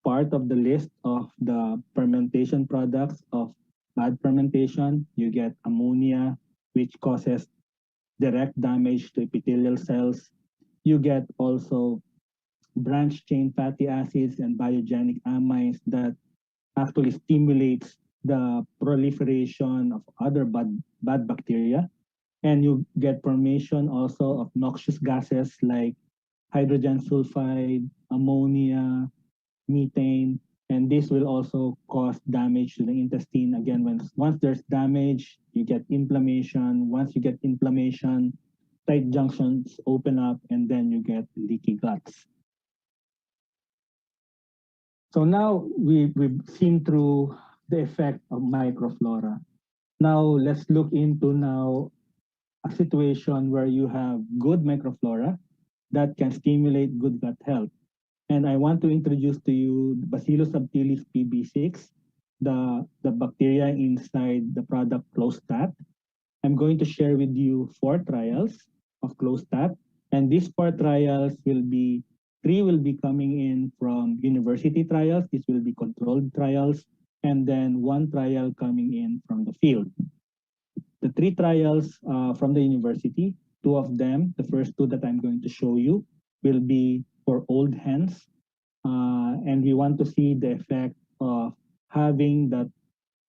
S4: part of the list of the fermentation products of bad fermentation. You get ammonia, which causes direct damage to epithelial cells. You get also branched chain fatty acids and biogenic amines that actually stimulates the proliferation of other bad bacteria. And you get formation also of noxious gases like hydrogen sulfide, ammonia, methane, and this will also cause damage to the intestine. Again, once there's damage, you get inflammation. Once you get inflammation, tight junctions open up, and then you get leaky guts. So now we've seen through the effect of microflora. Now let's look into now a situation where you have good microflora that can stimulate good gut health. And I want to introduce to you Bacillus subtilis PB6, the bacteria inside the product Clostat. I'm going to share with you 4 trials of Clostat, and these 4 trials will be, 3 will be coming in from university trials, this will be controlled trials, and then 1 trial coming in from the field. The 3 trials from the university, 2 of them, the first 2 that I'm going to show you, will be for old hens, and we want to see the effect of having that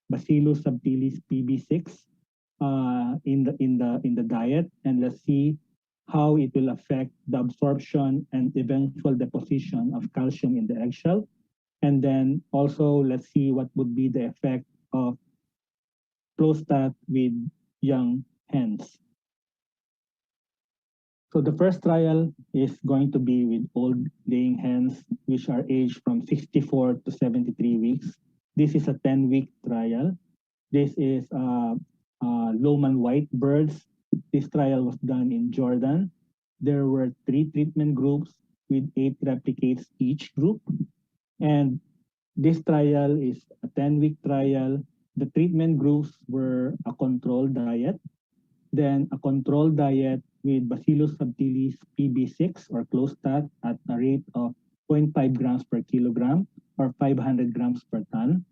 S4: Bacillus subtilis PB6 in the diet, and let's see how it will affect the absorption and eventual deposition of calcium in the eggshell, and then also let's see what would be the effect of Clostat with young hens. So the first trial is going to be with old laying hens, which are aged from 64 to 73 weeks. This is a 10-week trial. This is Lohmann white birds. This trial was done in Jordan. There were 3 treatment groups with 8 replicates each group. And this trial is a 10-week trial. The treatment groups were a controlled diet, then a controlled diet with Bacillus subtilis PB6 or Clostat at a rate of 0.5 grams per kilogram or 500 grams per ton.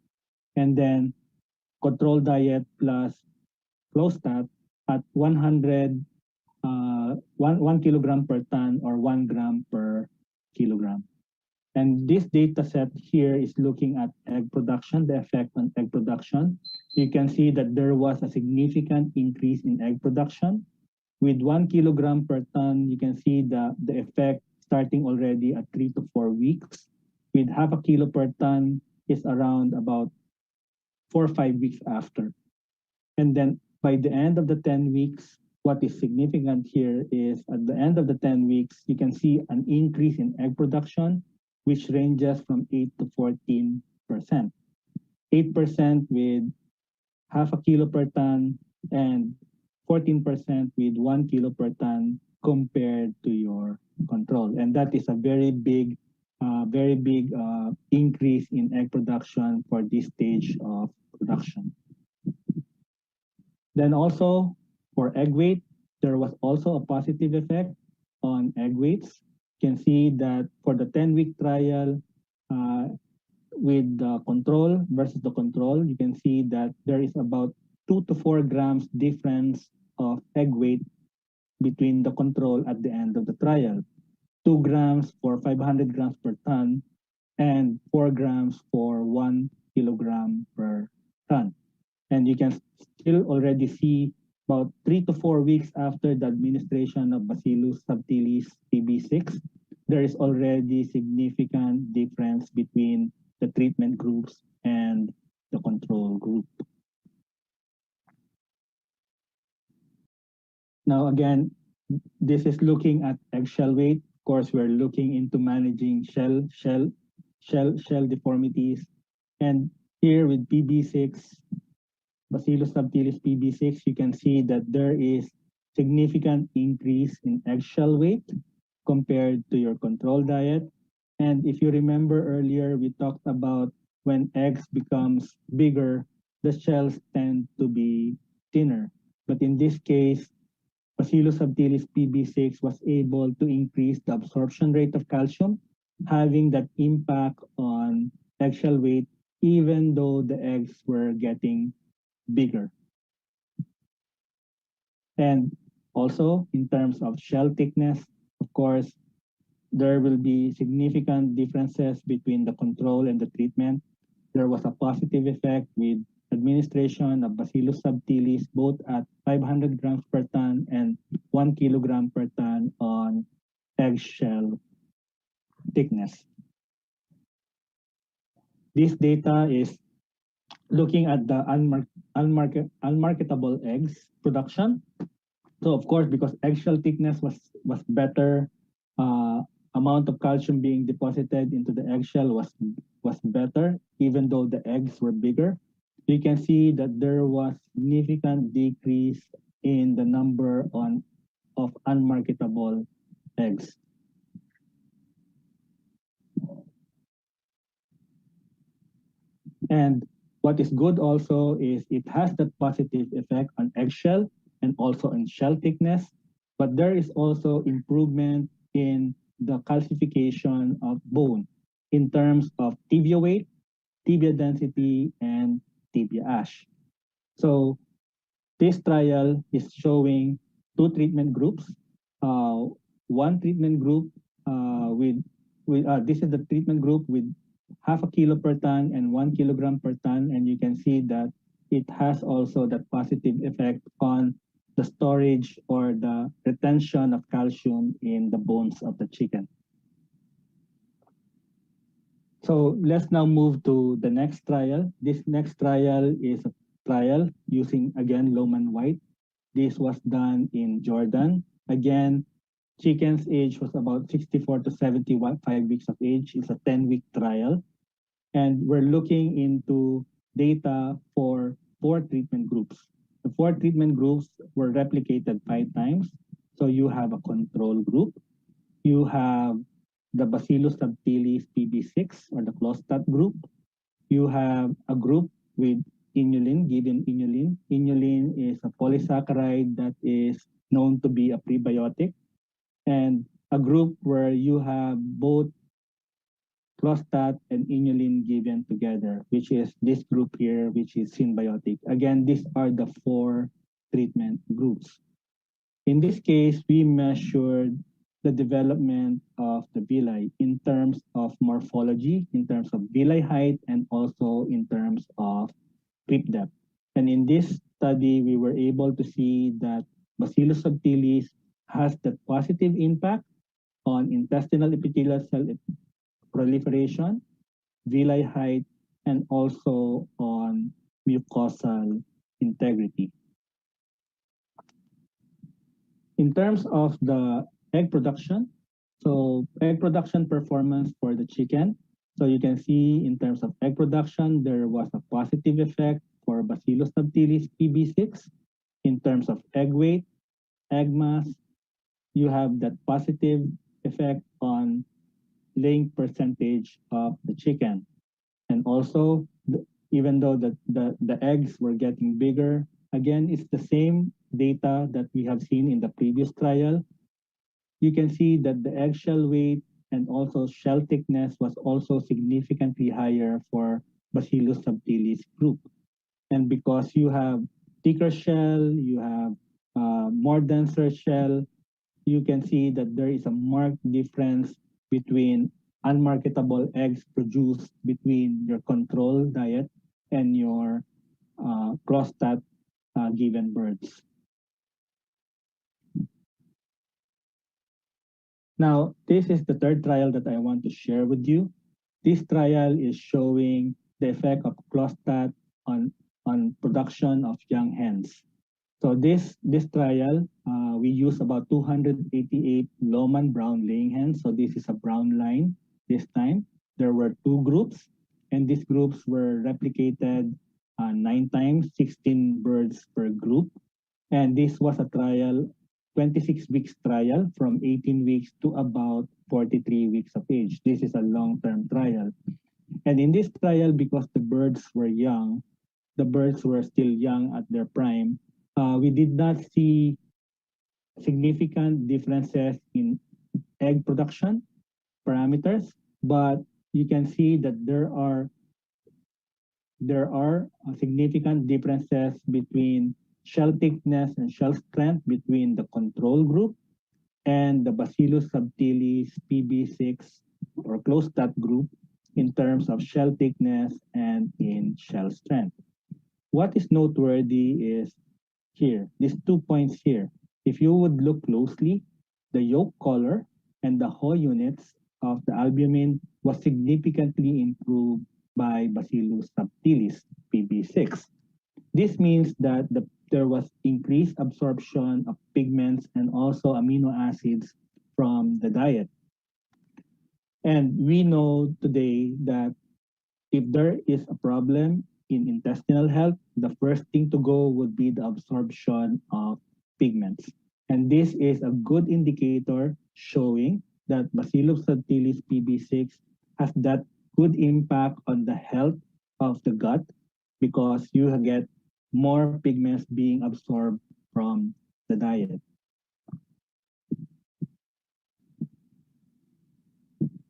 S4: And then controlled diet plus Clostat at 1 kilogram per ton or 1 gram per kilogram. And this data set here is looking at egg production, the effect on egg production. You can see that there was a significant increase in egg production. With 1 kilogram per ton, you can see the effect starting already at 3 to 4 weeks. With half a kilo per ton is around about 4 or 5 weeks after. And then by the end of the 10 weeks, what is significant here is at the end of the 10 weeks, you can see an increase in egg production, which ranges from 8 to 14%. 8% with half a kilo per ton and 14% with 1 kilo per ton compared to your control. And that is a very big increase in egg production for this stage of production. Then also for egg weight, there was also a positive effect on egg weights. You can see that for the 10-week trial with the control versus the control, you can see that there is about 2 to 4 grams difference of egg weight between the control at the end of the trial. 2 grams for 500 grams per ton and 4 grams for 1 kilogram per ton. And you can still already see about 3 to 4 weeks after the administration of Bacillus subtilis PB6, there is already significant difference between the treatment groups and the control group. Now, again, this is looking at eggshell weight. Of course, we're looking into managing shell deformities. And here with PB6, Bacillus subtilis PB6, you can see that there is significant increase in eggshell weight compared to your control diet. And if you remember earlier, we talked about when eggs becomes bigger, the shells tend to be thinner. But in this case, Bacillus subtilis PB6 was able to increase the absorption rate of calcium, having that impact on eggshell weight, even though the eggs were getting bigger. And also, in terms of shell thickness, of course, there will be significant differences between the control and the treatment. There was a positive effect with administration of Bacillus subtilis, both at 500 grams per ton and 1 kilogram per ton on eggshell thickness. This data is looking at the unmarketable eggs production. So of course, because eggshell thickness was better, amount of calcium being deposited into the eggshell was better, even though the eggs were bigger. You can see that there was significant decrease in the number of unmarketable eggs. And what is good also is it has that positive effect on eggshell and also on shell thickness, but there is also improvement in the calcification of bone in terms of tibia weight, tibia density, and tibia ash. So this trial is showing two treatment groups. One treatment group this is the treatment group with half a kilo per ton and 1 kilogram per ton, and you can see that it has also that positive effect on the storage or the retention of calcium in the bones of the chicken. So let's now move to the next trial. This next trial is a trial using, again, Lohmann White. This was done in Jordan. Again, chicken's age was about 64 to 75 weeks of age. It's a 10-week trial. And we're looking into data for 4 treatment groups. The 4 treatment groups were replicated 5 times. So you have a control group. You have the Bacillus subtilis PB6 or the Clostat group. You have a group with inulin, given inulin. Inulin is a polysaccharide that is known to be a prebiotic. And a group where you have both Clostat and inulin given together, which is this group here, which is symbiotic. Again, these are the 4 treatment groups. In this case, we measured the development of the villi in terms of morphology, in terms of villi height, and also in terms of crypt depth. And in this study, we were able to see that Bacillus subtilis has that positive impact on intestinal epithelial cell proliferation, villi height, and also on mucosal integrity. In terms of the egg production, so egg production performance for the chicken. So you can see in terms of egg production, there was a positive effect for Bacillus subtilis PB6. In terms of egg weight, egg mass, you have that positive effect on laying percentage of the chicken. And also, even though the eggs were getting bigger, again, it's the same data that we have seen in the previous trial. You can see that the eggshell weight and also shell thickness was also significantly higher for Bacillus subtilis group. And because you have thicker shell, you have more denser shell, you can see that there is a marked difference between unmarketable eggs produced between your control diet and your Clostat given birds. Now, this is the third trial that I want to share with you. This trial is showing the effect of Clostat on production of young hens. So this trial, we use about 288 Lohmann brown laying hens. So this is a brown line this time. There were 2 groups, and these groups were replicated 9 times, 16 birds per group. And this was a trial, 26 weeks trial from 18 weeks to about 43 weeks of age. This is a long-term trial. And in this trial, because the birds were young, the birds were still young at their prime, we did not see significant differences in egg production parameters, but you can see that there are significant differences between shell thickness and shell strength between the control group and the Bacillus subtilis PB6 or closed-stat group in terms of shell thickness and in shell strength. What is noteworthy is here, these 2 points here. If you would look closely, the yolk color and the Ho units of the albumin was significantly improved by Bacillus subtilis PB6. This means that there was increased absorption of pigments and also amino acids from the diet. And we know today that if there is a problem in intestinal health, the first thing to go would be the absorption of pigments. And this is a good indicator showing that Bacillus subtilis PB6 has that good impact on the health of the gut because you get more pigments being absorbed from the diet.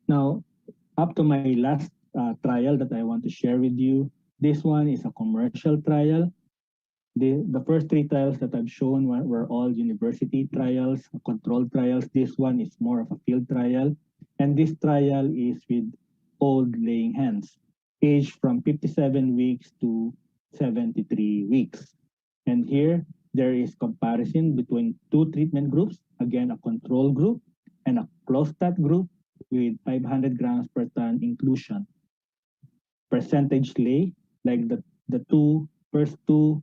S4: Now, up to my last trial that I want to share with you. This one is a commercial trial. The first 3 trials that I've shown were all university trials, controlled trials. This one is more of a field trial. And this trial is with old laying hens, aged from 57 weeks to 73 weeks. And here, there is comparison between 2 treatment groups, again, a control group and a closed-stat group with 500 grams per ton inclusion. Percentage lay, like the first two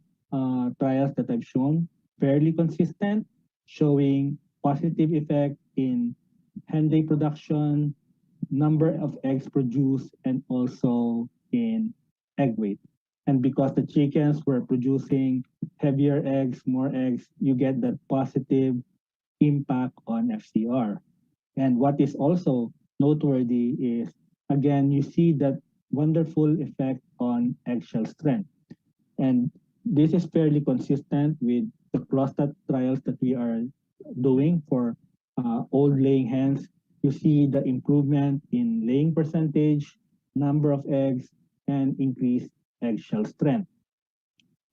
S4: trials that I've shown, fairly consistent, showing positive effect in hen day production, number of eggs produced, and also in egg weight. And because the chickens were producing heavier eggs, more eggs, you get that positive impact on FCR. And what is also noteworthy is, again, you see that wonderful effect on eggshell strength. And this is fairly consistent with the closed-stat trials that we are doing for old laying hens. You see the improvement in laying percentage, number of eggs, and increased eggshell strength.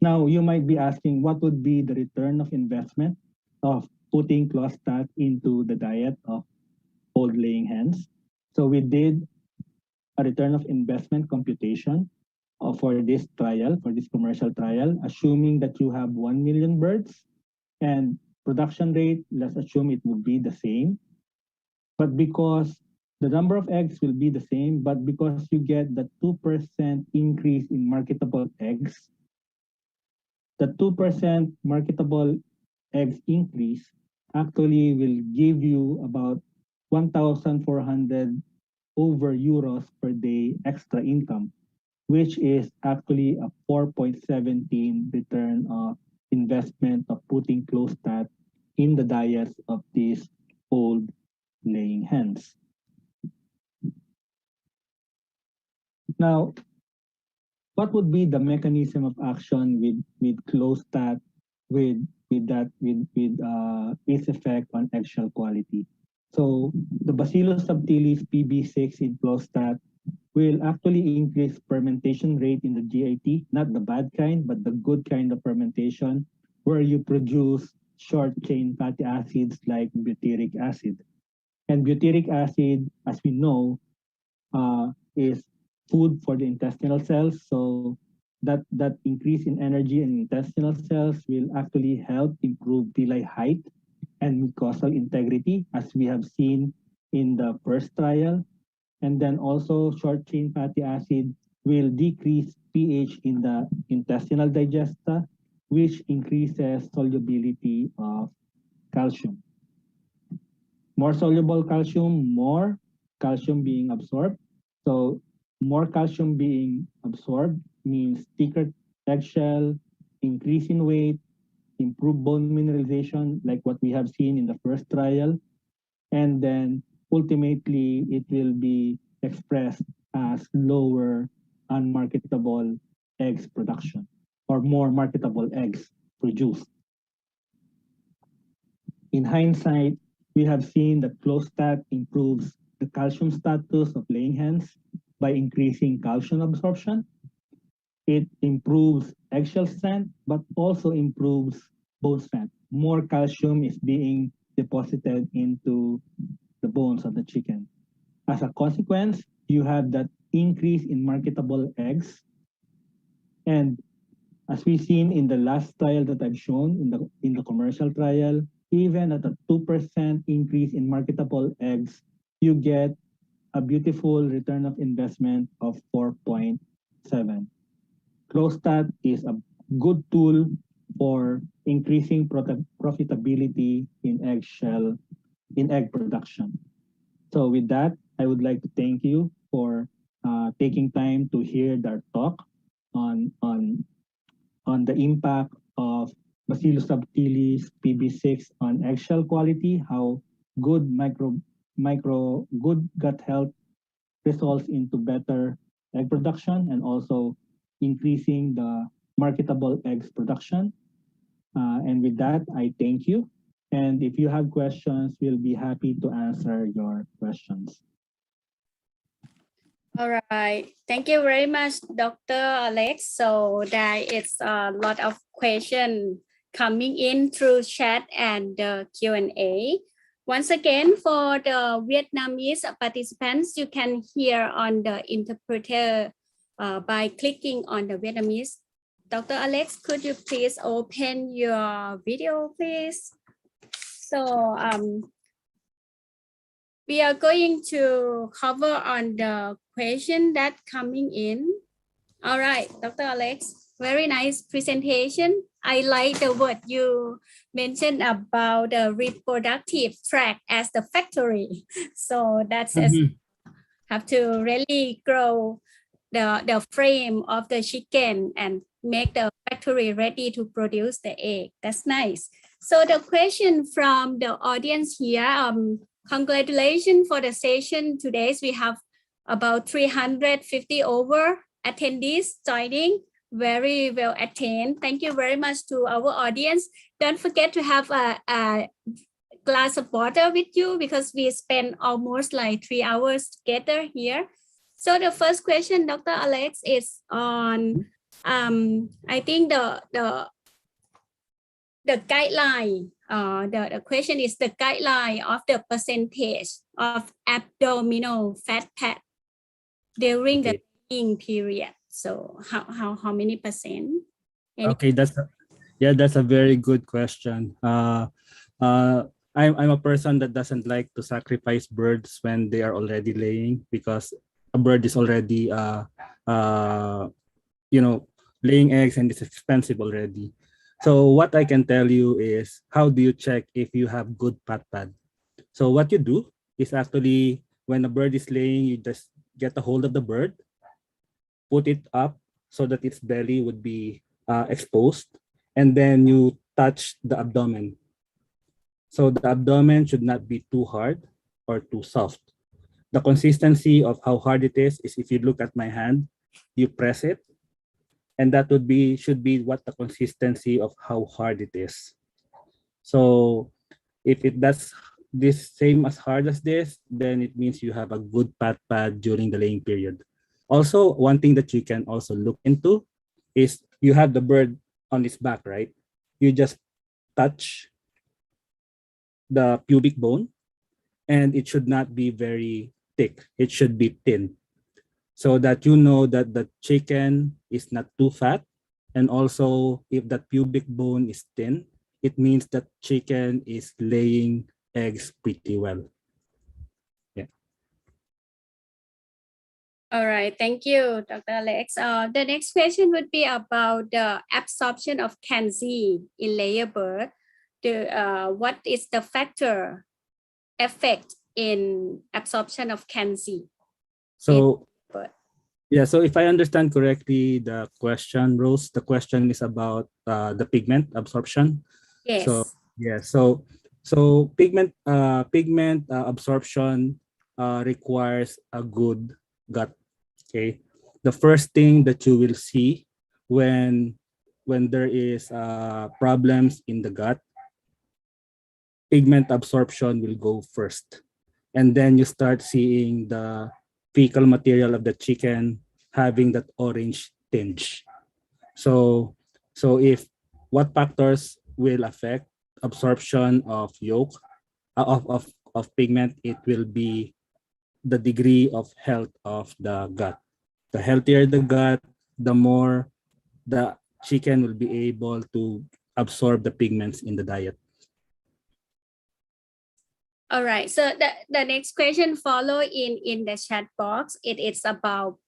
S4: Now, you might be asking, what would be the return of investment of putting closed-stat into the diet of old laying hens? So we did a return of investment computation for this trial, for this commercial trial, assuming that you have 1 million birds and production rate, let's assume it would be the same. But because the number of eggs will be the same, but because you get the 2% increase in marketable eggs, the 2% marketable eggs increase actually will give you about 1,400 over euros per day extra income, which is actually a 4.17 return of investment of putting closed-stat in the diets of these old laying hens. Now, what would be the mechanism of action with closed-stat with its effect on eggshell quality? So the Bacillus subtilis PB6 in closed-stat will actually increase fermentation rate in the GIT, not the bad kind, but the good kind of fermentation, where you produce short-chain fatty acids like butyric acid. And butyric acid, as we know, is food for the intestinal cells. So that increase in energy in intestinal cells will actually help improve villi height and mucosal integrity, as we have seen in the first trial. And then also short-chain fatty acid will decrease pH in the intestinal digesta, which increases solubility of calcium. More soluble calcium, more calcium being absorbed. So more calcium being absorbed means thicker eggshell, increase in weight, improved bone mineralization like what we have seen in the first trial. And then ultimately it will be expressed as lower unmarketable eggs production or more marketable eggs produced. In hindsight, we have seen that Clostat improves the calcium status of laying hens by increasing calcium absorption. It improves eggshell strength, but also improves bone strength. More calcium is being deposited into the bones of the chicken. As a consequence, you have that increase in marketable eggs. And as we've seen in the last trial that I've shown in the commercial trial, even at a 2% increase in marketable eggs, you get a beautiful return of investment of 4.7. Clostat is a good tool for increasing profitability in egg production. So with that, I would like to thank you for taking time to hear our talk on the impact of Bacillus subtilis PB6 on eggshell quality, how good good gut health results into better egg production and also increasing the marketable eggs production. And with that, I thank you. And if you have questions, we'll be happy to answer your questions.
S1: All right. Thank you very much, Dr. Alex. So there is a lot of questions coming in through chat and the Q&A. Once again, for the Vietnamese participants, you can hear on the interpreter by clicking on the Vietnamese. Dr. Alex, could you please open your video, please? So we are going to cover on the question that coming in. All right, Dr. Alex, very nice presentation. I like the word you mentioned about the reproductive tract as the factory. So that's have to really grow the frame of the chicken and make the factory ready to produce the egg. That's nice. So the question from the audience here, congratulations for the session today. We have about 350 over attendees joining. Very well attended. Thank you very much to our audience. Don't forget to have a glass of water with you because we spent almost like 3 hours together here. So the first question, Dr. Alex, is on I think the guideline. The question is the guideline of the percentage of abdominal fat pad during the laying period. So how many percent?
S5: Okay, that's a very good question. I'm a person that doesn't like to sacrifice birds when they are already laying because a bird is already laying eggs and it's expensive already. So what I can tell you is, how do you check if you have good fat pad? So what you do is actually when a bird is laying, you just get a hold of the bird, put it up so that its belly would be exposed, and then you touch the abdomen. So the abdomen should not be too hard or too soft. The consistency of how hard it is if you look at my hand, you press it, and that should be what the consistency of how hard it is. So if that's this same as hard as this, then it means you have a good fat pad during the laying period. Also, one thing that you can also look into is you have the bird on its back, right? You just touch the pubic bone, and it should not be very thick. It should be thin, so that you know that the chicken is not too fat. And also, if that pubic bone is thin, it means that chicken is laying eggs pretty well.
S1: All right, thank you, Dr. Alex. The next question would be about the absorption of CanZ in layer bird. What is the factor effect in absorption of CanZ?
S5: So
S1: But
S5: yeah, so if I understand correctly, the question, Rose, the question is about the pigment absorption.
S1: yes,
S5: So yeah, so pigment absorption requires a good gut. Okay, the first thing that you will see when there is problems in the gut, pigment absorption will go first, and then you start seeing the fecal material of the chicken having that orange tinge. So if what factors will affect absorption of yolk of pigment, it will be the degree of health of the gut. The healthier the gut, the more the chicken will be able to absorb the pigments in the diet.
S1: all right. So the next question follow in the chat box. It is about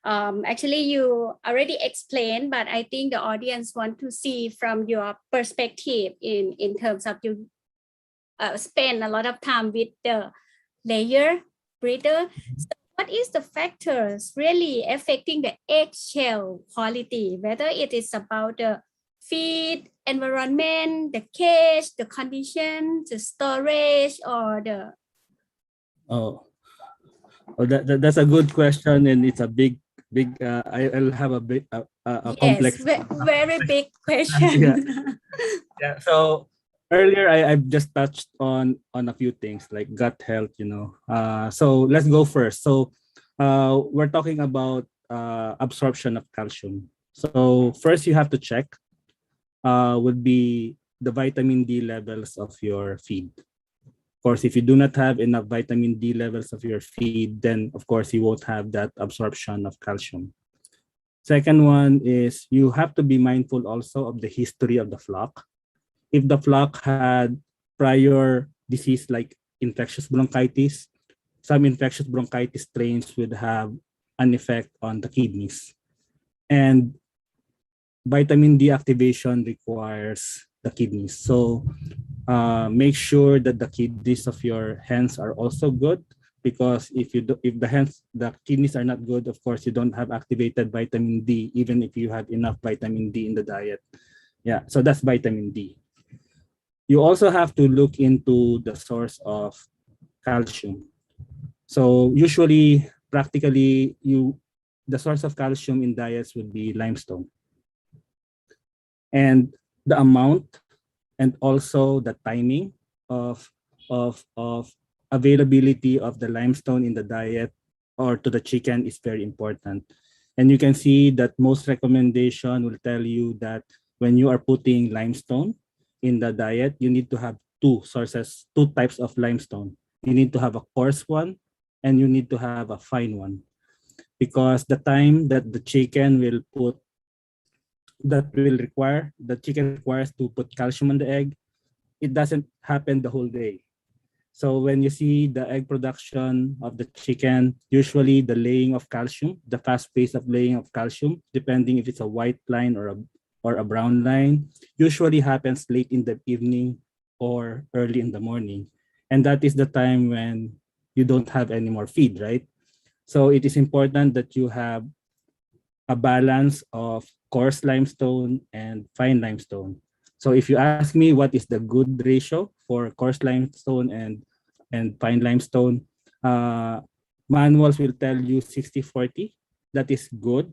S1: actually you already explained, but I think the audience want to see from your perspective in terms of you spend a lot of time with the layer breeder. So what is the factors really affecting the eggshell quality, whether it is about the feed environment, the cage, the condition, the storage, or the
S5: That's a good question, and it's a big. I'll have a bit a complex.
S1: very big question.
S5: Yeah. So earlier I've just touched on a few things like gut health. So let's go first. So we're talking about absorption of calcium. So first you have to check would be the vitamin D levels of your feed. Of course, if you do not have enough vitamin D levels of your feed, then of course you won't have that absorption of calcium. Second one is you have to be mindful also of the history of the flock. If the flock had prior disease like infectious bronchitis, some infectious bronchitis strains would have an effect on the kidneys. And vitamin D activation requires the kidneys. So make sure that the kidneys of your hens are also good, because if the kidneys are not good, of course you don't have activated vitamin D, even if you have enough vitamin D in the diet. Yeah, so that's vitamin D. You also have to look into the source of calcium. So usually, practically, the source of calcium in diets would be limestone. And the amount and also the timing of availability of the limestone in the diet or to the chicken is very important. And you can see that most recommendation will tell you that when you are putting limestone in the diet, you need to have two types of limestone. You need to have a coarse one and you need to have a fine one, because the time that the chicken requires to put calcium on the egg, it doesn't happen the whole day. So when you see the egg production of the chicken, usually the laying of calcium, the fast pace of laying of calcium, depending if it's a white line or a brown line, usually happens late in the evening or early in the morning. And that is the time when you don't have any more feed, right? So it is important that you have a balance of coarse limestone and fine limestone. So if you ask me what is the good ratio for coarse limestone and fine limestone, manuals will tell you 60-40. That is good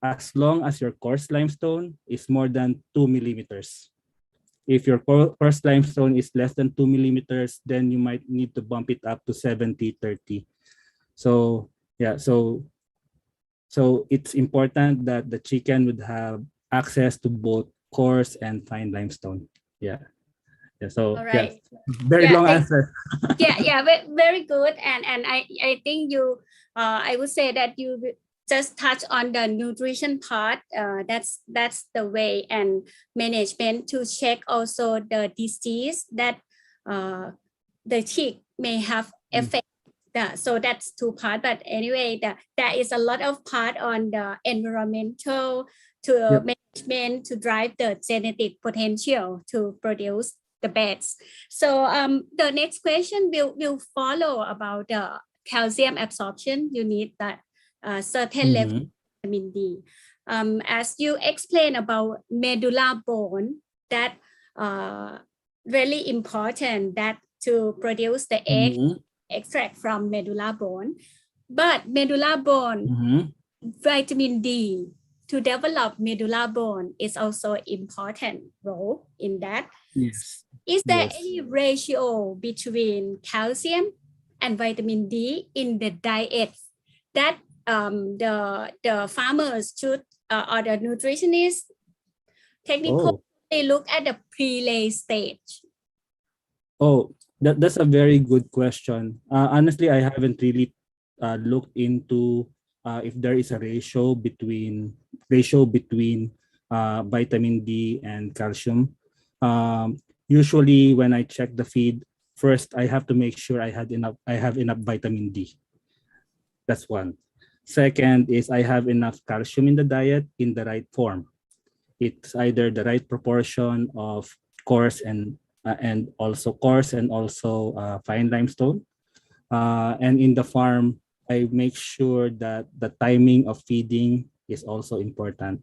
S5: as long as your coarse limestone is more than 2 millimeters. If your coarse limestone is less than 2 millimeters, then you might need to bump it up to 70-30. So yeah, so it's important that the chicken would have access to both coarse and fine limestone. Yeah. So
S1: all right.
S5: Very long answer.
S1: Very good. And I think you I would say that you just touch on the nutrition part. That's the way and management to check also the disease that the chick may have effect So that's two part, but anyway, there is a lot of part on the environmental to
S2: Yep.
S1: management to drive the genetic potential to produce the beds. So the next question will follow about the calcium absorption. You need that certain level of vitamin D. As you explained about medulla bone, that really important that to produce the egg extract from medulla bone, but medulla bone vitamin D to develop medulla bone is also important role in that.
S5: Yes.
S1: Is there
S5: Yes.
S1: any ratio between calcium and vitamin D in the diet that the farmers should or the nutritionists technical they look at the pre-lay stage?
S5: Oh, that's a very good question. Honestly, I haven't really looked into if there is a ratio between vitamin D and calcium. Usually, when I check the feed, first I have to make sure I have enough vitamin D. That's one. Second is I have enough calcium in the diet in the right form. It's either the right proportion of coarse and also fine limestone. And in the farm, I make sure that the timing of feeding is also important.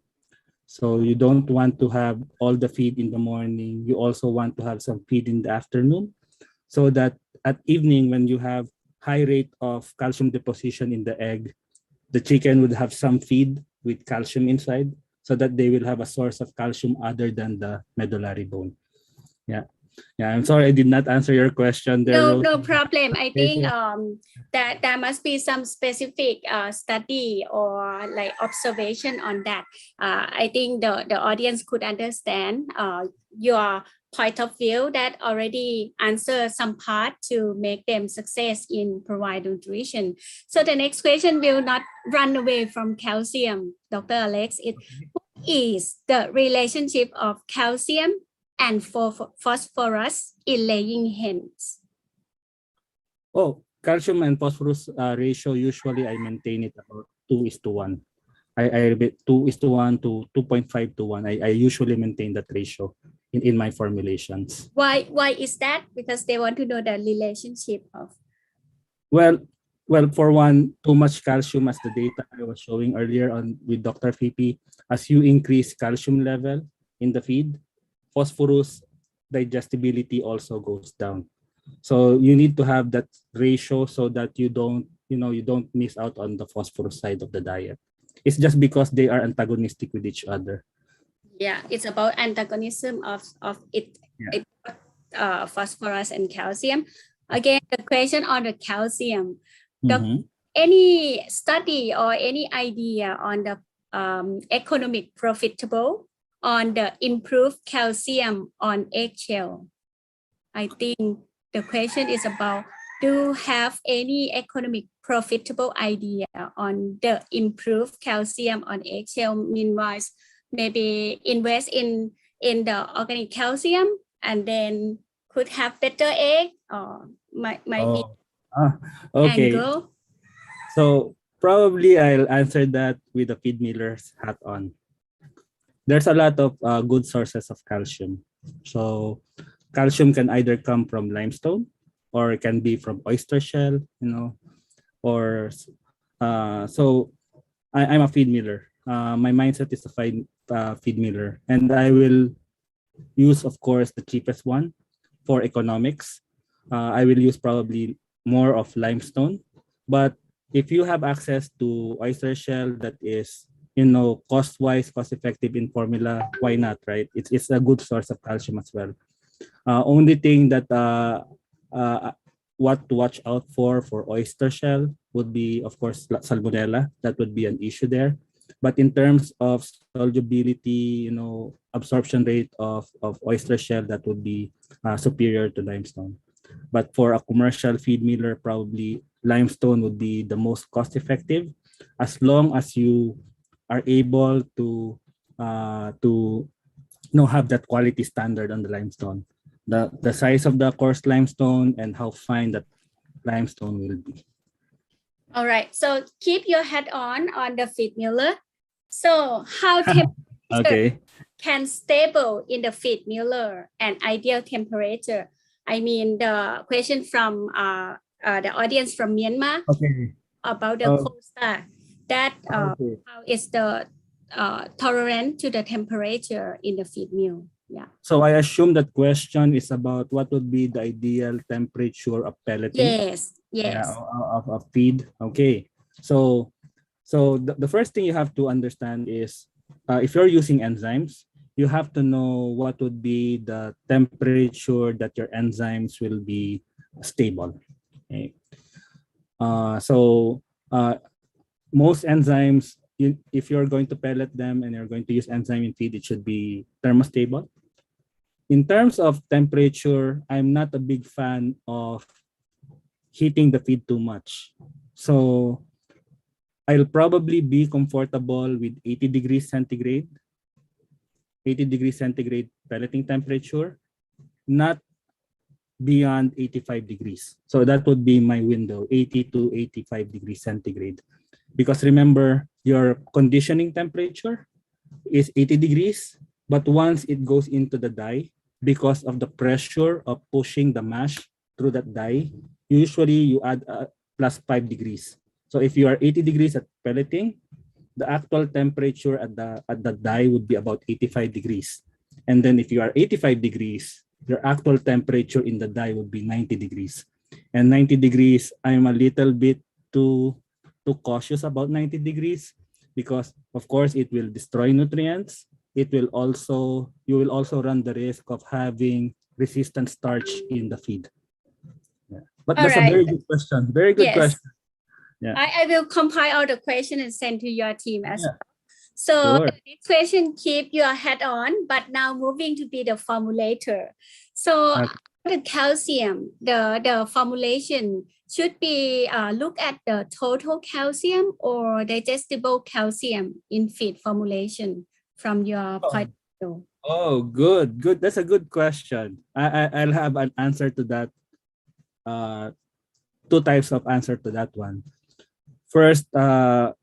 S5: So you don't want to have all the feed in the morning. You also want to have some feed in the afternoon, so that at evening when you have high rate of calcium deposition in the egg, the chicken would have some feed with calcium inside, so that they will have a source of calcium other than the medullary bone. Yeah, I'm sorry I did not answer your question there.
S1: No problem. I think that there must be some specific study or like observation on that. I think the audience could understand your point of view that already answer some part to make them success in provide nutrition. So the next question will not run away from calcium, Dr. Alex. What is the relationship of calcium and phosphorus in laying hens?
S5: Oh, calcium and phosphorus ratio, usually I maintain it about 2:1. I 2:1 to 2.5:1. I usually maintain that ratio in my formulations.
S1: Why is that? Because they want to know the relationship of.
S5: Well, for one, too much calcium, as the data I was showing earlier on with Dr. Fipi, as you increase calcium level in the feed, phosphorus digestibility also goes down. So you need to have that ratio so that you don't miss out on the phosphorus side of the diet. It's just because they are antagonistic with each other.
S1: Yeah, it's about antagonism of it, phosphorus and calcium. Again, the question on the calcium. Any study or any idea on the economic profitable on the improved calcium on eggshell? I think the question is about, do you have any economic profitable idea on the improved calcium on eggshell? Meanwhile, maybe invest in the organic calcium and then could have better egg or might be
S5: okay.
S1: angle.
S5: So probably I'll answer that with the feed miller's hat on. There's a lot of good sources of calcium. So calcium can either come from limestone or it can be from oyster shell, or so I'm a feed miller. My mindset is to find feed miller, and I will use, of course, the cheapest one for economics. I will use probably more of limestone, but if you have access to oyster shell that is cost-wise, cost-effective in formula, why not, right? It's a good source of calcium as well. Only thing that what to watch out for oyster shell would be, of course, salmonella. That would be an issue there. But in terms of solubility, absorption rate of oyster shell, that would be superior to limestone. But for a commercial feed miller, probably limestone would be the most cost-effective, as long as you are able to have that quality standard on the limestone, the size of the coarse limestone and how fine that limestone will be.
S1: All right. So keep your head on the feed miller. So how temperature
S5: Okay.
S1: can stable in the feed miller and ideal temperature? I mean, the question from the audience from Myanmar
S5: Okay.
S1: about the
S5: Oh.
S1: cold start, that
S5: Okay.
S1: how is the tolerant to the temperature in the feed mill? Yeah.
S5: So I assume that question is about what would be the ideal temperature of pelleting.
S1: Yes.
S5: Yeah,
S1: Yes.
S5: of feed. Okay. So the first thing you have to understand is if you're using enzymes, you have to know what would be the temperature that your enzymes will be stable. Okay. So most enzymes, if you're going to pellet them and you're going to use enzyme in feed, it should be thermostable. In terms of temperature, I'm not a big fan of heating the feed too much. So I'll probably be comfortable with 80 degrees centigrade, 80 degrees centigrade pelleting temperature, not beyond 85 degrees. So that would be my window, 80 to 85 degrees centigrade. Because remember, your conditioning temperature is 80 degrees, but once it goes into the die, because of the pressure of pushing the mash through that die, usually you add plus 5 degrees. So if you are 80 degrees at pelleting, the actual temperature at the die would be about 85 degrees. And then if you are 85 degrees, your actual temperature in the die would be 90 degrees. And 90 degrees, I'm a little bit too cautious about 90 degrees because of course it will destroy nutrients. It will also, you will also run the risk of having resistant starch in the feed. Yeah. But
S1: All
S5: that's a
S1: right.
S5: very good question. Very good
S1: Yes.
S5: question. Yeah.
S1: I will compile all the question and send to your team as
S5: Yeah.
S1: well. So
S5: Sure.
S1: the next question, keep your head on, but now moving to be the formulator. So
S5: Okay.
S1: the calcium, the formulation should be look at the total calcium or digestible calcium in feed formulation from your point of view.
S5: Oh, good. That's a good question. I'll have an answer to that. Two types of answer to that one. First,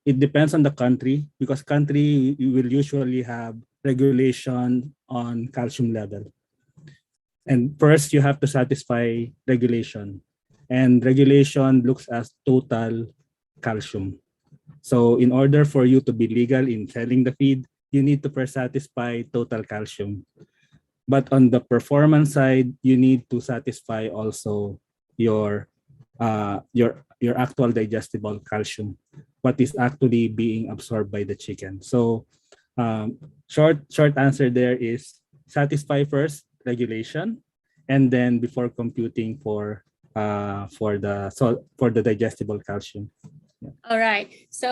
S5: it depends on the country because country will usually have regulation on calcium level. And first, you have to satisfy regulation. And regulation looks at total calcium. So in order for you to be legal in selling the feed, you need to first satisfy total calcium. But on the performance side, you need to satisfy also your actual digestible calcium, what is actually being absorbed by the chicken. So short answer there is satisfy first regulation, and then before computing for the digestible calcium.
S1: All right. So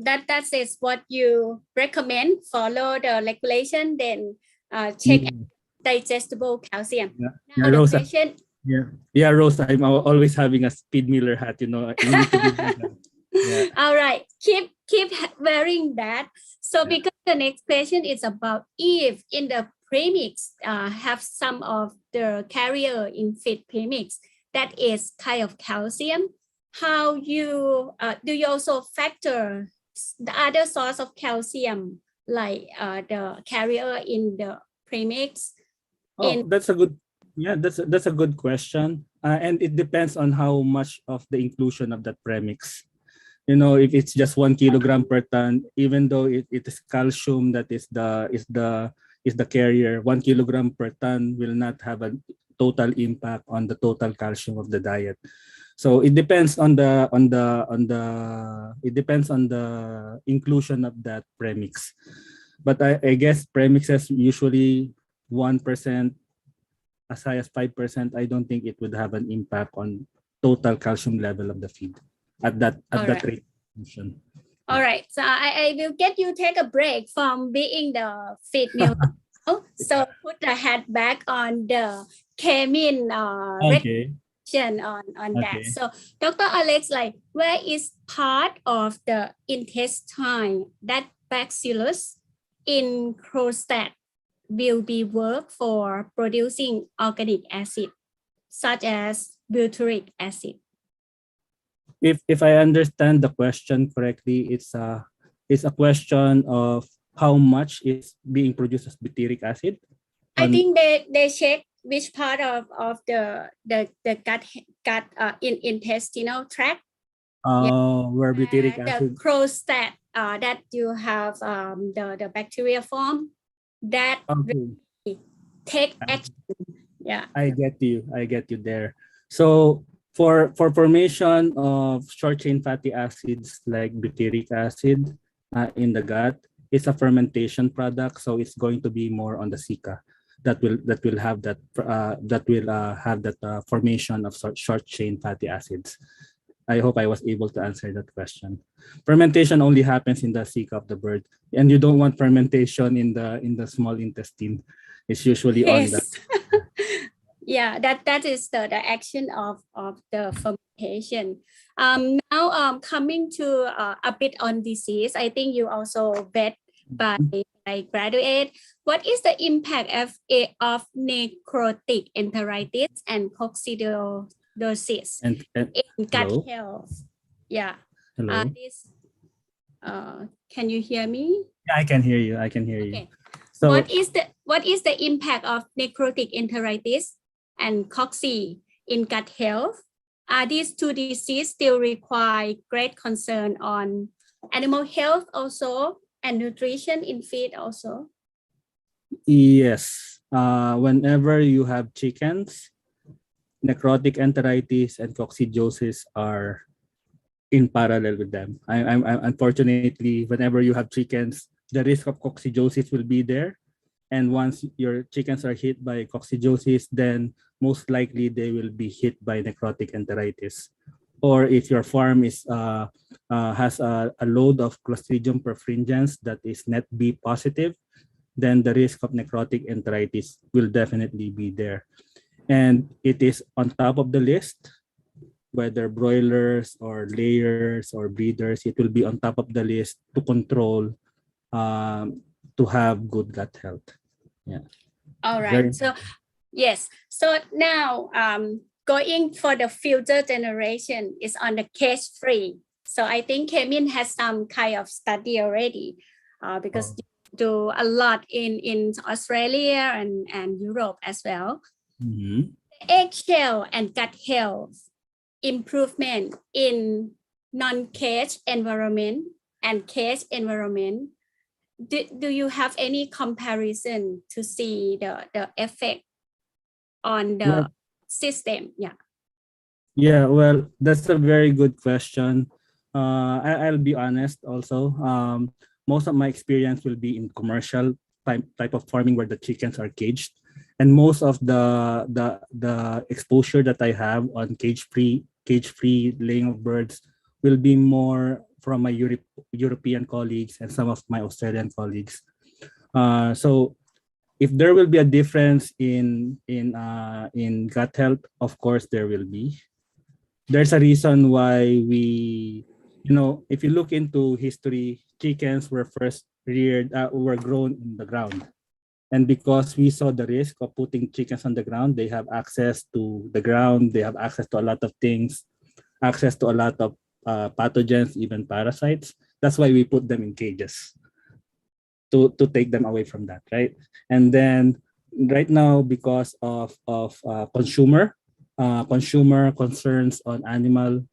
S1: that is what you recommend. Follow the regulation, then check digestible calcium.
S5: Yeah.
S1: Now
S5: Yeah,
S1: the
S5: Rosa.
S1: question.
S5: Yeah, Rosa. I'm always having a speed miller hat. You know, you need to be vegan. Yeah.
S1: All right. Keep wearing that. So because the next question is about if in the premix have some of the carrier in feed premix that is kind of calcium. How you do you also factor the other source of calcium like the carrier in the premix?
S5: Oh, that's a good. Yeah, that's a good question, and it depends on how much of the inclusion of that premix. You know, if it's just 1 kilogram per ton, even though it is calcium that is the carrier, 1 kilogram per ton will not have a total impact on the total calcium of the diet. So it depends on the inclusion of that premix. But I guess premixes usually 1%, as high as 5%. I don't think it would have an impact on total calcium level of the feed at that rate.
S1: All right, so I will get you take a break from being the feed mill. So put the hat back on the Kemin regulation on that. So Dr. Alex, like where is part of the intestine that bacillus in Kronstadt will be work for producing organic acid such as butyric acid?
S5: if I understand the question correctly, it's a question of how much is being produced as butyric acid.
S1: I
S5: on-
S1: think they check which part of the gut intestinal tract,
S5: where butyric
S1: the
S5: acid.
S1: prostate that you have the bacteria form that
S5: Okay.
S1: take action. Yeah.
S5: I get you there. So for formation of short chain fatty acids like butyric acid in the gut, it's a fermentation product, so it's going to be more on the CICA that will have that formation of short chain fatty acids. I hope I was able to answer that question. Fermentation only happens in the CICA of the bird, and you don't want fermentation in the small intestine. It's usually on the
S1: Yes. Yeah, that is the action of the fermentation. Now coming to a bit on disease, I think you also vet by graduate. What is the impact of necrotic enteritis and coccidiosis
S5: and
S1: in gut
S5: hello?
S1: health? Yeah.
S5: Hello.
S1: Can you hear me?
S5: Yeah, I can hear you. I can hear you.
S1: Okay.
S5: So
S1: What is the impact of necrotic enteritis and cocci in gut health? Are these two diseases still require great concern on animal health also and nutrition in feed also?
S5: yes, whenever you have chickens, necrotic enteritis and coccidiosis are in parallel with them. I'm unfortunately, whenever you have chickens, the risk of coccidiosis will be there. And once your chickens are hit by coccidiosis, then most likely they will be hit by necrotic enteritis. Or if your farm is has a load of Clostridium perfringens that is net B positive, then the risk of necrotic enteritis will definitely be there. And it is on top of the list, whether broilers or layers or breeders, it will be on top of the list to control, to have good gut health. Yeah.
S1: All
S5: Very-
S1: right. So yes. So now going for the future generation is on the cage free. So I think Kemin has some kind of study already because
S5: Oh.
S1: you do a lot in Australia and Europe as well.
S5: Mhm.
S1: Eggshell and gut health improvement in non-cage environment and cage environment. Do you have any comparison to see the effect on the system? Yeah.
S5: Yeah, well, that's a very good question. I'll be honest also. Most of my experience will be in commercial type of farming where the chickens are caged. And most of the exposure that I have on cage-free laying of birds will be more from my European colleagues and some of my Australian colleagues. So if there will be a difference in gut health, of course there will be. There's a reason why we, if you look into history, chickens were first were grown in the ground. And because we saw the risk of putting chickens on the ground, they have access to the ground, they have access to a lot of things, access to a lot of pathogens, even parasites. That's why we put them in cages to take them away from that, right? And then right now, because of consumer concerns on animal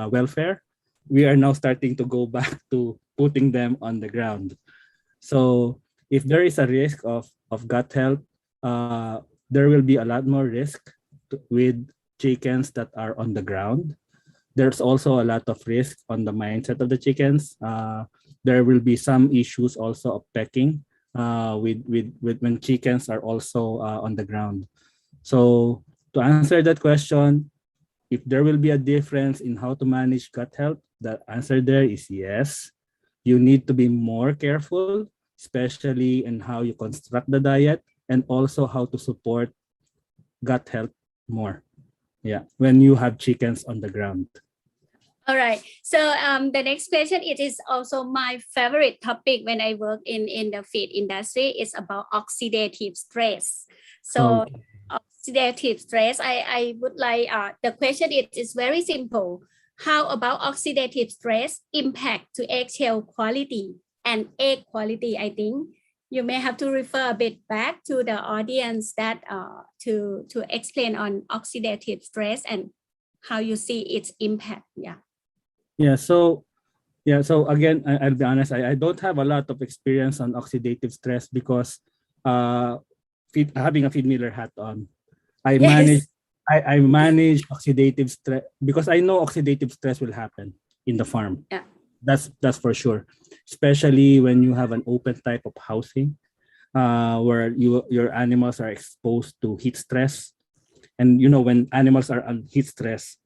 S5: welfare, we are now starting to go back to putting them on the ground. So if there is a risk of gut health, there will be a lot more risk with chickens that are on the ground. There's also a lot of risk on the mindset of the chickens. There will be some issues also of pecking with when chickens are also on the ground. So to answer that question, if there will be a difference in how to manage gut health, the answer there is yes. You need to be more careful, especially in how you construct the diet and also how to support gut health more. Yeah, when you have chickens on the ground.
S1: All right. So the next question, it is also my favorite topic when I work in the feed industry. It's about oxidative stress. So
S5: Okay.
S1: oxidative stress, I would like, the question is very simple. how about oxidative stress impact to eggshell quality and egg quality? I think you may have to refer a bit back to the audience that to explain on oxidative stress and how you see its impact.
S5: Yeah. So again, I'll be honest. I don't have a lot of experience on oxidative stress because having a feed miller hat on, I manage
S1: Yes.
S5: I manage oxidative stress because I know oxidative stress will happen in the farm.
S1: Yeah.
S5: That's for sure. Especially when you have an open type of housing, where your animals are exposed to heat stress, and when animals are on heat stress,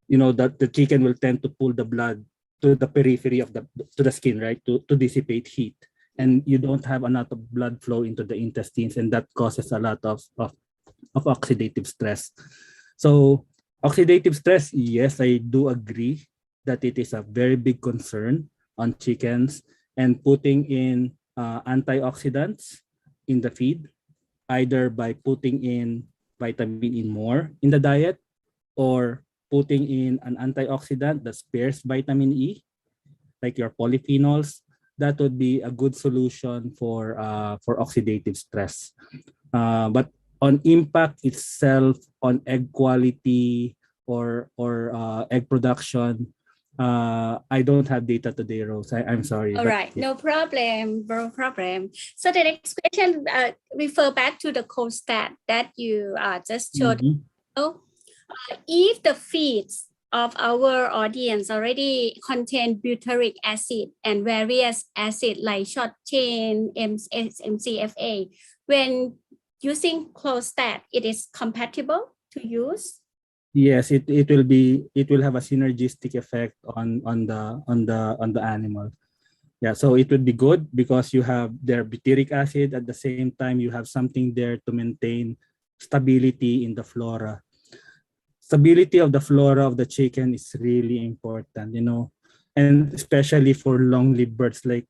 S5: that the chicken will tend to pull the blood to the periphery of the skin, right, to dissipate heat, and you don't have a lot of blood flow into the intestines, and that causes a lot of oxidative stress. So oxidative stress, yes, I do agree that it is a very big concern on chickens, and putting in antioxidants in the feed, either by putting in vitamin E more in the diet or putting in an antioxidant that spares vitamin E, like your polyphenols, that would be a good solution for oxidative stress. But on impact itself on egg quality or egg production, I don't have data today, Rose. I'm sorry.
S1: All
S5: but
S1: right, no problem, no problem. So the next question refer back to the CoStat that you just showed.
S5: Mhm.
S1: If the feeds of our audience already contain butyric acid and various acid like short chain MCFA, when using CoStat, it is compatible to use?
S5: Yes, it will have a synergistic effect on the animal. Yeah, so it would be good because you have their butyric acid, at the same time you have something there to maintain stability in the flora. Stability of the flora of the chicken is really important, and especially for long-lived birds like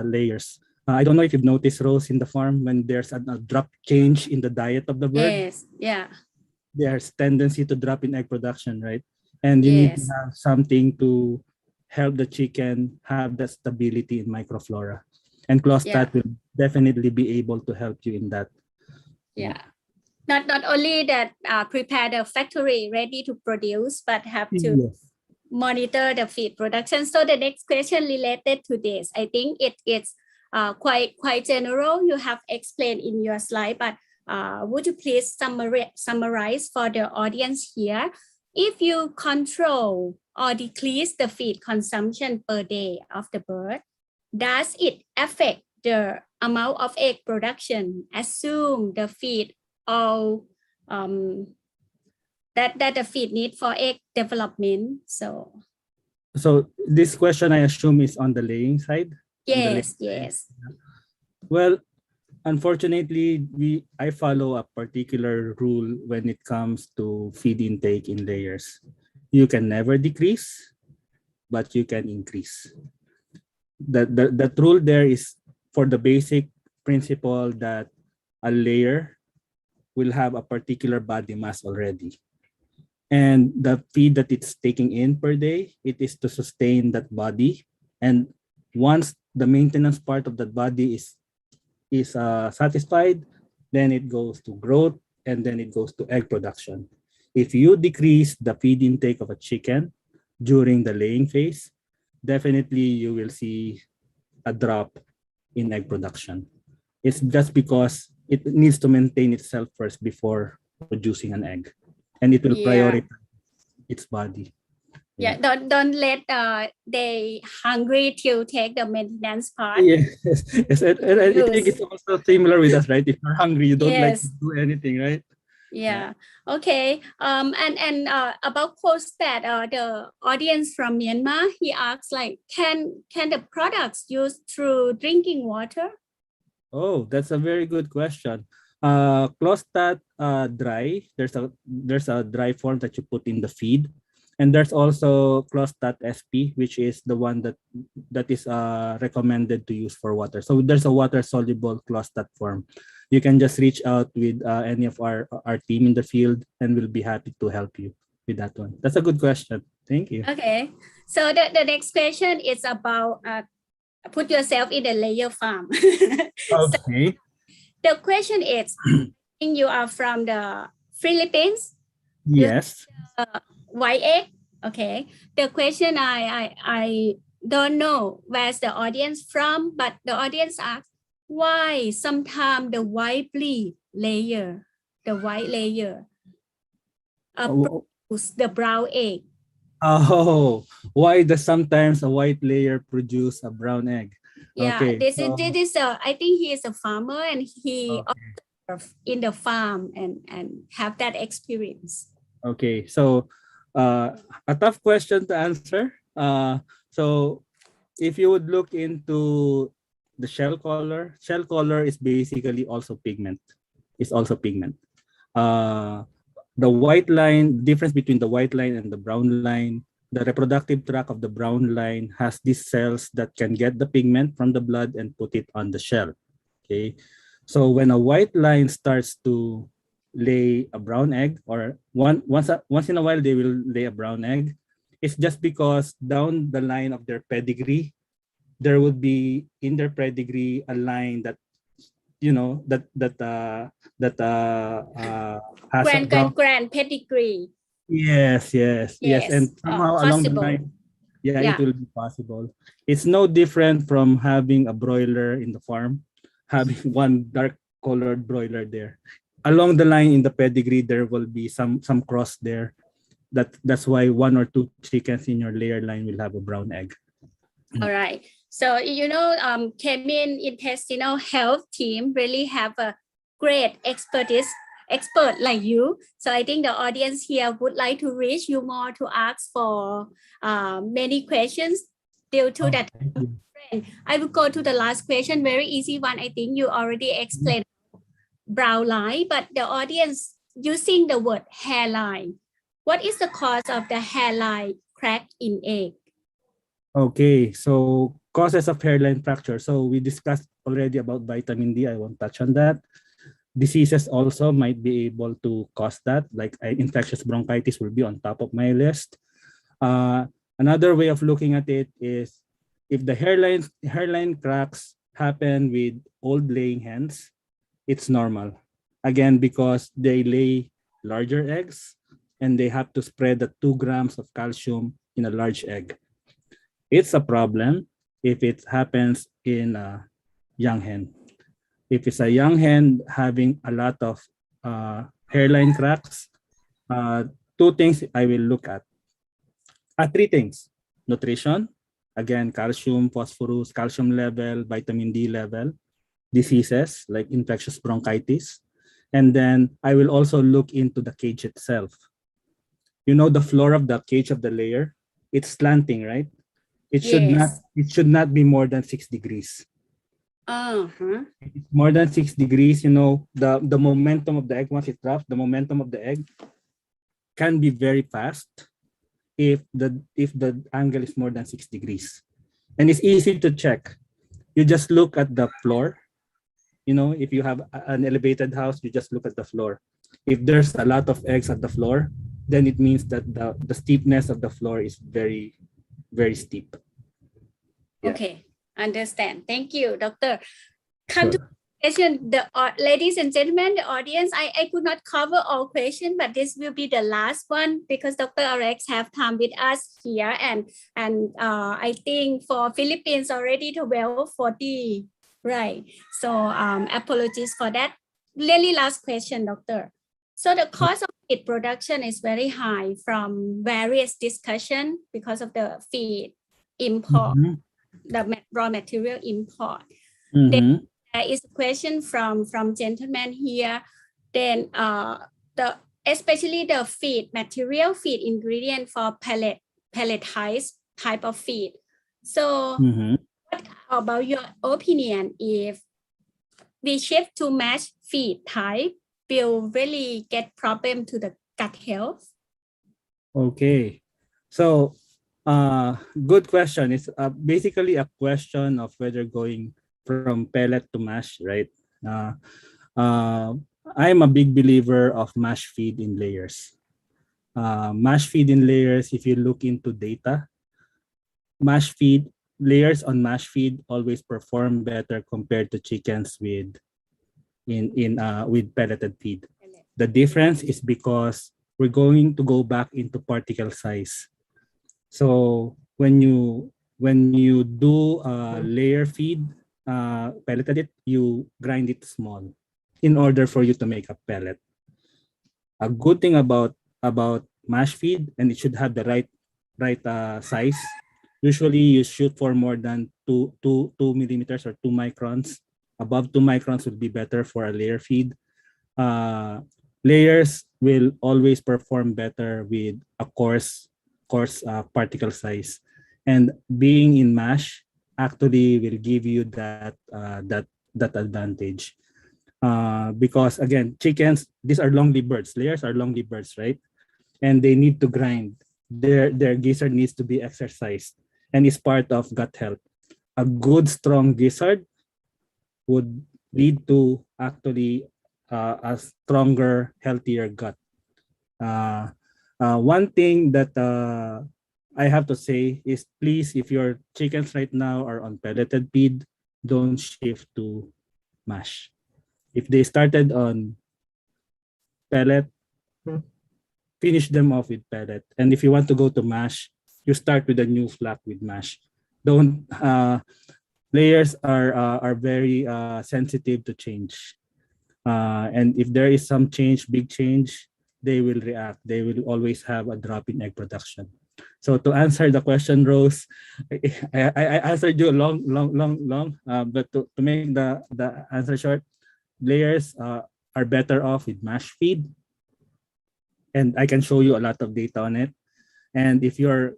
S5: layers. I don't know if you've noticed, Rose, in the farm when there's a drop change in the diet of the bird.
S1: Yes, yeah,
S5: There's tendency to drop in egg production, right? And you need to
S1: yes,
S5: have something to help the chicken have that stability in microflora. And
S1: yeah,
S5: Clostat will definitely be able to help you in that.
S1: yeah. Not only that prepare the factory ready to produce, but have to
S5: Yes.
S1: monitor the feed production. So the next question related to this, I think it's quite general. You have explained in your slide, but would you please summarize for the audience here? If you control or decrease the feed consumption per day of the bird, does it affect the amount of egg production? Assume the feed all that the feed need for egg development. So
S5: this question, I assume, is on the laying side.
S1: yes, yes.
S5: Well, unfortunately, I follow a particular rule when it comes to feed intake in layers. You can never decrease, but you can increase. The rule there is for the basic principle that a layer will have a particular body mass already. And the feed that it's taking in per day, it is to sustain that body. And once the maintenance part of that body is satisfied, then it goes to growth, and then it goes to egg production. If you decrease the feed intake of a chicken during the laying phase, definitely you will see a drop in egg production. It's just because it needs to maintain itself first before producing an egg, and it will prioritize its body.
S1: Yeah, don't let they hungry to take the maintenance part.
S5: Yes, yes. And I think it's also similar with us, right? If you're hungry, you don't like to
S1: Yes.
S5: do anything, right?
S1: Yeah. Okay. And about CoStat, the audience from Myanmar, he asks like, can the products used through drinking water?
S5: Oh, that's a very good question. Clostat dry, there's a dry form that you put in the feed, and there's also Clostat SP, which is the one that is recommended to use for water. So there's a water soluble Clostat form. You can just reach out with any of our team in the field, and we'll be happy to help you with that one. That's a good question. Thank you.
S1: Okay. So the next question is about put yourself in the layer farm. So
S5: Okay.
S1: the question is, you are from the Philippines,
S5: Yes.
S1: white egg. Okay. The question I don't know where's the audience from, but the audience asks why sometimes the white layer
S5: Oh,
S1: produce the brown egg.
S5: oh, why does sometimes a white layer produce a brown egg?
S1: Yeah,
S5: Okay.
S1: this is I think he is a farmer and he
S5: Okay.
S1: observed in the farm and have that experience.
S5: Okay. So, a tough question to answer. So if you would look into the shell color is basically also pigment. It's also pigment. The white line, difference between the white line and the brown line, the reproductive tract of the brown line has these cells that can get the pigment from the blood and put it on the shell. Okay. So when a white line starts to lay a brown egg, or once in a while they will lay a brown egg, it's just because down the line of their pedigree, there would be in their pedigree a line that has a brown.
S1: Grand pedigree.
S5: Yes, and
S1: Yes,
S5: somehow along the
S1: possible.
S5: line, yeah, it
S1: Yeah.
S5: will be possible. It's no different from having a broiler in the farm, having one dark colored broiler there. Along the line in the pedigree, there will be some cross there. That's why one or two chickens in your layer line will have a brown egg.
S1: All right. So Kemin intestinal health team really have a great expert like you. So I think the audience here would like to reach you more to ask for many questions due to that.
S5: Thank you.
S1: I will go to the last question, very easy one. I think you already explained brown line, but the audience using the word hairline. What is the cause of the hairline crack in egg?
S5: Okay, so causes of hairline fracture. So we discussed already about vitamin D. I won't touch on that. Diseases also might be able to cause that, like infectious bronchitis will be on top of my list. Another way of looking at it is if the hairline cracks happen with old laying hens, it's normal. Again, because they lay larger eggs and they have to spread the 2 grams of calcium in a large egg. It's a problem if it happens in a young hen. If it's a young hen having a lot of hairline cracks, 2 things I will look at. 3 things: nutrition, again, calcium, phosphorus, calcium level, vitamin D level, diseases like infectious bronchitis. And then I will also look into the cage itself. You know, the floor of the cage of the layer, it's slanting, right? It
S1: Yes.
S5: should not be more than 6 degrees. If it's more than 6 degrees, you know, the momentum of the egg, once it drops, the momentum of the egg can be very fast if the angle is more than 6 degrees. And it's easy to check. You just look at the floor. You know, if you have an elevated house, you just look at the floor. If there's a lot of eggs at the floor, then it means that the steepness of the floor is very, very steep. Yeah.
S1: Okay, understand. Thank you, Doctor. Come to
S5: Sure.
S1: question, the ladies and gentlemen, the audience. I could not cover all questions, but this will be the last one because Dr. Alex have time with us here, and I think for Philippines already 12:40, right? So apologies for that. Really last question, Doctor. So the cost of feed production is very high from various discussion because of the feed import,
S5: Mhm.
S1: the raw material import.
S5: Mhm.
S1: There is a question from gentleman here. Then especially the feed material, feed ingredient for pelletized type of feed. So
S5: Mhm.
S1: what about your opinion if we shift to mass feed type will really get problem to the gut health?
S5: Okay. So, good question. It's basically a question of whether going from pellet to mash, right? Uh, I'm a big believer of mash feed in layers. Mash feed in layers, if you look into data, mash feed layers on mash feed always perform better compared to chickens with pelleted feed. The difference is because we're going to go back into particle size. So when you do layer feed, pelleted it, you grind it small in order for you to make a pellet. A good thing about mash feed, and it should have the right size. Usually you shoot for more than 2 millimeters or 2 microns. Above 2 microns would be better for a layer feed. Layers will always perform better with a coarse particle size, and being in mash actually will give you that advantage. Because again, chickens, these are long-lived birds. Layers are long-lived birds, right? And they need to grind. Their gizzard needs to be exercised, and is part of gut health. A good strong gizzard would lead to actually a stronger, healthier gut. One thing that I have to say is, please, if your chickens right now are on pelleted feed, don't shift to mash. If they started on pellet, finish them off with pellet. And if you want to go to mash, you start with a new flock with mash. Don't layers are very sensitive to change. And if there is some change, big change, they will react. They will always have a drop in egg production. So to answer the question, Rose, I answered you long. But to make the answer short, layers are better off with mash feed, and I can show you a lot of data on it. And if your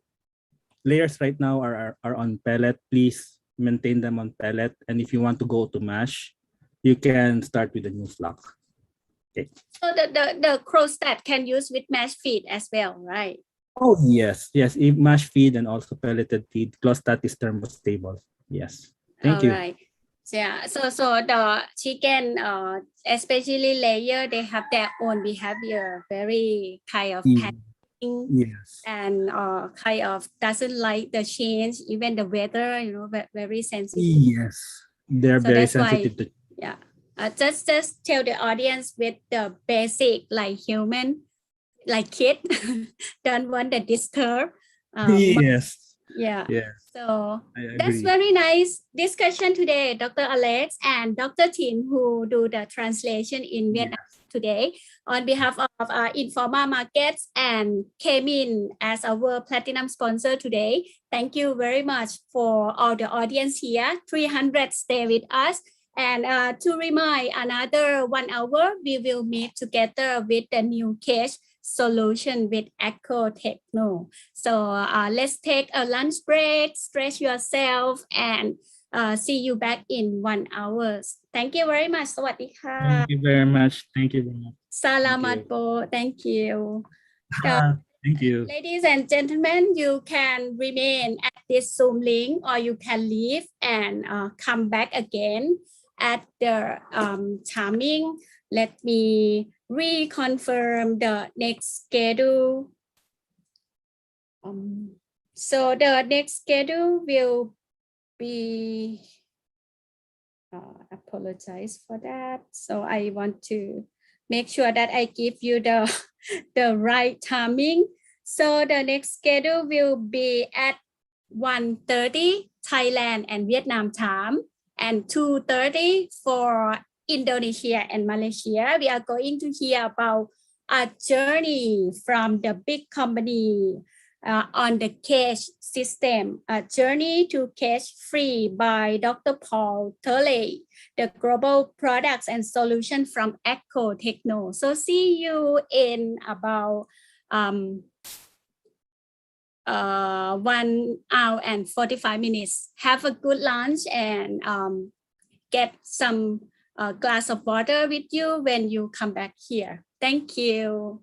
S5: layers right now are on pellet, please maintain them on pellet. And if you want to go to mash, you can start with a new flock. Okay.
S1: So the Crostat can use with mash feed as well, right?
S5: Oh yes, if mash feed and also pelleted feed, Clostat is thermostable. Yes. Thank you.
S1: All right. Yeah. So the chicken, especially layer, they have their own behavior, very kind of panicking
S5: Yes.
S1: and kind of doesn't like the change, even the weather, very sensitive.
S5: Yes. They're
S1: So
S5: very
S1: that's why,
S5: sensitive to.
S1: yeah. Just tell the audience with the basic, like human, like kid, don't want to disturb.
S5: Yes.
S1: Yeah.
S5: Yes.
S1: So
S5: I
S1: that's
S5: agree.
S1: very nice discussion today, Dr. Alex and Dr. Tin, who do the translation in Vietnam today. On behalf of Informa Markets and came in as our platinum sponsor today, thank you very much for all the audience here. 300 stay with us. And to remind, another 1 hour, we will meet together with the new case solution with Echo Techno. So let's take a lunch break, stretch yourself, and see you back in 1 hour. Thank you very much. สวัสดีค่ะ
S5: Thank you very much. Thank you very much.
S1: Salamat po. Thank you.
S5: Thank you.
S1: Ladies and gentlemen, you can remain at this Zoom link or you can leave and come back again at the timing. Let me reconfirm the next schedule. So the next schedule will be, apologize for that. So I want to make sure that I give you the right timing. So the next schedule will be at 1:30 Thailand and Vietnam time and 2:30 for Indonesia and Malaysia. We are going to hear about a journey from the big company on the cage system, a journey to cage free by Dr. Paul Turley, the global products and solution from Echo Techno. So see you in about 1 hour and 45 minutes. Have a good lunch and get some glass of water with you when you come back here. Thank you.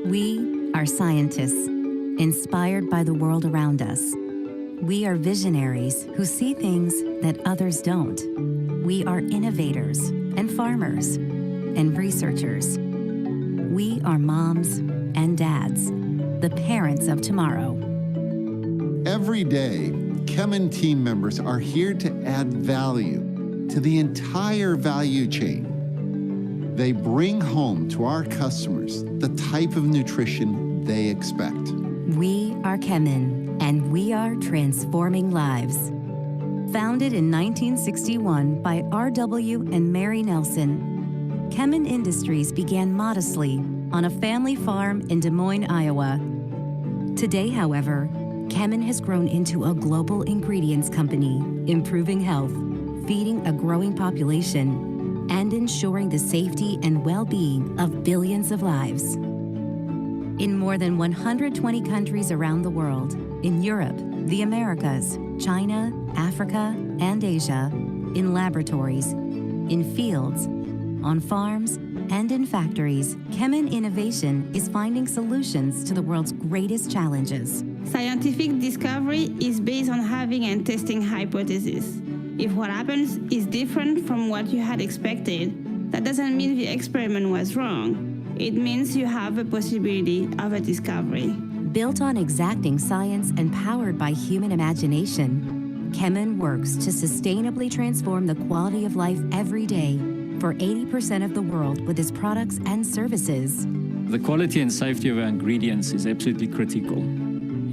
S6: We are scientists, inspired by the world around us. We are visionaries who see things that others don't. We are innovators and farmers and researchers. We are moms and dads, the parents of tomorrow.
S7: Every day, Kemin team members are here to add value to the entire value chain. They bring home to our customers the type of nutrition they expect.
S6: We are Kemin, and we are transforming lives. Founded in 1961 by R.W. and Mary Nelson, Kemin Industries began modestly on a family farm in Des Moines, Iowa. Today, however, Kemin has grown into a global ingredients company, improving health, feeding a growing population, and ensuring the safety and well-being of billions of lives. In more than 120 countries around the world, in Europe, the Americas, China, Africa, and Asia, in laboratories, in fields, on farms, and in factories, Kemin Innovation is finding solutions to the world's greatest challenges.
S8: Scientific discovery is based on having and testing hypotheses. If what happens is different from what you had expected, that doesn't mean the experiment was wrong. It means you have a possibility of a discovery.
S6: Built on exacting science and powered by human imagination, Kemin works to sustainably transform the quality of life every day for 80% of the world with its products and services.
S9: The quality and safety of our ingredients is absolutely critical.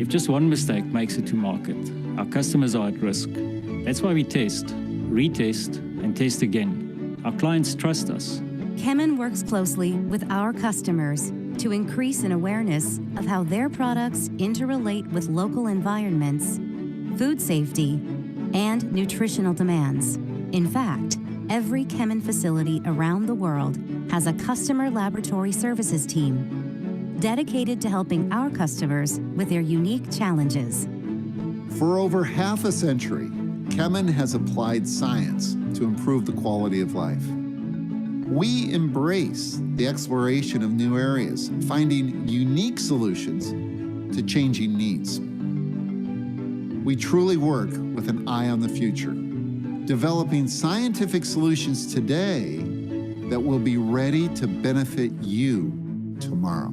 S9: If just one mistake makes it to market, our customers are at risk. That's why we test, retest, and test again. Our clients trust us.
S6: Kemin works closely with our customers to increase an awareness of how their products interrelate with local environments, food safety, and nutritional demands. In fact, every Kemin facility around the world has a customer laboratory services team dedicated to helping our customers with their unique challenges.
S7: For over half a century, Kemin has applied science to improve the quality of life. We embrace the exploration of new areas, finding unique solutions to changing needs. We truly work with an eye on the future, developing scientific solutions today that will be ready to benefit you tomorrow.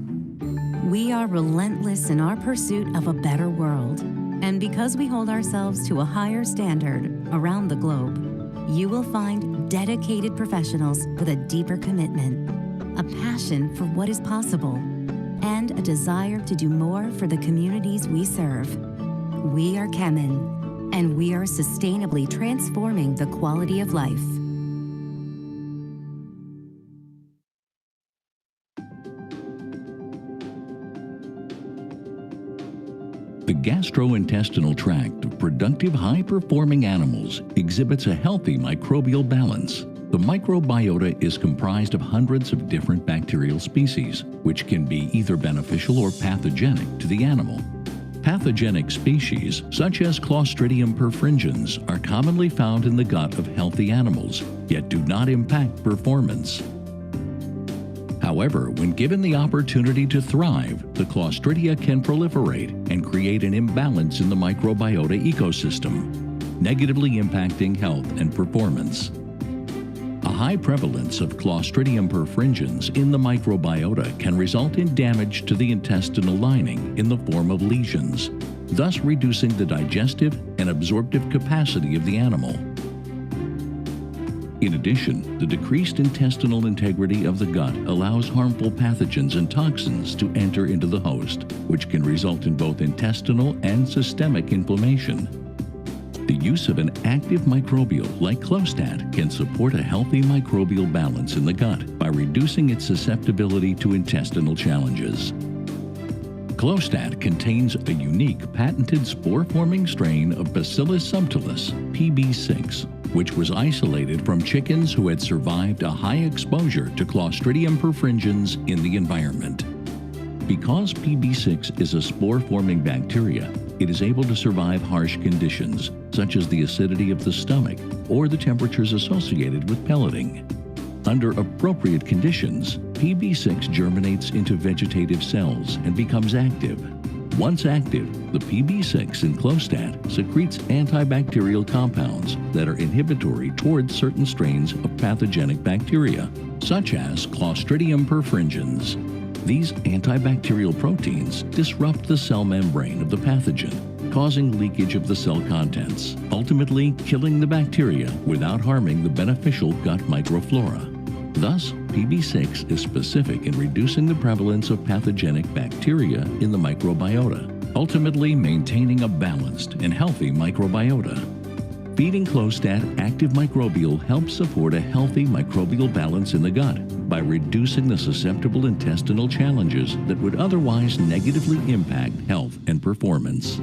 S6: We are relentless in our pursuit of a better world. And because we hold ourselves to a higher standard around the globe, you will find dedicated professionals with a deeper commitment, a passion for what is possible, and a desire to do more for the communities we serve. We are Kemin, and we are sustainably transforming the quality of life.
S10: The gastrointestinal tract of productive, high-performing animals exhibits a healthy microbial balance. The microbiota is comprised of hundreds of different bacterial species, which can be either beneficial or pathogenic to the animal. Pathogenic species, such as Clostridium perfringens, are commonly found in the gut of healthy animals, yet do not impact performance. However, when given the opportunity to thrive, the Clostridia can proliferate and create an imbalance in the microbiota ecosystem, negatively impacting health and performance. A high prevalence of Clostridium perfringens in the microbiota can result in damage to the intestinal lining in the form of lesions, thus reducing the digestive and absorptive capacity of the animal. In addition, the decreased intestinal integrity of the gut allows harmful pathogens and toxins to enter into the host, which can result in both intestinal and systemic inflammation. The use of an active microbial like Clostat can support a healthy microbial balance in the gut by reducing its susceptibility to intestinal challenges. Clostat contains a unique patented spore-forming strain of Bacillus subtilis, PB6, which was isolated from chickens who had survived a high exposure to Clostridium perfringens in the environment. Because PB6 is a spore-forming bacteria, it is able to survive harsh conditions, such as the acidity of the stomach or the temperatures associated with pelleting. Under appropriate conditions, PB6 germinates into vegetative cells and becomes active. Once active, the PB6 in Clostat secretes antibacterial compounds that are inhibitory towards certain strains of pathogenic bacteria, such as Clostridium perfringens. These antibacterial proteins disrupt the cell membrane of the pathogen, causing leakage of the cell contents, ultimately killing the bacteria without harming the beneficial gut microflora. Thus, PB6 is specific in reducing the prevalence of pathogenic bacteria in the microbiota, ultimately maintaining a balanced and healthy microbiota. Feeding Clostat active microbial helps support a healthy microbial balance in the gut by reducing the susceptible intestinal challenges that would otherwise negatively impact health and performance.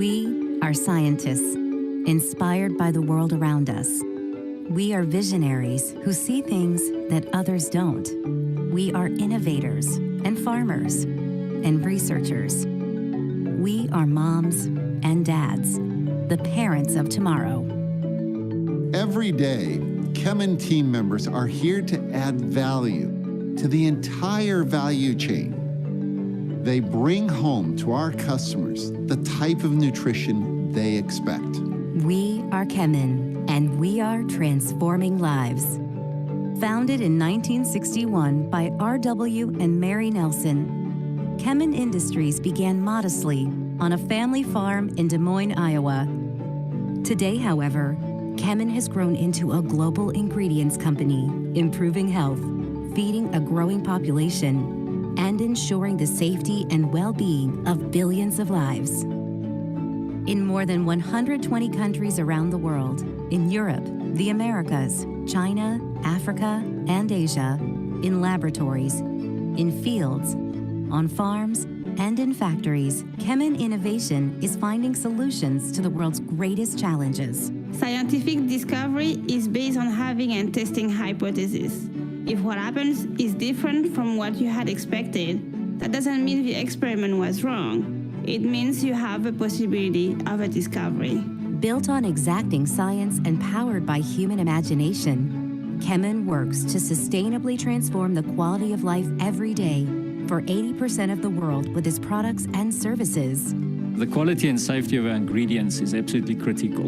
S6: We are scientists, inspired by the world around us. We are visionaries who see things that others don't. We are innovators and farmers and researchers. We are moms and dads, the parents of tomorrow.
S7: Every day, Kemin team members are here to add value to the entire value chain. They bring home to our customers the type of nutrition they expect.
S6: We are Kemin, and we are transforming lives. Founded in 1961 by R.W. and Mary Nelson, Kemin Industries began modestly on a family farm in Des Moines, Iowa. Today, however, Kemin has grown into a global ingredients company, improving health, feeding a growing population, and ensuring the safety and well-being of billions of lives. In more than 120 countries around the world, in Europe, the Americas, China, Africa, and Asia, in laboratories, in fields, on farms, and in factories, Kemin Innovation is finding solutions to the world's greatest challenges.
S8: Scientific discovery is based on having and testing hypotheses. If what happens is different from what you had expected, that doesn't mean the experiment was wrong. It means you have a possibility of a discovery.
S6: Built on exacting science and powered by human imagination, Kemin works to sustainably transform the quality of life every day for 80% of the world with its products and services.
S9: The quality and safety of our ingredients is absolutely critical.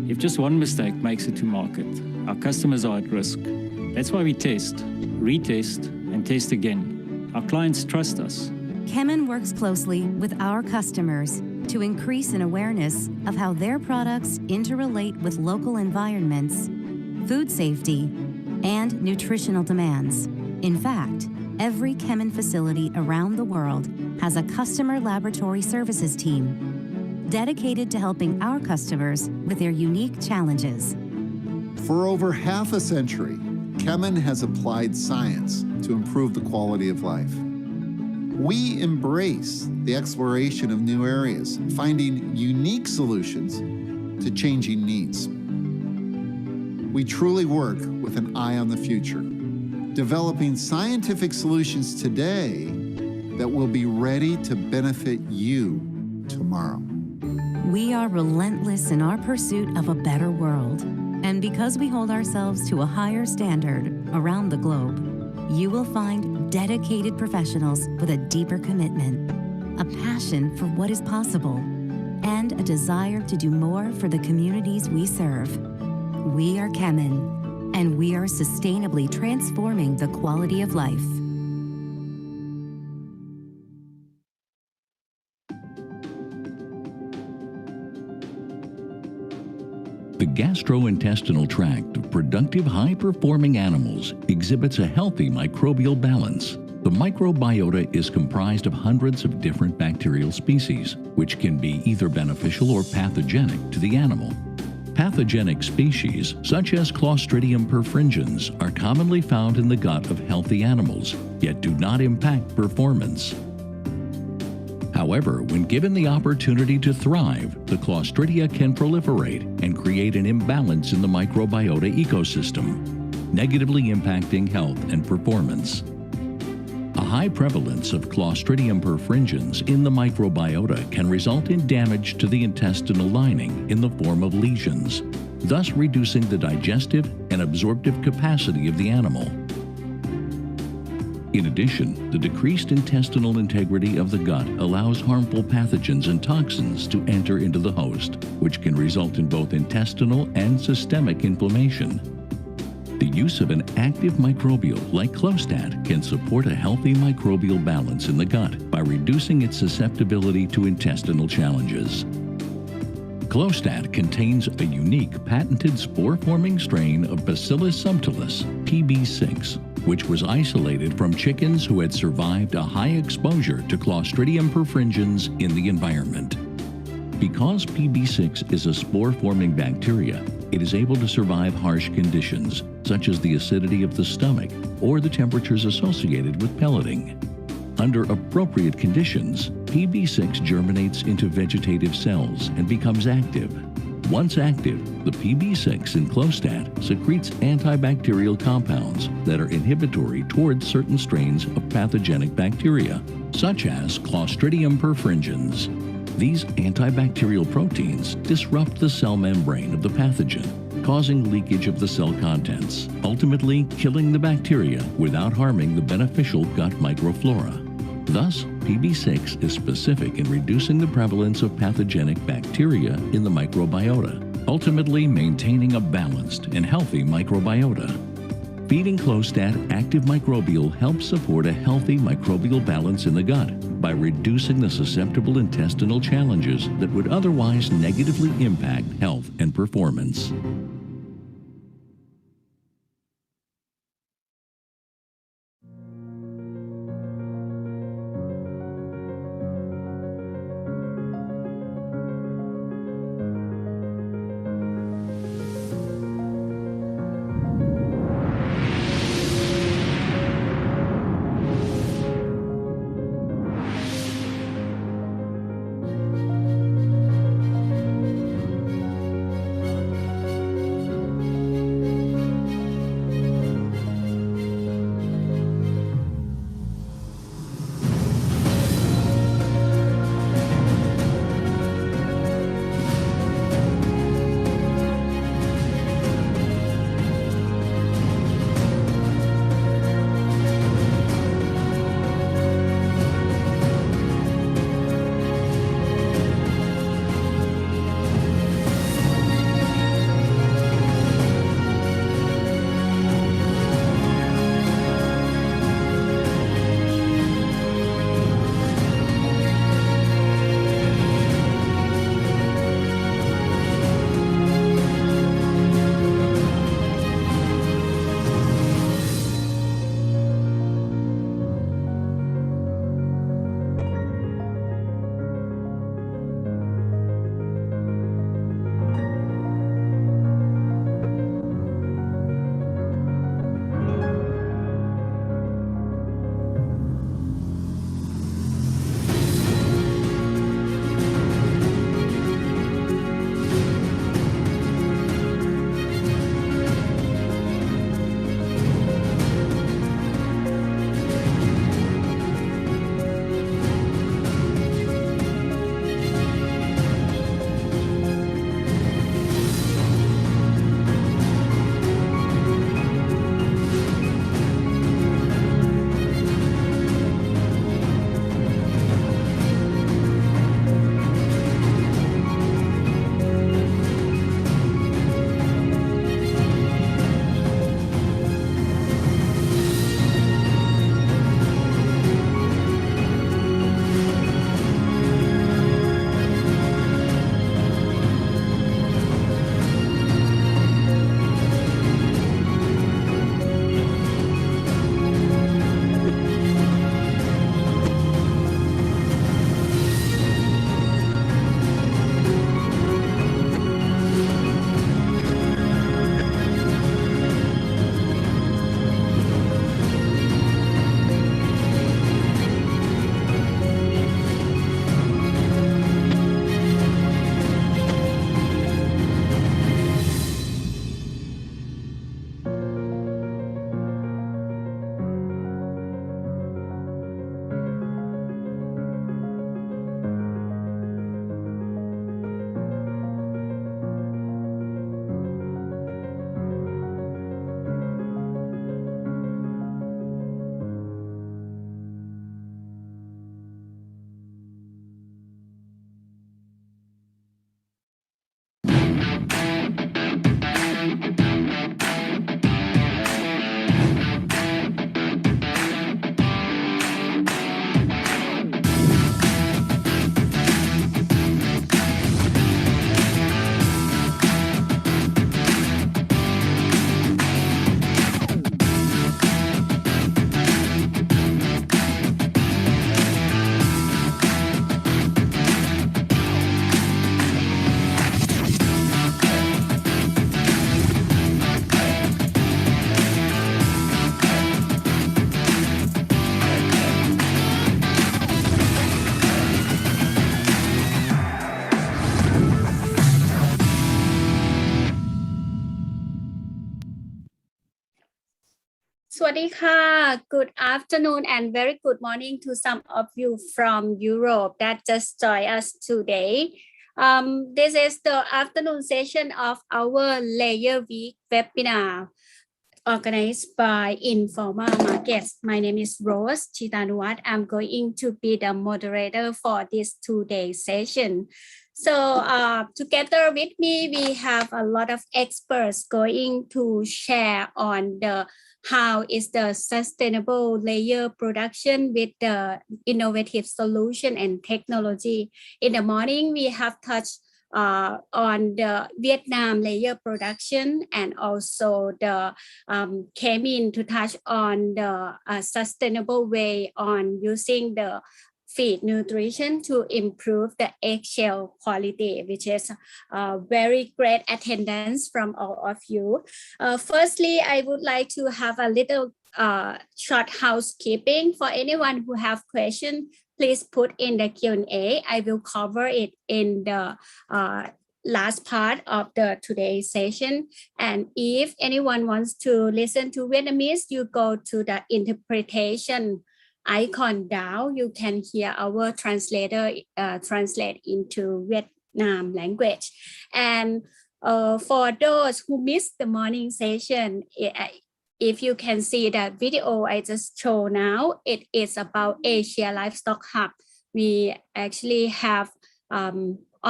S9: If just one mistake makes it to market, our customers are at risk. That's why we test, retest, and test again. Our clients trust us.
S6: Kemin works closely with our customers to increase an awareness of how their products interrelate with local environments, food safety, and nutritional demands. In fact, every Kemin facility around the world has a customer laboratory services team dedicated to helping our customers with their unique challenges.
S7: For over half a century, Kemin has applied science to improve the quality of life. We embrace the exploration of new areas, finding unique solutions to changing needs. We truly work with an eye on the future, developing scientific solutions today that will be ready to benefit you tomorrow.
S6: We are relentless in our pursuit of a better world. And because we hold ourselves to a higher standard around the globe, you will find dedicated professionals with a deeper commitment, a passion for what is possible, and a desire to do more for the communities we serve. We are Kemin, and we are sustainably transforming the quality of life.
S10: The gastrointestinal tract of productive, high-performing animals exhibits a healthy microbial balance. The microbiota is comprised of hundreds of different bacterial species, which can be either beneficial or pathogenic to the animal. Pathogenic species, such as Clostridium perfringens, are commonly found in the gut of healthy animals, yet do not impact performance. However, when given the opportunity to thrive, the Clostridia can proliferate and create an imbalance in the microbiota ecosystem, negatively impacting health and performance. A high prevalence of Clostridium perfringens in the microbiota can result in damage to the intestinal lining in the form of lesions, thus reducing the digestive and absorptive capacity of the animal. In addition, the decreased intestinal integrity of the gut allows harmful pathogens and toxins to enter into the host, which can result in both intestinal and systemic inflammation. The use of an active microbial like Clostat can support a healthy microbial balance in the gut by reducing its susceptibility to intestinal challenges. Clostat contains a unique patented spore-forming strain of Bacillus subtilis, PB6, which was isolated from chickens who had survived a high exposure to Clostridium perfringens in the environment. Because PB6 is a spore-forming bacteria, it is able to survive harsh conditions, such as the acidity of the stomach or the temperatures associated with pelleting. Under appropriate conditions, PB6 germinates into vegetative cells and becomes active. Once active, the PB6 in Clostat secretes antibacterial compounds that are inhibitory towards certain strains of pathogenic bacteria, such as Clostridium perfringens. These antibacterial proteins disrupt the cell membrane of the pathogen, causing leakage of the cell contents, ultimately killing the bacteria without harming the beneficial gut microflora. Thus, PB6 is specific in reducing the prevalence of pathogenic bacteria in the microbiota, ultimately maintaining a balanced and healthy microbiota. Feeding Clostat active microbial helps support a healthy microbial balance in the gut by reducing the susceptible intestinal challenges that would otherwise negatively impact health and performance.
S1: สวัสดีค่ะ Good afternoon and very good morning to some of you from Europe that just joined us today. This is the afternoon session of our Layer Week webinar organized by Informa Markets. My name is Rose Chitanuwat. I'm going to be the moderator for this 2-day session. So together with me, we have a lot of experts going to share on how is the sustainable layer production with the innovative solution and technology. In the morning, we have touched on the Vietnam layer production, and also the came in to touch on the sustainable way on using the feed nutrition to improve the eggshell quality, which is very great attendance from all of you. Firstly, I would like to have a little short housekeeping. For anyone who have questions, please put in the Q&A. I will cover it in the last part of the today's session. And if anyone wants to listen to Vietnamese, you go to the interpretation icon down. You can hear our translator translate into Vietnam language. And for those who missed the morning session, if you can see that video I just show now, it is about Asia Livestock Hub. We actually have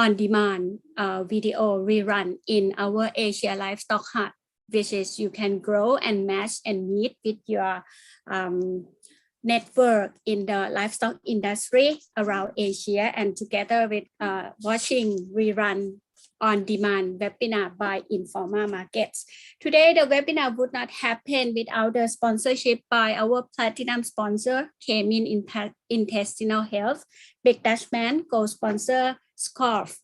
S1: on-demand video rerun in our Asia Livestock Hub, which is you can grow and match and meet with your network in the livestock industry around Asia, and together with watching rerun on-demand webinar by Informa Markets. Today, the webinar would not happen without the sponsorship by our platinum sponsor, Kemin Intestinal Health, Big Dutchman, co-sponsor Scorf,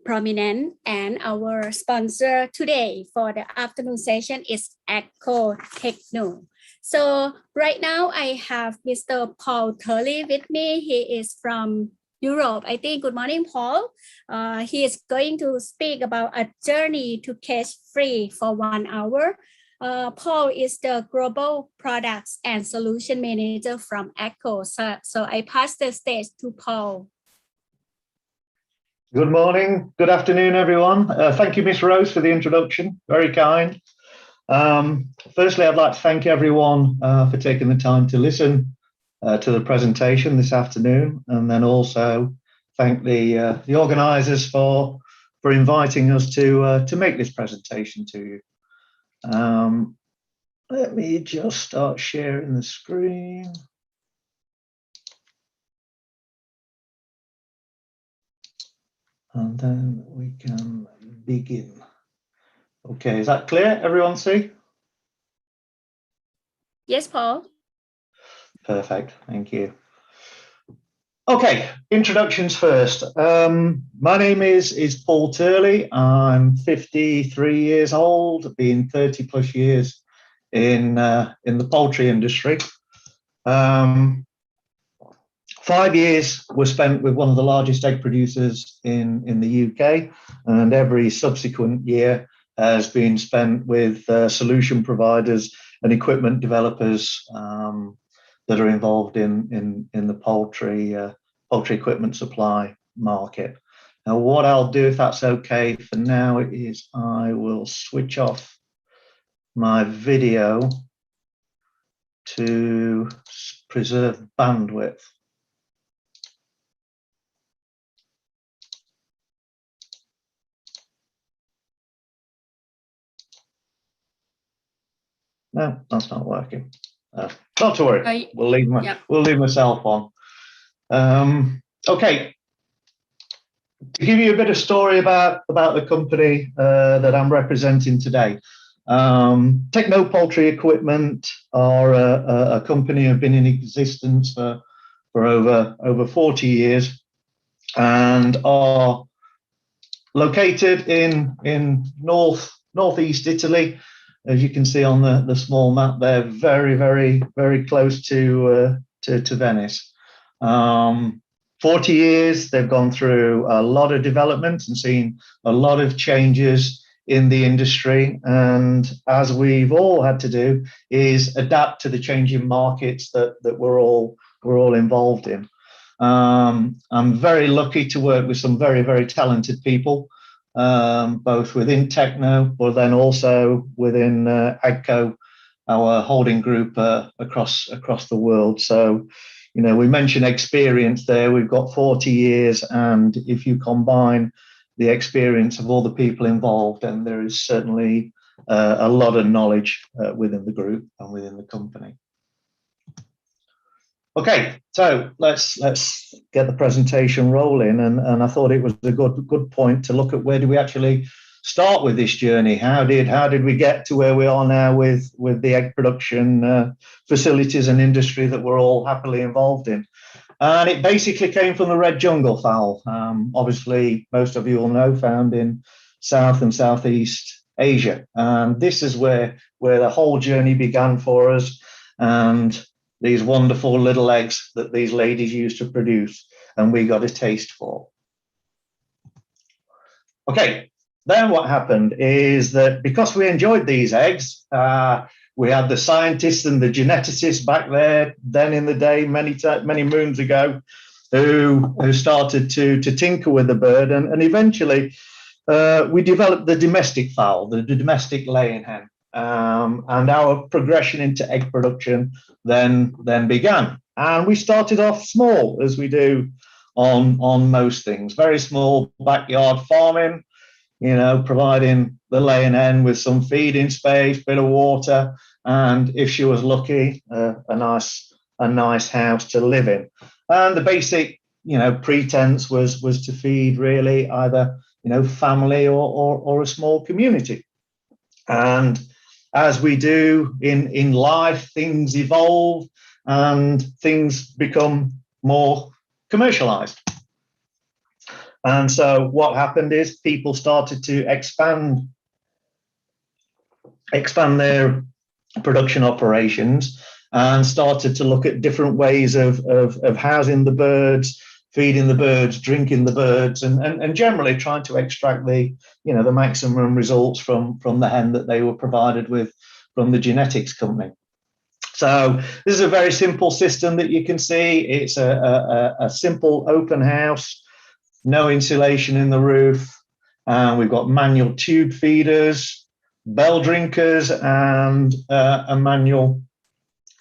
S1: Prominent, and our sponsor today for the afternoon session is Agco Techno. So right now I have Mr. Paul Turley with me. He is from Europe. I think, good morning, Paul. He is going to speak about a journey to cage-free for 1 hour. Paul is the Global Products and Solution Manager from Agco. So I pass the stage to Paul.
S11: Good morning, good afternoon, everyone. Thank you, Miss Rose, for the introduction. Very kind. Firstly, I'd like to thank everyone for taking the time to listen to the presentation this afternoon, and then also thank the organisers for inviting us to make this presentation to you. Let me just start sharing the screen. And then we can begin. Okay, is that clear? Everyone see?
S1: Yes, Paul.
S11: Perfect, thank you. Okay, introductions first. My name is Paul Turley. I'm 53 years old, been 30 plus years in the poultry industry. 5 years were spent with one of the largest egg producers in the UK, and every subsequent year has been spent with solution providers and equipment developers that are involved in the poultry equipment supply market. Now, what I'll do, if that's okay for now, is I will switch off my video to preserve bandwidth. No, that's not working. Not to worry. We'll leave myself on. Okay. To give you a bit of story about the company that I'm representing today. Techno Poultry Equipment are a company who've been in existence for over 40 years and are located in northeast Italy. As you can see on the small map there, very close to Venice. 40 years, they've gone through a lot of development and seen a lot of changes in the industry, and as we've all had to do, is adapt to the changing markets that we're all involved in. I'm very lucky to work with some very, very talented people, both within Techno, but then also within AGCO, our holding group across the world. So, you know, we mentioned experience there. We've got 40 years, and if you combine the experience of all the people involved, and there is certainly a lot of knowledge within the group and within the company. Okay, so let's get the presentation rolling, and I thought it was a good point to look at where do we actually start with this journey. How did we get to where we are now with the egg production facilities and industry that we're all happily involved in? And it basically came from the red jungle fowl. Obviously, most of you will know, found in South and Southeast Asia. And this is where the whole journey began for us. And these wonderful little eggs that these ladies used to produce, and we got a taste for. Okay, then what happened is that because we enjoyed these eggs, we had the scientists and the geneticists back there then in the day, many moons ago, who started to tinker with the bird, and eventually we developed the domestic fowl, the domestic laying hen, and our progression into egg production then began. And we started off small, as we do on most things, very small backyard farming, you know, providing the laying hen with some feeding space, bit of water, and if she was lucky, a nice house to live in. And the basic, you know, pretense was to feed really either, you know, family or a small community. And as we do in life, things evolve and things become more commercialized. And so what happened is people started to expand their production operations and started to look at different ways of housing the birds, feeding the birds, drinking the birds, and generally trying to extract the maximum results from the hen that they were provided with from the genetics company. So this is a very simple system that you can see. It's a simple open house, no insulation in the roof. We've got manual tube feeders, bell drinkers, and a manual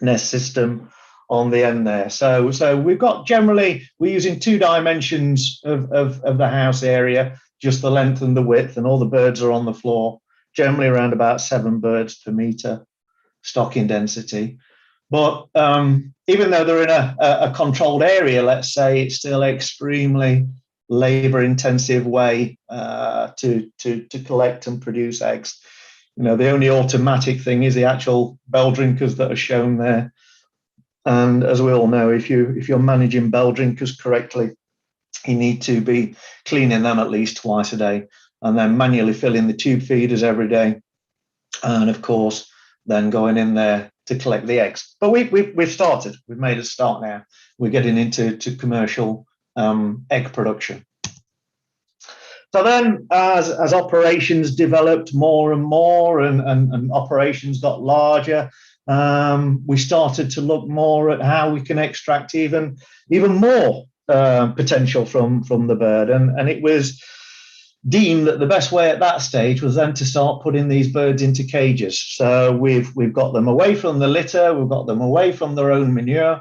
S11: nest system on the end there. So we've got generally, we're using 2 dimensions of the house area, just the length and the width, and all the birds are on the floor, generally around about 7 birds per meter stocking density. But even though they're in a controlled area, let's say, it's still extremely labor intensive way to collect and produce eggs. You know, the only automatic thing is the actual bell drinkers that are shown there. And as we all know, if you're managing bell drinkers correctly, you need to be cleaning them at least twice a day, and then manually filling the tube feeders every day, and of course then going in there to collect the eggs. But we've started. We've made a start now. We're getting into commercial egg production. So then, as operations developed more and more, and operations got larger, we started to look more at how we can extract even more potential from the bird, and it was deemed that the best way at that stage was then to start putting these birds into cages. So we've got them away from the litter, we've got them away from their own manure.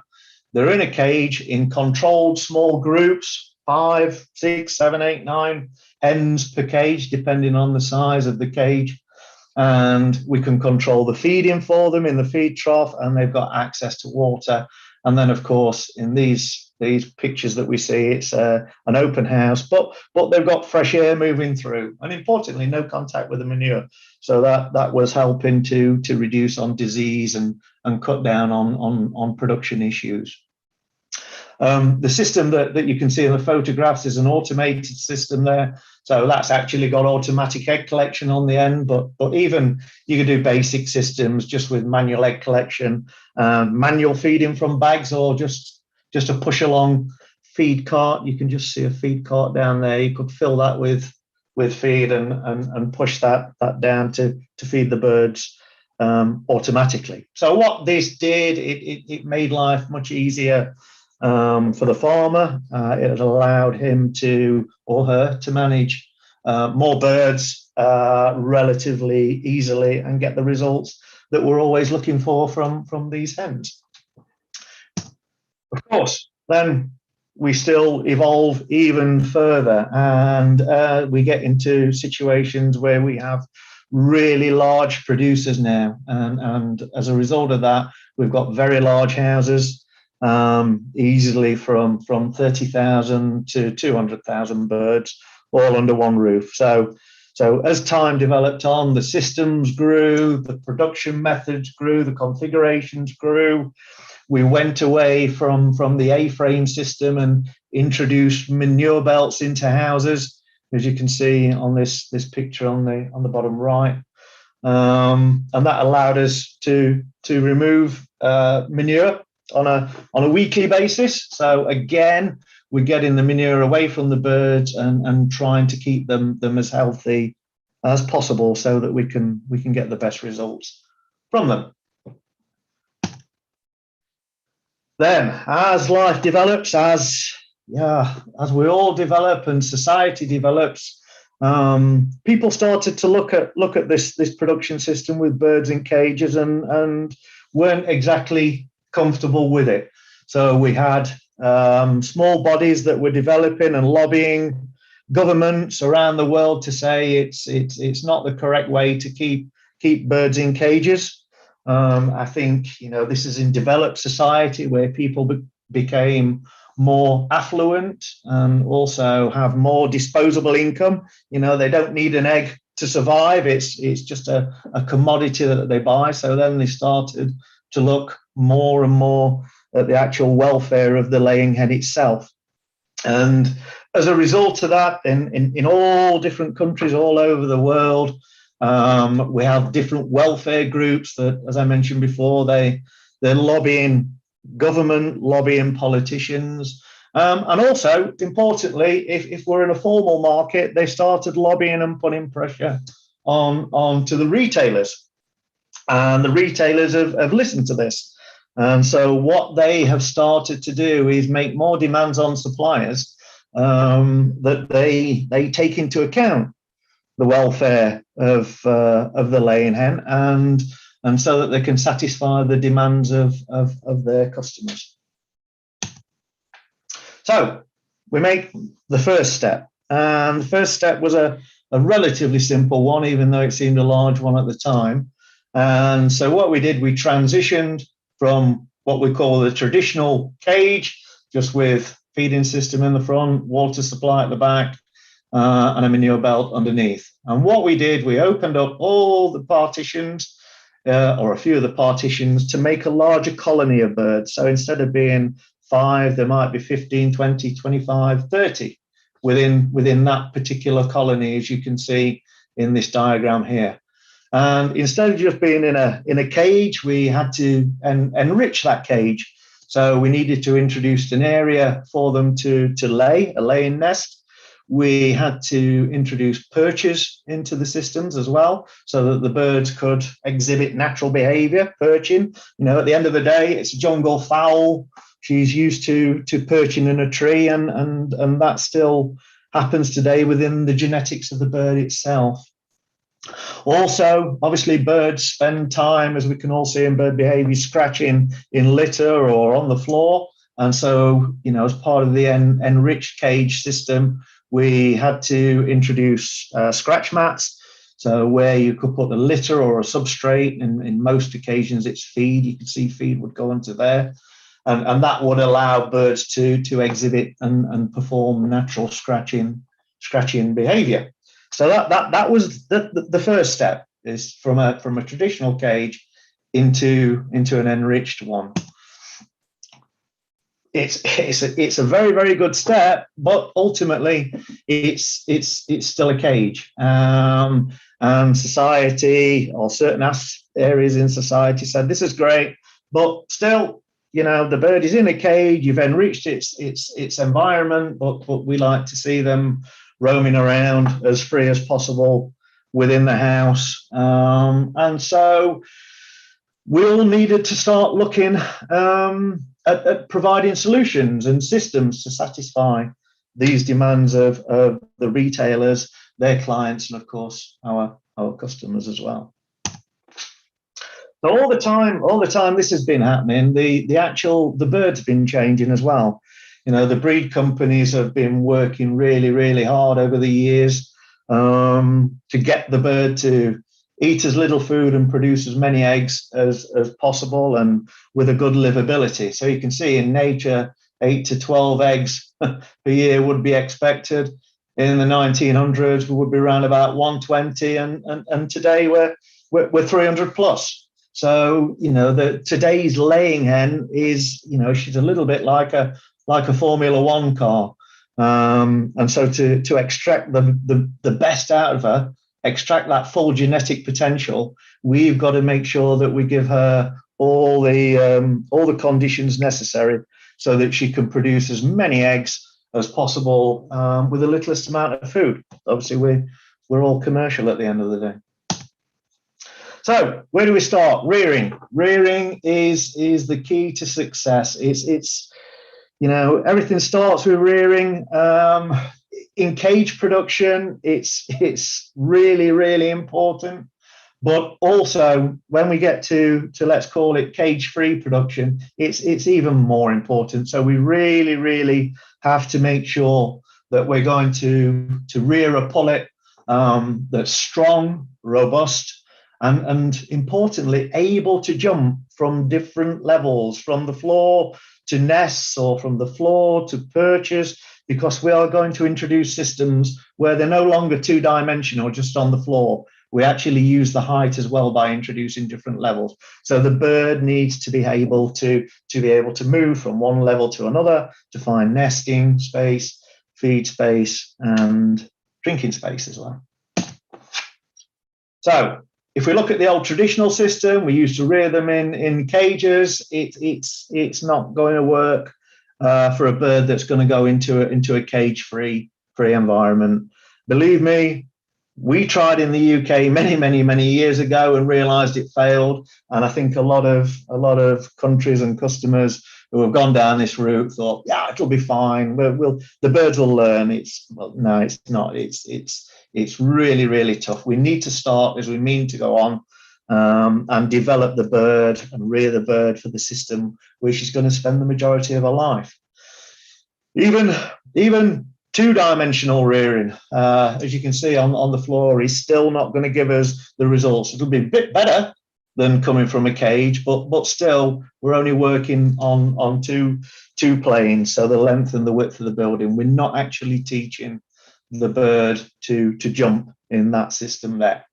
S11: They're in a cage in controlled small groups, 5, 6, 7, 8, 9 hens per cage, depending on the size of the cage. And we can control the feeding for them in the feed trough, and they've got access to water. And then, of course, in these pictures that we see, it's an open house, but they've got fresh air moving through, and importantly, no contact with the manure. So that was helping to reduce on disease and cut down on production issues. The system that you can see in the photographs is an automated system there. So that's actually got automatic egg collection on the end, but even you can do basic systems just with manual egg collection, manual feeding from bags, or just a push along feed cart. You can just see a feed cart down there. You could fill that with with feed and push that down to feed the birds automatically. So what this did, it made life much easier for the farmer. It allowed him or her to manage more birds relatively easily and get the results that we're always looking for from these hens. Of course, then we still evolve even further, and we get into situations where we have really large producers now, and as a result of that, we've got very large houses, easily from 30,000 to 200,000 birds all under one roof. So as time developed on, the systems grew, the production methods grew, the configurations grew. We went away from the A-frame system and introduced manure belts into houses, as you can see on this picture on the bottom right, and that allowed us to remove manure on a weekly basis. So again, we're getting the manure away from the birds and trying to keep them as healthy as possible so that we can get the best results from them. Then, as life develops, as we all develop and society develops, people started to look at this production system with birds in cages and weren't exactly comfortable with it. So we had small bodies that were developing and lobbying governments around the world to say it's not the correct way to keep birds in cages. I think, this is in developed society where people became more affluent and also have more disposable income. They don't need an egg to survive. It's just a commodity that they buy. So then they started to look more and more at the actual welfare of the laying hen itself. And as a result of that, in all different countries all over the world, we have different welfare groups that, as I mentioned before, they're lobbying government, lobbying politicians, and also, importantly, if we're in a formal market, they started lobbying and putting pressure on to the retailers, and the retailers have listened to this. And so what they have started to do is make more demands on suppliers that they take into account the welfare of the laying hen, and so that they can satisfy the demands of their customers. So we make the first step, and the first step was a relatively simple one, even though it seemed a large one at the time. And so what we did, we transitioned from what we call the traditional cage, just with feeding system in the front, water supply at the back, and a manure belt underneath. And what we did, we opened up all the partitions, or a few of the partitions, to make a larger colony of birds. So instead of being 5, there might be 15, 20, 25, 30 within that particular colony, as you can see in this diagram here. And instead of just being in a cage, we had to enrich that cage. So we needed to introduce an area for them to lay, a laying nest. We had to introduce perches into the systems as well, so that the birds could exhibit natural behavior, perching. At the end of the day, it's a jungle fowl. She's used to perching in a tree, and that still happens today within the genetics of the bird itself. Also, obviously, birds spend time, as we can all see in bird behavior, scratching in litter or on the floor. And so, as part of the enriched cage system, we had to introduce scratch mats. So where you could put the litter or a substrate, in most occasions it's feed, you can see feed would go into there. And that would allow birds to exhibit and perform natural scratching behavior. So that was the first step, is from a traditional cage into an enriched one. It's a very, very good step, but ultimately it's still a cage. And society, or certain areas in society, said this is great, but still, the bird is in a cage. You've enriched its environment, but we like to see them roaming around as free as possible within the house. And so we all needed to start looking at providing solutions and systems to satisfy these demands of the retailers, their clients, and of course our customers as well. So all the time this has been happening, the bird's been changing as well. You know, the breed companies have been working really, really hard over the years to get the bird to eat as little food and produce as many eggs as possible, and with a good livability. So you can see in nature, 8 to 12 eggs per year would be expected. In the 1900s, we would be around about 120, and today we're 300 plus. So, you know, today's laying hen is, you know, she's a little bit like a Formula One car. And so to extract the best out of her, extract that full genetic potential, we've got to make sure that we give her all the conditions necessary so that she can produce as many eggs as possible with the littlest amount of food. Obviously, we're all commercial at the end of the day. So where do we start? Rearing. Rearing is the key to success. It's you know, everything starts with rearing. In cage production, it's really, really important. But also when we get to let's call it cage-free production, it's even more important. So we really, really have to make sure that we're going to rear a pullet that's strong, robust, and importantly, able to jump from different levels, from the floor to nests or from the floor to perches, because we are going to introduce systems where they're no longer two-dimensional, just on the floor. We actually use the height as well by introducing different levels. So the bird needs to be able to move from one level to another to find nesting space, feed space, and drinking space as well. So if we look at the old traditional system, we used to rear them in cages. It's not going to work for a bird that's going to go into a cage-free environment. Believe me, we tried in the UK many years ago and realised it failed. And I think a lot of countries and customers who have gone down this route thought, yeah, it'll be fine. The birds will learn. No, it's not. It's really, really tough. We need to start as we mean to go on and develop the bird and rear the bird for the system where she's going to spend the majority of her life. Even two-dimensional rearing, as you can see on the floor, is still not going to give us the results. It'll be a bit better than coming from a cage, but still, we're only working on two planes, so the length and the width of the building. We're not actually teaching the bird to jump in that system there.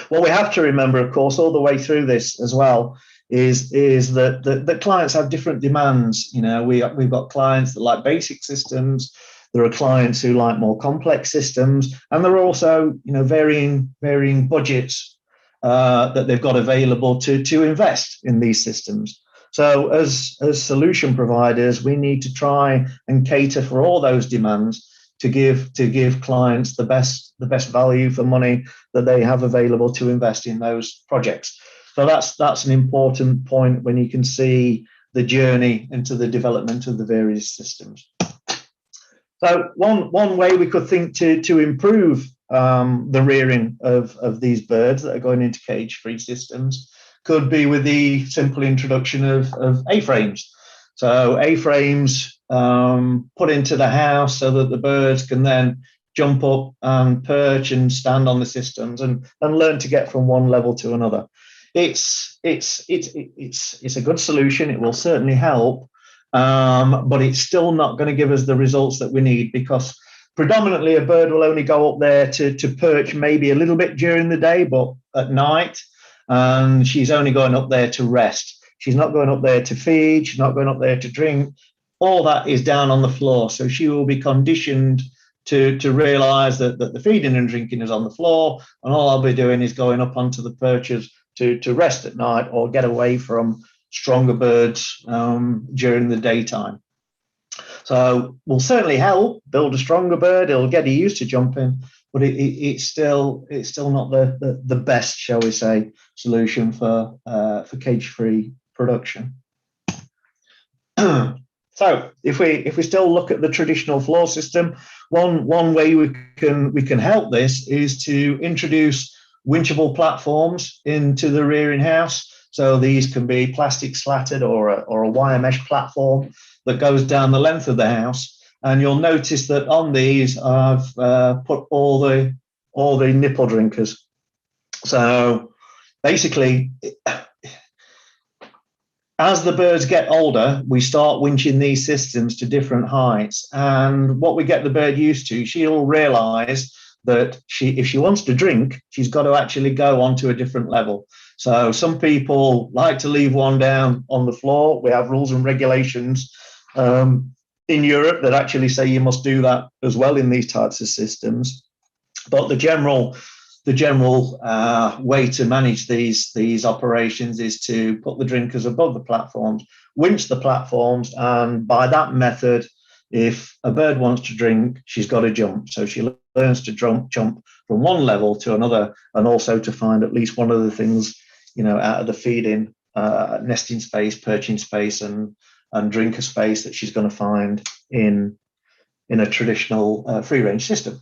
S11: What we have to remember, of course, all the way through this as well, is that the clients have different demands. You know, we've got clients that like basic systems. There are clients who like more complex systems, and there are also, you know, varying budgets that they've got available to invest in these systems. So as solution providers, we need to try and cater for all those demands to give clients the best value for money that they have available to invest in those projects. So that's an important point when you can see the journey into the development of the various systems. So one way we could think to improve the rearing of these birds that are going into cage-free systems could be with the simple introduction of A-frames. So A-frames put into the house so that the birds can then jump up and perch and stand on the systems and learn to get from one level to another. It's a good solution. It will certainly help, but it's still not going to give us the results that we need, because predominantly a bird will only go up there to perch maybe a little bit during the day, but at night, and she's only going up there to rest. She's not going up there to feed. She's not going up there to drink. All that is down on the floor. So she will be conditioned to realize that the feeding and drinking is on the floor, and all I'll be doing is going up onto the perches to rest at night or get away from stronger birds during the daytime. So will certainly help build a stronger bird. It'll get used to jumping, but it's still not the best, shall we say, solution for cage-free production. So if we still look at the traditional floor system, one way we can help this is to introduce winchable platforms into the rearing house. So these can be plastic slatted or a wire mesh platform that goes down the length of the house. And you'll notice that on these I've put all the nipple drinkers. So basically, as the birds get older, we start winching these systems to different heights. And what we get the bird used to, she'll realize that if she wants to drink, she's got to actually go onto a different level. So some people like to leave one down on the floor. We have rules and regulations in Europe that actually say you must do that as well in these types of systems. But the general way to manage these operations is to put the drinkers above the platforms, winch the platforms, and by that method, if a bird wants to drink, she's got to jump. So she learns to jump from one level to another, and also to find at least one of the things, out of the feeding, nesting space, perching space, and drinker space that she's going to find in a traditional free-range system.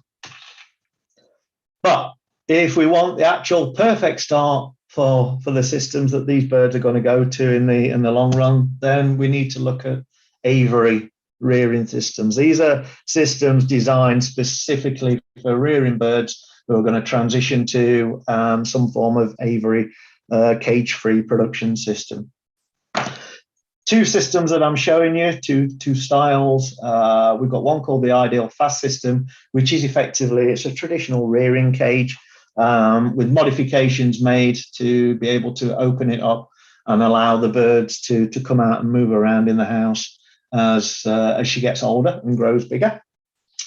S11: But if we want the actual perfect start for the systems that these birds are going to go to in the long run, then we need to look at aviary rearing systems. These are systems designed specifically for rearing birds who are going to transition to some form of aviary cage-free production system. Two systems that I'm showing you, two styles. We've got one called the Ideal Fast system, which is effectively, it's a traditional rearing cage with modifications made to be able to open it up and allow the birds to come out and move around in the house as she gets older and grows bigger,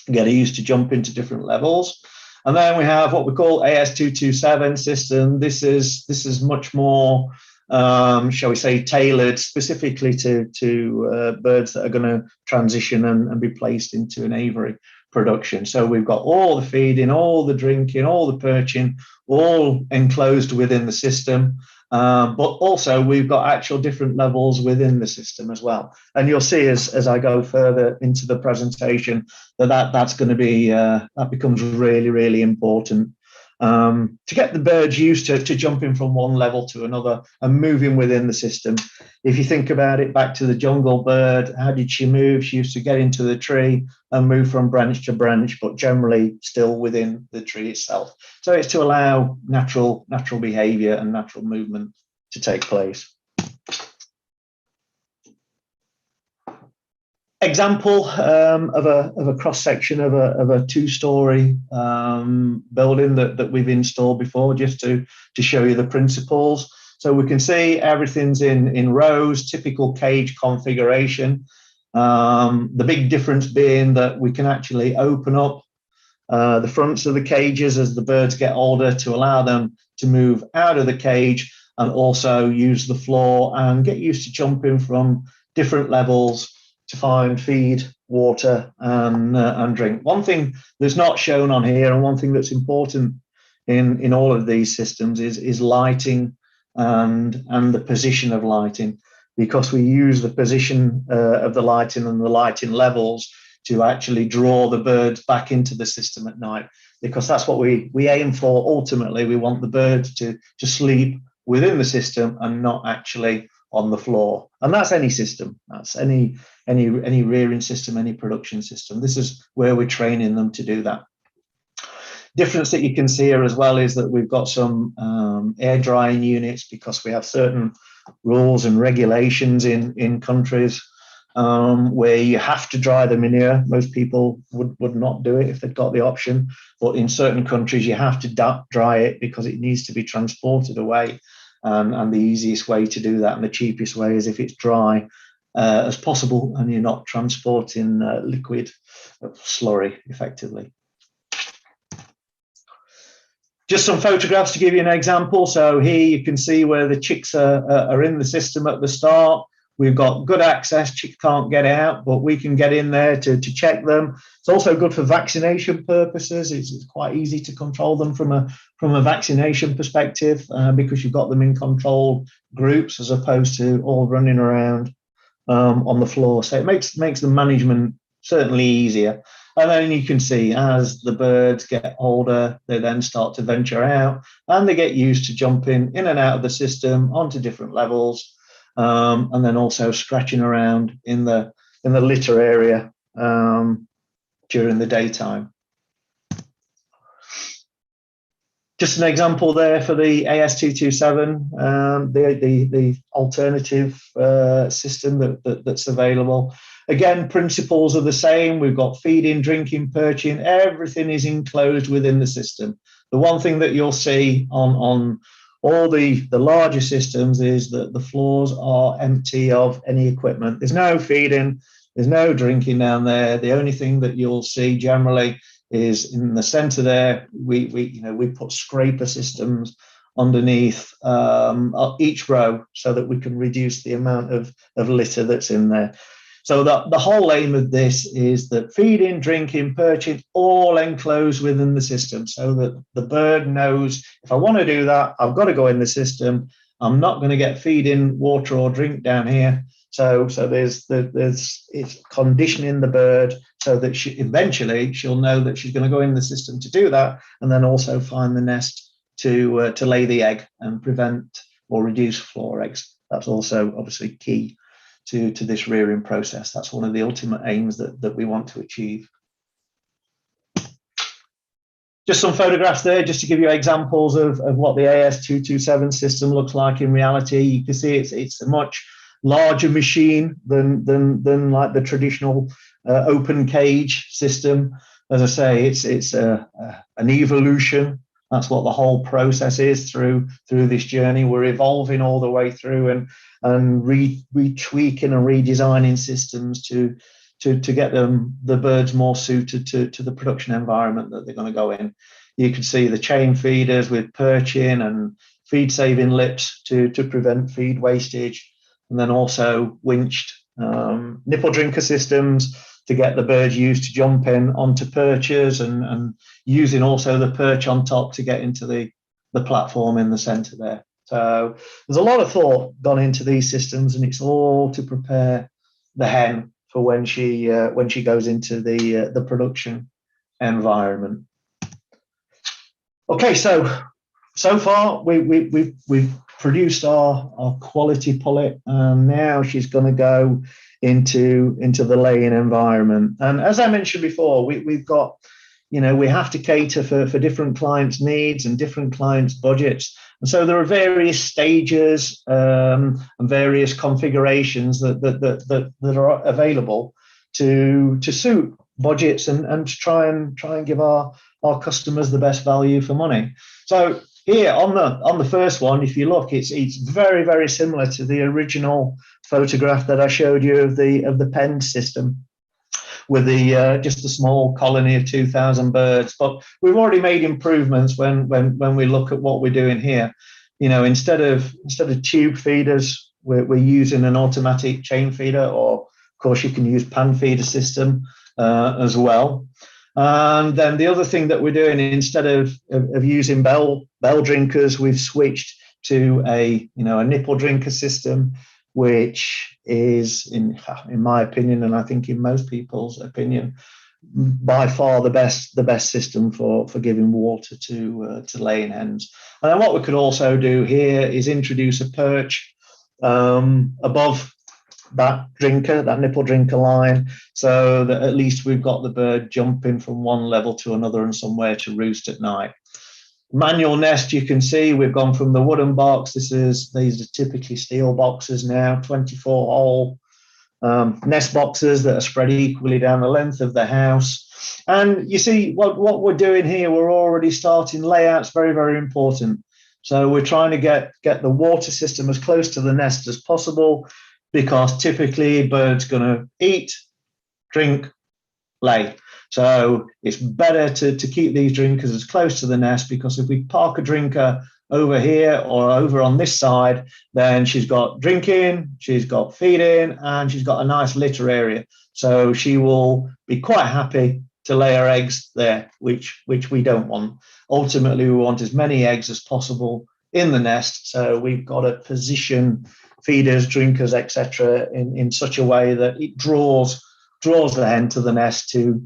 S11: get her used to jump into different levels. And then we have what we call AS227 system. This is much more, shall we say, tailored specifically to birds that are going to transition and be placed into an aviary production. So we've got all the feeding, all the drinking, all the perching, all enclosed within the system. But also we've got actual different levels within the system as well. And you'll see as I go further into the presentation that's going to be, that becomes really, really important to get the birds used to jumping from one level to another and moving within the system. If you think about it, back to the jungle bird, how did she move? She used to get into the tree and move from branch to branch, but generally still within the tree itself. So it's to allow natural behavior and natural movement to take place. Example of a cross section of a two-story building that we've installed before, just to show you the principles. So we can see everything's in rows, typical cage configuration. The big difference being that we can actually open up the fronts of the cages as the birds get older to allow them to move out of the cage and also use the floor and get used to jumping from different levels to find feed, water, and drink. One thing that's not shown on here, and one thing that's important in all of these systems is lighting and the position of lighting, because we use the position of the lighting and the lighting levels to actually draw the birds back into the system at night, because that's what we aim for. Ultimately, we want the birds to sleep within the system and not actually on the floor. And that's any system. That's any rearing system, any production system. This is where we're training them to do that. Difference that you can see here as well is that we've got some air drying units, because we have certain rules and regulations in countries where you have to dry the manure. Most people would not do it if they've got the option, but in certain countries you have to dry it because it needs to be transported away. And the easiest way to do that and the cheapest way is if it's dry as possible and you're not transporting liquid slurry effectively. Just some photographs to give you an example. So here you can see where the chicks are in the system at the start. We've got good access. Chicks can't get out, but we can get in there to check them. It's also good for vaccination purposes. It's quite easy to control them from a vaccination perspective because you've got them in controlled groups as opposed to all running around on the floor. So it makes the management certainly easier. And then you can see as the birds get older, they then start to venture out and they get used to jumping in and out of the system onto different levels. And then also scratching around in the litter area during the daytime. Just an example there for the AS227, the alternative system that's available. Again, principles are the same. We've got feeding, drinking, perching. Everything is enclosed within the system. The one thing that you'll see on all the larger systems is that the floors are empty of any equipment. There's no feeding, there's no drinking down there. The only thing that you'll see generally is in the center there, we put scraper systems underneath each row so that we can reduce the amount of litter that's in there. So the whole aim of this is that feeding, drinking, perching, all enclosed within the system so that the bird knows if I want to do that, I've got to go in the system. I'm not going to get feeding, water or drink down here. So there's it's conditioning the bird so that eventually she'll know that she's going to go in the system to do that, and then also find the nest to lay the egg and prevent or reduce floor eggs. That's also obviously key to this rearing process. That's one of the ultimate aims that we want to achieve. Just some photographs there, just to give you examples of what the AS227 system looks like in reality. You can see it's a much larger machine than like the traditional open cage system. As I say, it's an evolution. That's what the whole process is through this journey. We're evolving all the way through and retweaking and redesigning systems to get the birds more suited to the production environment that they're going to go in. You can see the chain feeders with perching and feed saving lips to prevent feed wastage, and then also winched nipple drinker systems to get the birds used to jumping onto perches and using also the perch on top to get into the platform in the center there. So there's a lot of thought gone into these systems, and it's all to prepare the hen for when she goes into the production environment. Okay, so far we've produced our quality pullet, and now she's going to go into the laying environment. And as I mentioned before, we've got, we have to cater for different clients' needs and different clients' budgets. And so there are various stages and various configurations that are available to suit budgets and to try and give our customers the best value for money. So here on the first one, if you look, it's very, very similar to the original photograph that I showed you of the pen system with just a small colony of 2,000 birds. But we've already made improvements when we look at what we're doing here. Instead of tube feeders, we're using an automatic chain feeder, or of course you can use pan feeder system as well. And then the other thing that we're doing, instead of using bell drinkers, we've switched to a nipple drinker system, which is in my opinion, and I think in most people's opinion, by far the best system for giving water to laying hens. And then what we could also do here is introduce a perch above that nipple drinker line, so that at least we've got the bird jumping from one level to another and somewhere to roost at night. Manual nest, you can see we've gone from the wooden box. These are typically steel boxes now, 24-hole nest boxes that are spread equally down the length of the house. And you see what we're doing here, we're already starting layouts, very, very important. So we're trying to get the water system as close to the nest as possible, because typically birds going to eat, drink, lay. So it's better to keep these drinkers as close to the nest, because if we park a drinker over here or over on this side, then she's got drinking, she's got feeding, and she's got a nice litter area. So she will be quite happy to lay her eggs there, which we don't want. Ultimately, we want as many eggs as possible in the nest. So we've got to position feeders, drinkers, etc., in such a way that it draws the hen to the nest to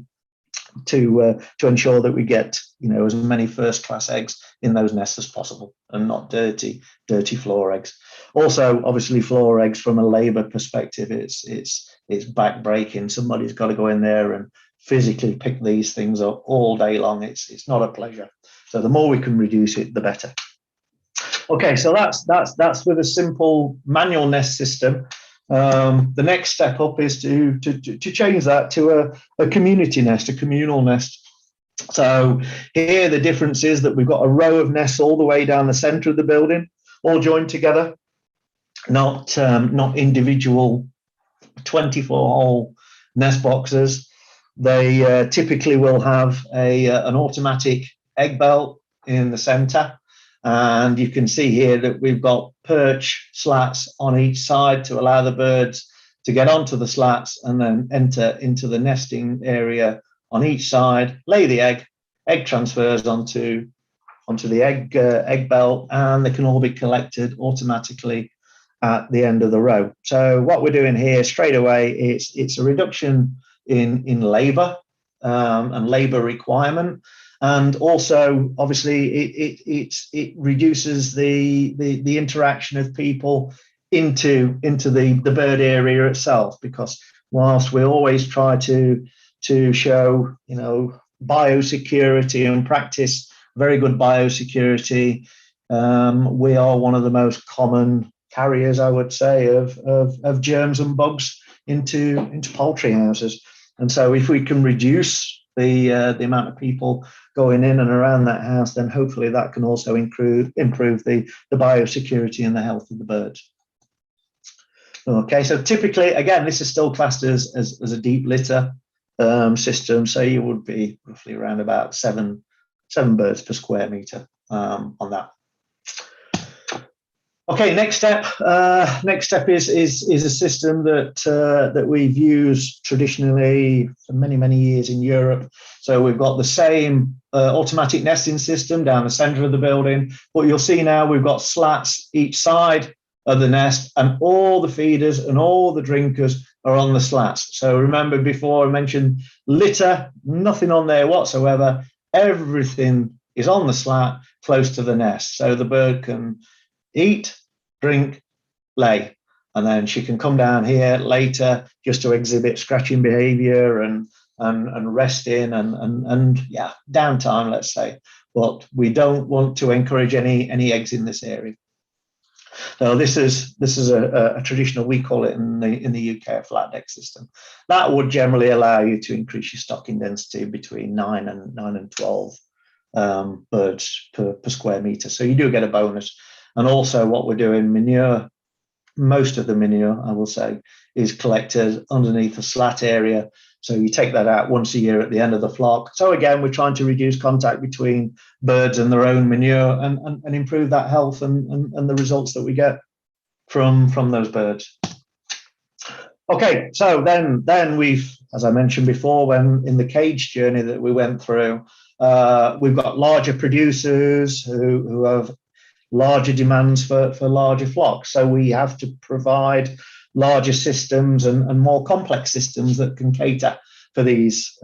S11: ensure that we get, you know, as many first-class eggs in those nests as possible, and not dirty floor eggs. Also, obviously, floor eggs from a labour perspective, it's back-breaking. Somebody's got to go in there and physically pick these things up all day long. It's not a pleasure. So the more we can reduce it, the better. Okay, so that's with a simple manual nest system. The next step up is to change that to a community nest, a communal nest. So here the difference is that we've got a row of nests all the way down the center of the building, all joined together, not individual 24-hole nest boxes. They typically will have an automatic egg belt in the center. And you can see here that we've got perch slats on each side to allow the birds to get onto the slats and then enter into the nesting area on each side, lay the egg transfers onto the egg belt, and they can all be collected automatically at the end of the row. So what we're doing here straight away, it's a reduction in labour and labour requirement. And also, obviously, it reduces the interaction of people into the bird area itself, because whilst we always try to show, you know, biosecurity and practice very good biosecurity, we are one of the most common carriers, I would say, of germs and bugs into poultry houses. And so, if we can reduce the amount of people going in and around that house, then hopefully that can also improve the biosecurity and the health of the birds. Okay, so typically, again, this is still classed as a deep litter system. So you would be roughly around about seven birds per square meter on that. Okay, next step is a system that we've used traditionally for many years in Europe. So we've got the same automatic nesting system down the center of the building. What you'll see now, we've got slats each side of the nest, and all the feeders and all the drinkers are on the slats. So remember, before I mentioned litter, nothing on there whatsoever. Everything is on the slat close to the nest, so the bird can eat, drink, lay, and then she can come down here later just to exhibit scratching behavior and resting and yeah, downtime, let's say. But we don't want to encourage any eggs in this area. So this is a traditional, we call it in the UK, a flat deck system. That would generally allow you to increase your stocking density between 9 and 12 birds per square meter. So you do get a bonus. And also what we're doing, manure, most of the manure, I will say, is collected underneath a slat area. So you take that out once a year at the end of the flock. So again, we're trying to reduce contact between birds and their own manure and improve that health and the results that we get from those birds. Okay, so then we've, as I mentioned before, when in the cage journey that we went through, we've got larger producers who have larger demands for larger flocks. So we have to provide larger systems and more complex systems that can cater for these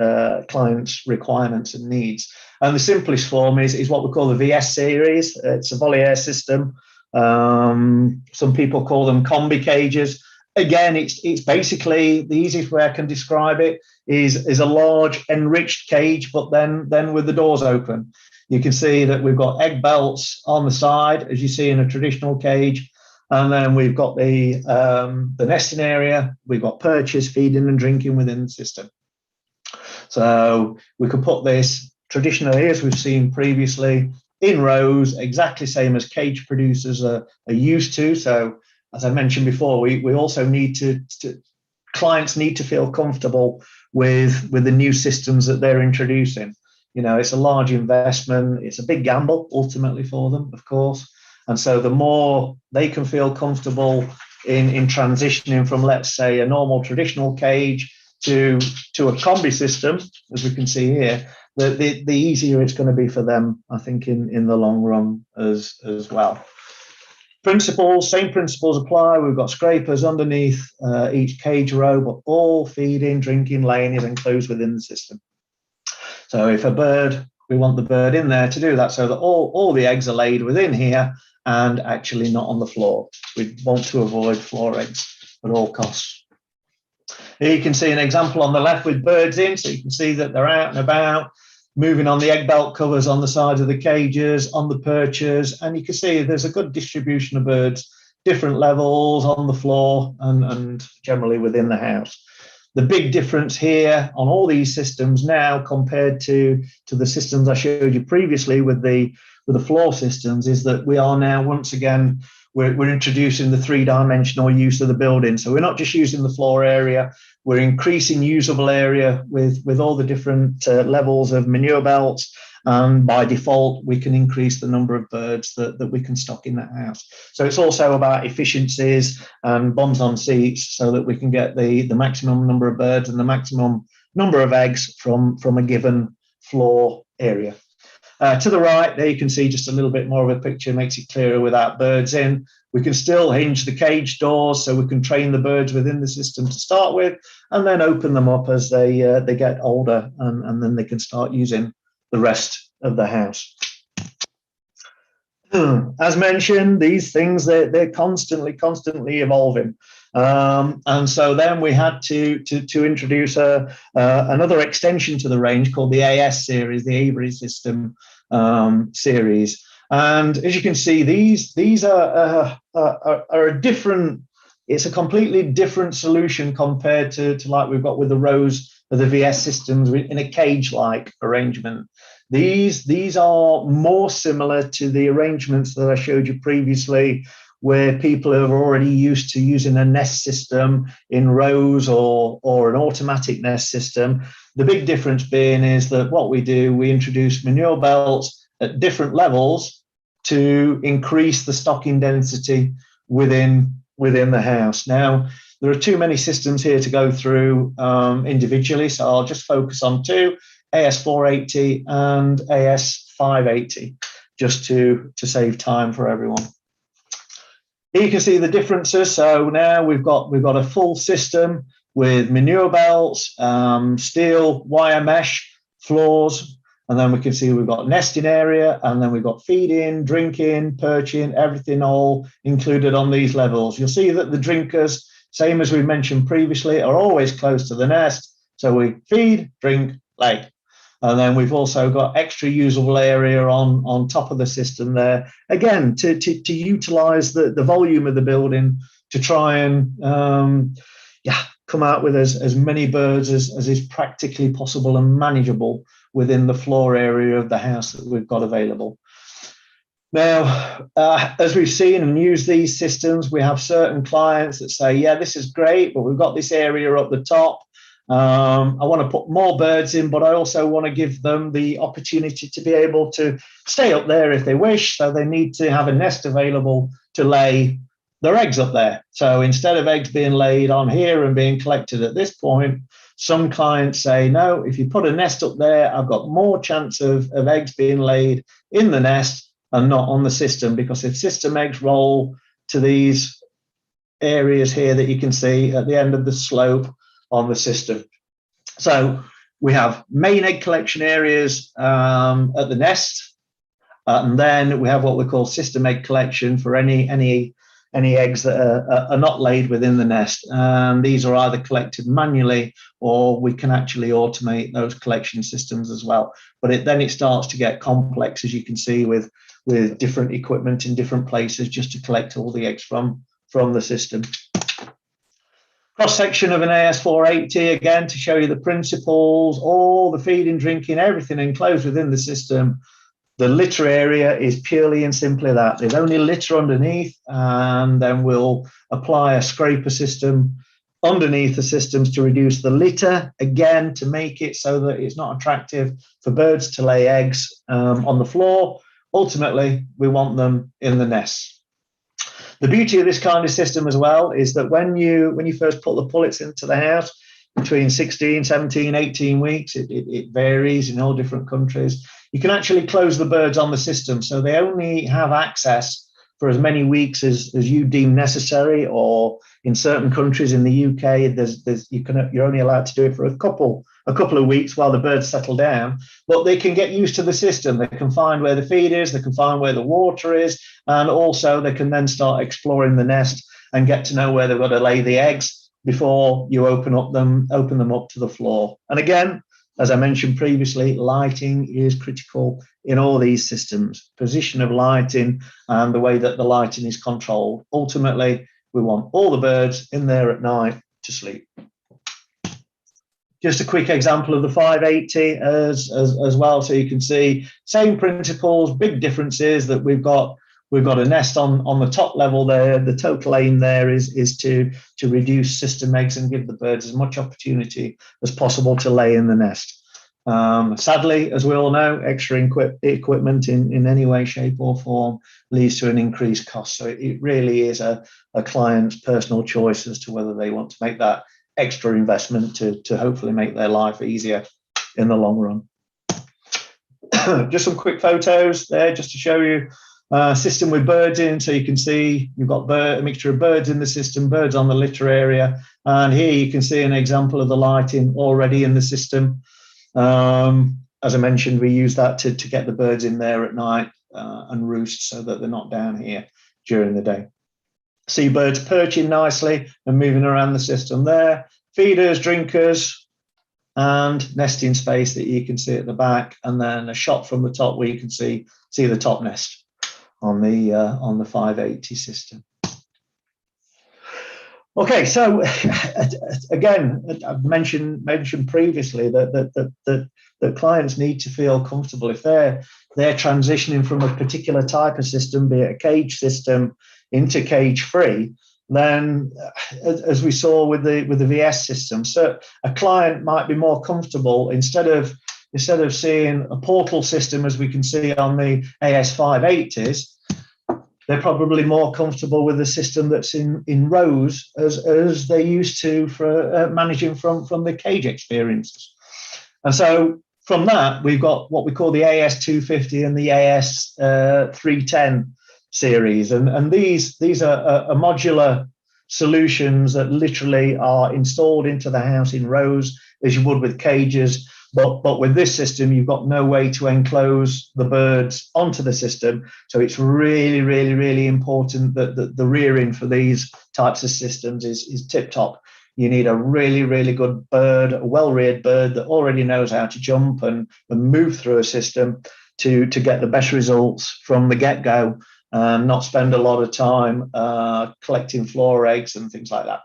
S11: clients' requirements and needs. And the simplest form is what we call the VS series. It's a Voliere system. Some people call them combi cages. Again, it's basically, the easiest way I can describe it is a large enriched cage, but then with the doors open. You can see that we've got egg belts on the side, as you see in a traditional cage. And then we've got the nesting area. We've got perches, feeding and drinking within the system. So we could put this traditionally, as we've seen previously, in rows, exactly same as cage producers are used to. So as I mentioned before, we also need to clients need to feel comfortable with the new systems that they're introducing. You know, it's a large investment. It's a big gamble ultimately for them, of course. And so the more they can feel comfortable in transitioning from, let's say, a normal traditional cage to a combi system, as we can see here, the easier it's going to be for them, I think, in the long run as well. Principles, same principles apply. We've got scrapers underneath each cage row, but all feeding, drinking, laying is enclosed within the system. So if a bird, we want the bird in there to do that so that all the eggs are laid within here and actually not on the floor. We want to avoid floor eggs at all costs. Here you can see an example on the left with birds in, so you can see that they're out and about, moving on the egg belt covers on the sides of the cages, on the perches, and you can see there's a good distribution of birds, different levels on the floor and generally within the house. The big difference here on all these systems now compared to the systems I showed you previously with the floor systems is that we are now, once again, we're introducing the three-dimensional use of the building. So we're not just using the floor area, we're increasing usable area with all the different levels of manure belts. And by default, we can increase the number of birds that we can stock in that house. So it's also about efficiencies and bums on seats so that we can get the maximum number of birds and the maximum number of eggs from a given floor area. To the right, there you can see just a little bit more of a picture, makes it clearer without birds in. We can still hinge the cage doors so we can train the birds within the system to start with, and then open them up as they get older, and then they can start using the rest of the house. As mentioned, these things, they're constantly evolving. And so then we had to introduce another extension to the range called the AS series, the Avery system series. And as you can see, these are a different, it's a completely different solution compared to like we've got with the rows of the VS systems in a cage-like arrangement. These are more similar to the arrangements that I showed you previously, where people are already used to using a nest system in rows or an automatic nest system. The big difference being is that what we do, we introduce manure belts at different levels to increase the stocking density within the house. Now, there are too many systems here to go through individually, so I'll just focus on two, AS480 and AS580, just to save time for everyone. Here you can see the differences. So now we've got a full system with manure belts, steel wire mesh floors, and then we can see we've got nesting area, and then we've got feeding, drinking, perching, everything all included on these levels. You'll see that the drinkers, same as we mentioned previously, are always close to the nest. So we feed, drink, lay. And then we've also got extra usable area on top of the system there, again, to utilize the volume of the building to try and come out with as many birds as is practically possible and manageable within the floor area of the house that we've got available. Now, as we've seen and used these systems, we have certain clients that say, yeah, this is great, but we've got this area up the top. I want to put more birds in, but I also want to give them the opportunity to be able to stay up there if they wish. So they need to have a nest available to lay their eggs up there. So instead of eggs being laid on here and being collected at this point, some clients say, no, if you put a nest up there, I've got more chance of eggs being laid in the nest and not on the system, because if system eggs roll to these areas here that you can see at the end of the slope on the system. So we have main egg collection areas at the nest, and then we have what we call system egg collection for any eggs that are not laid within the nest. And these are either collected manually or we can actually automate those collection systems as well. But then it starts to get complex, as you can see, with different equipment in different places just to collect all the eggs from the system. Cross-section of an AS480, again, to show you the principles, all the feeding, drinking, everything enclosed within the system. The litter area is purely and simply that. There's only litter underneath, and then we'll apply a scraper system underneath the systems to reduce the litter, again, to make it so that it's not attractive for birds to lay eggs on the floor. Ultimately, we want them in the nests. The beauty of this kind of system as well is that when you first put the pullets into the house, between 16, 17, 18 weeks, it varies in all different countries, you can actually close the birds on the system. So they only have access for as many weeks as you deem necessary, or in certain countries in the UK, you're only allowed to do it for a couple of weeks while the birds settle down. But they can get used to the system. They can find where the feed is, they can find where the water is, and also they can then start exploring the nest and get to know where they've got to lay the eggs before you open them up to the floor. And again, as I mentioned previously, lighting is critical in all these systems. Position of lighting and the way that the lighting is controlled. Ultimately, we want all the birds in there at night to sleep. Just a quick example of the 580 as well, so you can see same principles, big differences. That we've got a nest on the top level there. The total aim there is to reduce system eggs and give the birds as much opportunity as possible to lay in the nest. Sadly, as we all know, extra equipment in any way, shape or form leads to an increased cost. So it really is a client's personal choice as to whether they want to make that extra investment to hopefully make their life easier in the long run. Just some quick photos there just to show you system with birds in. So you can see you've got a mixture of birds in the system, birds on the litter area. And here you can see an example of the lighting already in the system. As I mentioned, we use that to get the birds in there at night and roost so that they're not down here during the day. See birds perching nicely and moving around the system there. Feeders, drinkers, and nesting space that you can see at the back, and then a shot from the top where you can see the top nest on the 580 system. Okay, so again, I've mentioned previously that clients need to feel comfortable if they're transitioning from a particular type of system, be it a cage system, into cage-free. Then, as we saw with the VS system, so a client might be more comfortable instead of seeing a portal system as we can see on the AS580s. They're probably more comfortable with a system that's in rows as they're used to for managing from the cage experiences. And so from that, we've got what we call the AS250 and the AS310 series. And these are modular solutions that literally are installed into the house in rows as you would with cages. But with this system, you've got no way to enclose the birds onto the system. So it's really, really, really important that the rearing for these types of systems is tip-top. You need a really, really good bird, a well-reared bird that already knows how to jump and move through a system to get the best results from the get-go, and not spend a lot of time collecting floor eggs and things like that.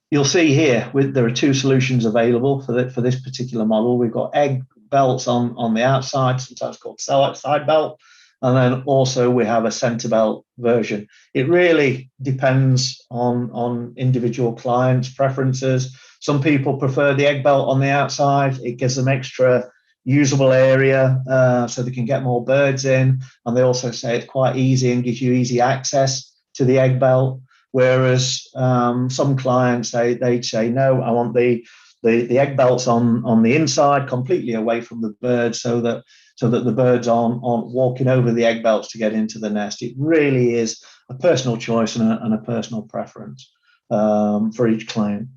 S11: You'll see here there are two solutions available for this particular model. We've got egg belts on the outside, sometimes called side belt, and then also we have a center belt version. It really depends on individual clients' preferences. Some people prefer the egg belt on the outside. It gives them extra usable area so they can get more birds in, and they also say it's quite easy and gives you easy access to the egg belt. Whereas some clients, they'd say, no, I want the egg belts on the inside, completely away from the birds, so that the birds aren't walking over the egg belts to get into the nest. It really is a personal choice and a personal preference for each client.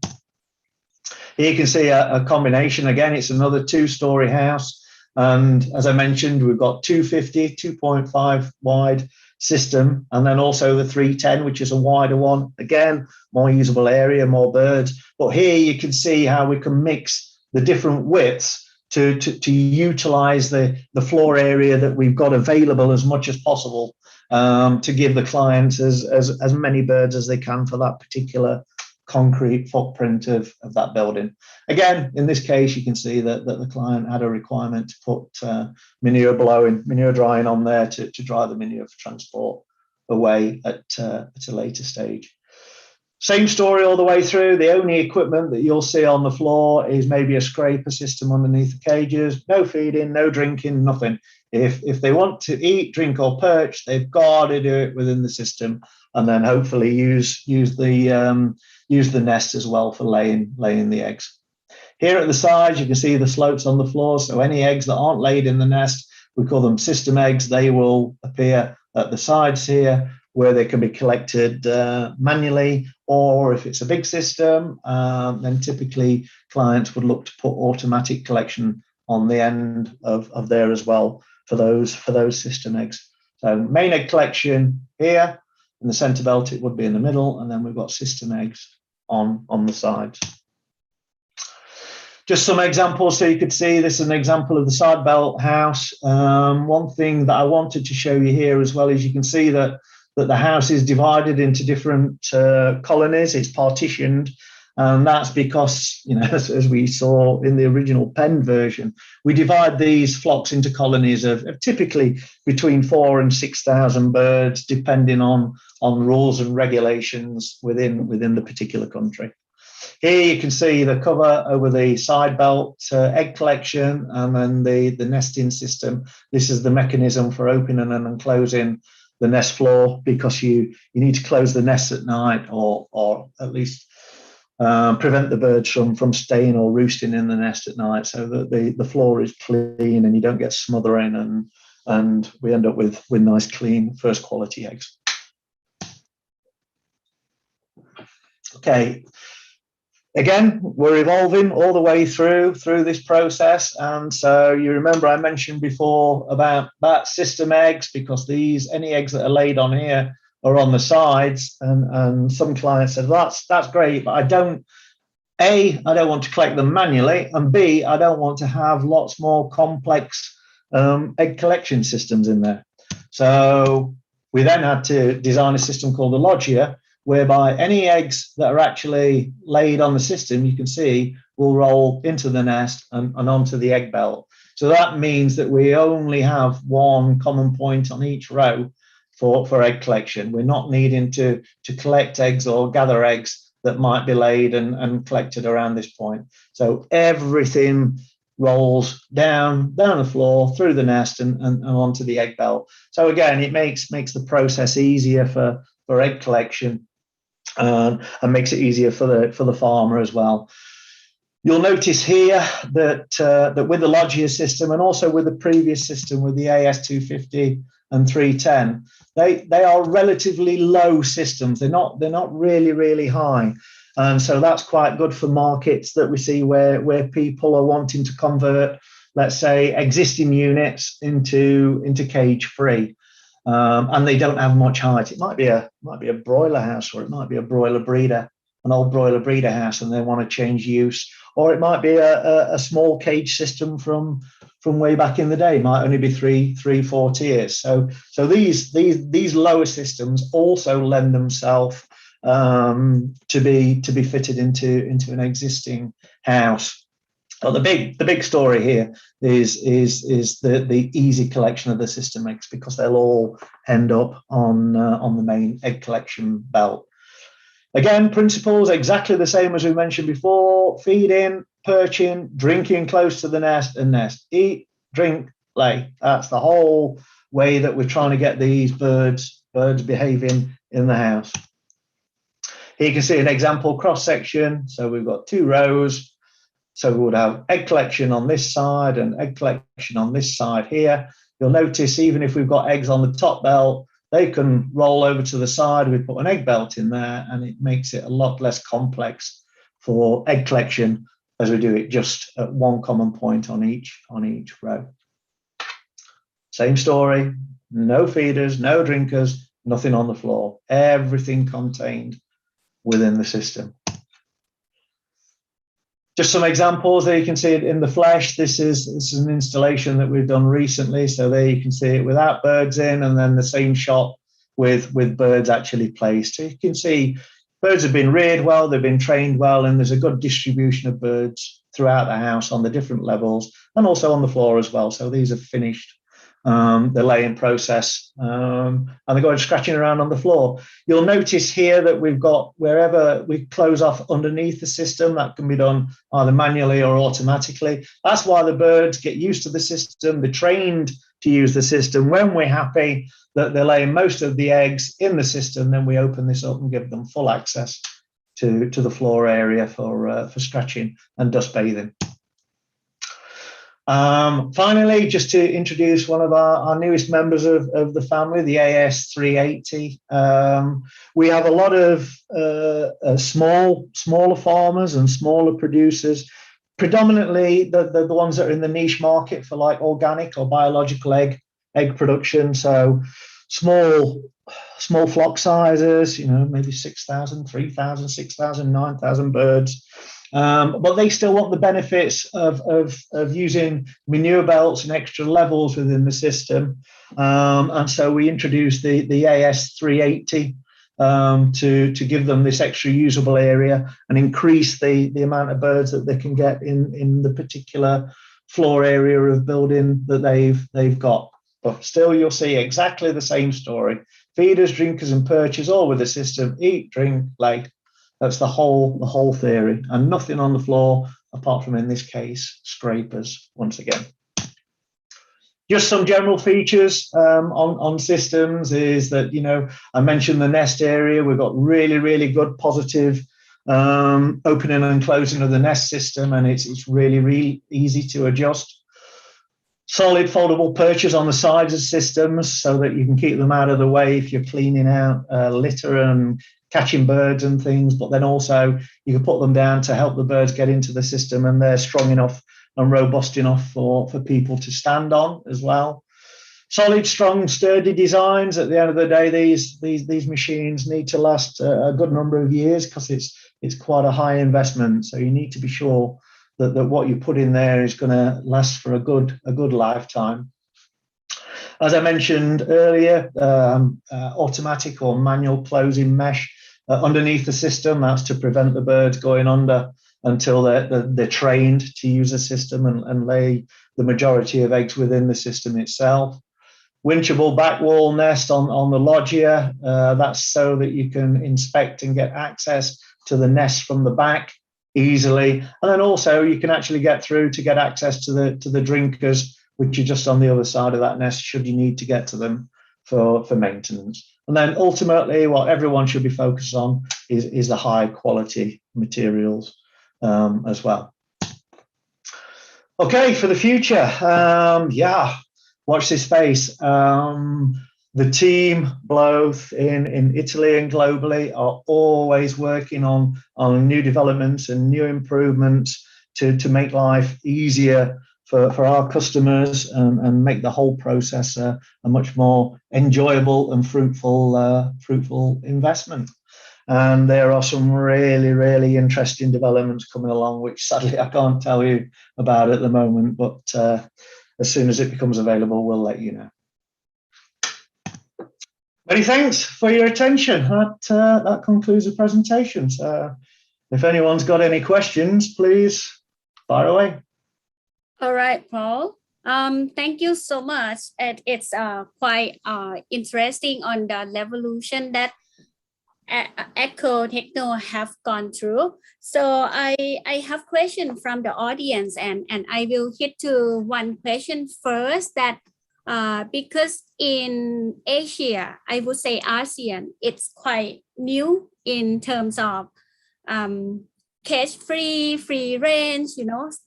S11: Here you can see a combination. Again, it's another two-story house. And as I mentioned, we've got 250, 2.5 wide system, and then also the 310, which is a wider one. Again, more usable area, more birds. But here you can see how we can mix the different widths to utilize the floor area that we've got available as much as possible, to give the clients as many birds as they can for that particular concrete footprint of that building. Again, in this case, you can see that the client had a requirement to put manure drying on there to dry the manure for transport away at a later stage. Same story all the way through. The only equipment that you'll see on the floor is maybe a scraper system underneath the cages. No feeding, no drinking, nothing. If they want to eat, drink, or perch, they've got to do it within the system, and then hopefully use the nest as well for laying the eggs. Here at the sides, you can see the slopes on the floor. So any eggs that aren't laid in the nest, we call them system eggs. They will appear at the sides here, where they can be collected manually, or if it's a big system, then typically clients would look to put automatic collection on the end of there as well for those system eggs. So main egg collection here in the center belt, it would be in the middle, and then we've got system eggs on the sides. Just some examples so you could see this is an example of the side belt house. One thing that I wanted to show you here as well is you can see that the house is divided into different colonies. It's partitioned, and that's because, you know, as we saw in the original pen version, we divide these flocks into colonies of typically between 4,000 and 6,000 birds, depending on rules and regulations within the particular country. Here you can see the cover over the side belt egg collection, and then the nesting system. This is the mechanism for opening and closing the nest floor, because you need to close the nest at night, or at least prevent the birds from staying or roosting in the nest at night, so that the floor is clean and you don't get smothering, and we end up with nice, clean, first quality eggs. Okay. Again, we're evolving all the way through this process. And so you remember I mentioned before about system eggs, because any eggs that are laid on here are on the sides. And some clients said, well, that's great, but I don't want to collect them manually, and B, I don't want to have lots more complex egg collection systems in there. So we then had to design a system called the Loggia, whereby any eggs that are actually laid on the system, you can see, will roll into the nest and onto the egg belt. So that means that we only have one common point on each row for egg collection. We're not needing to collect eggs or gather eggs that might be laid and collected around this point. So everything rolls down the floor, through the nest, and onto the egg belt. So again, it makes the process easier for egg collection, and makes it easier for the farmer as well. You'll notice here that with the Loggia system, and also with the previous system with the AS250 and 310, they are relatively low systems. They're not really high, and so that's quite good for markets that we see where people are wanting to convert, let's say, existing units into cage free. And they don't have much height. It might be a broiler house, or it might be a broiler breeder, an old broiler breeder house, and they want to change use. Or it might be a small cage system from way back in the day. It might only be three, 4 tiers. So these lower systems also lend themselves to be fitted into an existing house. Well, the big story here is the easy collection of the system eggs, because they'll all end up on the main egg collection belt. Again, principles exactly the same as we mentioned before: feeding, perching, drinking close to the nest, and nest. Eat, drink, lay. That's the whole way that we're trying to get these birds behaving in the house. Here you can see an example cross section. So we've got 2 rows. So we would have egg collection on this side and egg collection on this side here. You'll notice even if we've got eggs on the top belt, they can roll over to the side. We put an egg belt in there, and it makes it a lot less complex for egg collection, as we do it just at one common point on each row. Same story, no feeders, no drinkers, nothing on the floor, everything contained within the system. Just some examples there. You can see it in the flesh. This is an installation that we've done recently. So there you can see it without birds in, and then the same shot with birds actually placed. So you can see birds have been reared well, they've been trained well, and there's a good distribution of birds throughout the house on the different levels, and also on the floor as well. So these are finished the laying process, and they're going scratching around on the floor. You'll notice here that we've got, wherever we close off underneath the system, that can be done either manually or automatically. That's why the birds get used to the system. They're trained to use the system. When we're happy that they're laying most of the eggs in the system, then we open this up and give them full access to the floor area for scratching and dust bathing. Finally, just to introduce one of our newest members of the family, the AS380. We have a lot of smaller farmers and smaller producers, predominantly the ones that are in the niche market for like organic or biological egg production. So small flock sizes, maybe 6,000, 3,000, 6,000, 9,000 birds. But they still want the benefits of using manure belts and extra levels within the system. And so we introduced the AS380 to give them this extra usable area and increase the amount of birds that they can get in the particular floor area of building that they've got. But still, you'll see exactly the same story. Feeders, drinkers, and perchers, all with the system: eat, drink, lay. That's the whole theory, and nothing on the floor apart from, in this case, scrapers. Once again, just some general features on systems is that, I mentioned the nest area. We've got really good positive opening and closing of the nest system, and it's really easy to adjust. Solid foldable perches on the sides of systems so that you can keep them out of the way if you're cleaning out litter and catching birds and things, but then also you can put them down to help the birds get into the system, and they're strong enough and robust enough for people to stand on as well. Solid, strong, sturdy designs. At the end of the day, these machines need to last a good number of years because it's quite a high investment. So you need to be sure that what you put in there is going to last for a good lifetime. As I mentioned earlier, automatic or manual closing mesh underneath the system. That's to prevent the birds going under until they're trained to use the system and lay the majority of eggs within the system itself. Winchable back wall nest on the loggia. That's so that you can inspect and get access to the nest from the back easily, and then also you can actually get through to get access to the drinkers, which are just on the other side of that nest should you need to get to them for maintenance. And then ultimately what everyone should be focused on is the high quality materials as well. Okay, for the future, watch this space. The team, both in Italy and globally, are always working on new developments and new improvements to make life easier for our customers and make the whole process a much more enjoyable and fruitful investment. And there are some really interesting developments coming along, which sadly I can't tell you about at the moment, but as soon as it becomes available, we'll let you know. Many thanks for your attention. That concludes the presentation. So if anyone's got any questions, please fire away.
S1: All right, Paul. Thank you so much. It's quite interesting on the revolution that Eco-Techno have gone through. So I have questions from the audience, and I will hit to one question first, that because in Asia, I would say ASEAN, it's quite new in terms of cage-free, free range,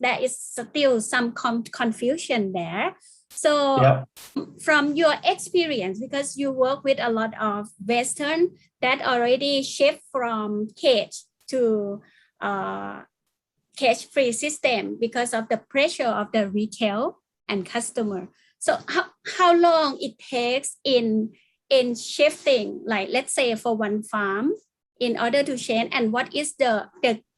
S1: there is still some confusion there. So yeah. From your experience, because you work with a lot of Western that already shift from cage to cage-free system because of the pressure of the retail and customer. So how long it takes in shifting, like let's say for one farm, in order to change, and what is the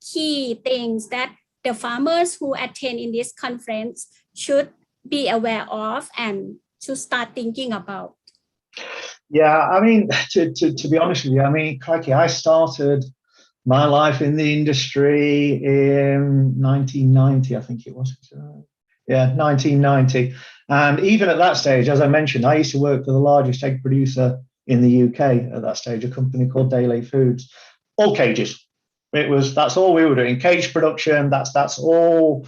S1: key things that the farmers who attend in this conference should be aware of and to start thinking about?
S11: Yeah, I mean, to be honest with you, I mean, crikey, I started my life in the industry in 1990, I think it was. Yeah, 1990. And even at that stage, as I mentioned, I used to work for the largest egg producer in the UK at that stage, a company called Dayley Foods. All cages. That's all we were doing. Cage production. That's all.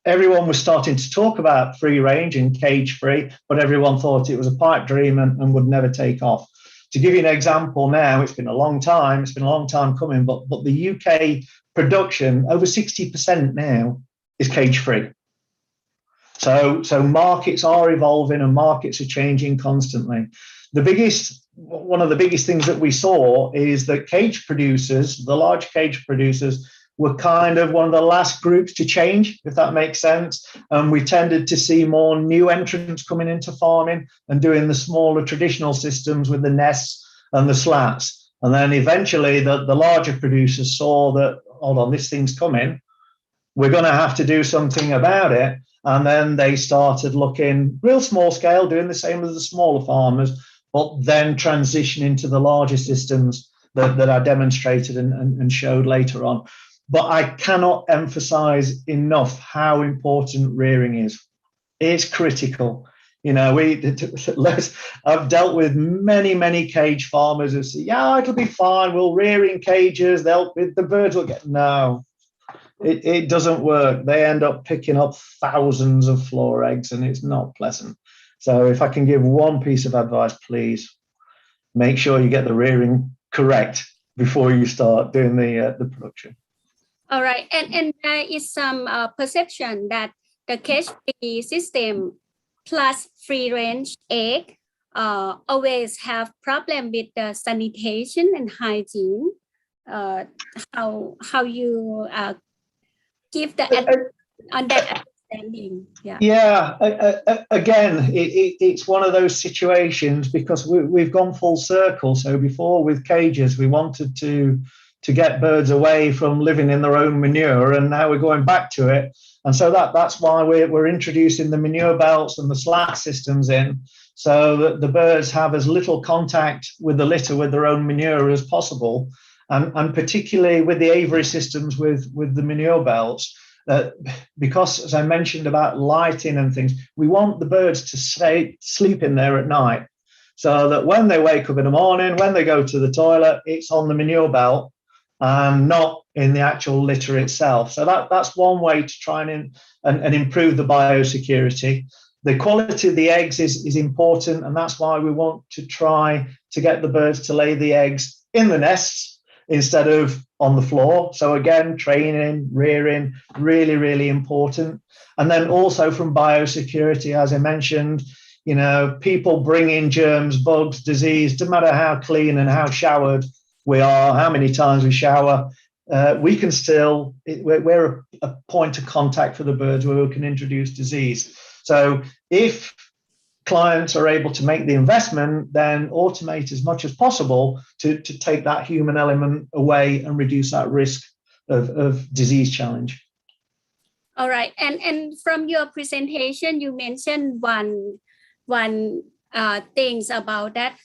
S11: Everyone was starting to talk about free range and cage free, but everyone thought it was a pipe dream and would never take off. To give you an example now, it's been a long time coming, but the UK production, over 60% now, is cage free. So markets are evolving and markets are changing constantly. One of the biggest things that we saw is that cage producers, the large cage producers, were kind of one of the last groups to change, if that makes sense. And we tended to see more new entrants coming into farming and doing the smaller traditional systems with the nests and the slats. And then eventually the larger producers saw that, hold on, this thing's coming. We're going to have to do something about it. And then they started looking real small scale, doing the same as the smaller farmers, but then transitioning to the larger systems that I demonstrated and showed later on. But I cannot emphasize enough how important rearing is. It's critical. You know, I've dealt with many cage farmers who say, yeah, it'll be fine. We'll rear in cages. The birds will get, no, it doesn't work. They end up picking up thousands of floor eggs and it's not pleasant. So if I can give one piece of advice, please make sure you get the rearing correct before you start doing the production.
S1: All right, and there is some perception that the cage-free system plus free-range egg always have problem with the sanitation and hygiene. How you give the on that understanding?
S11: Yeah. Again, it's one of those situations because we've gone full circle. So before with cages, we wanted to get birds away from living in their own manure, and now we're going back to it. And so that's why we're introducing the manure belts and the slat systems in, so that the birds have as little contact with the litter with their own manure as possible. And particularly with the aviary systems with the manure belts, because as I mentioned about lighting and things, we want the birds to sleep in there at night, so that when they wake up in the morning, when they go to the toilet, it's on the manure belt and not in the actual litter itself. So that's one way to try and improve the biosecurity. The quality of the eggs is important, and that's why we want to try to get the birds to lay the eggs in the nests instead of on the floor. So again, training, rearing, really, really important. And then also from biosecurity, as I mentioned, you know, people bring in germs, bugs, disease, no matter how clean and how showered we are, how many times we shower, we can still, we're a point of contact for the birds where we can introduce disease. So if clients are able to make the investment, then automate as much as possible to take that human element away and reduce that risk of disease challenge.
S1: All right, and from your presentation, you mentioned one things about that.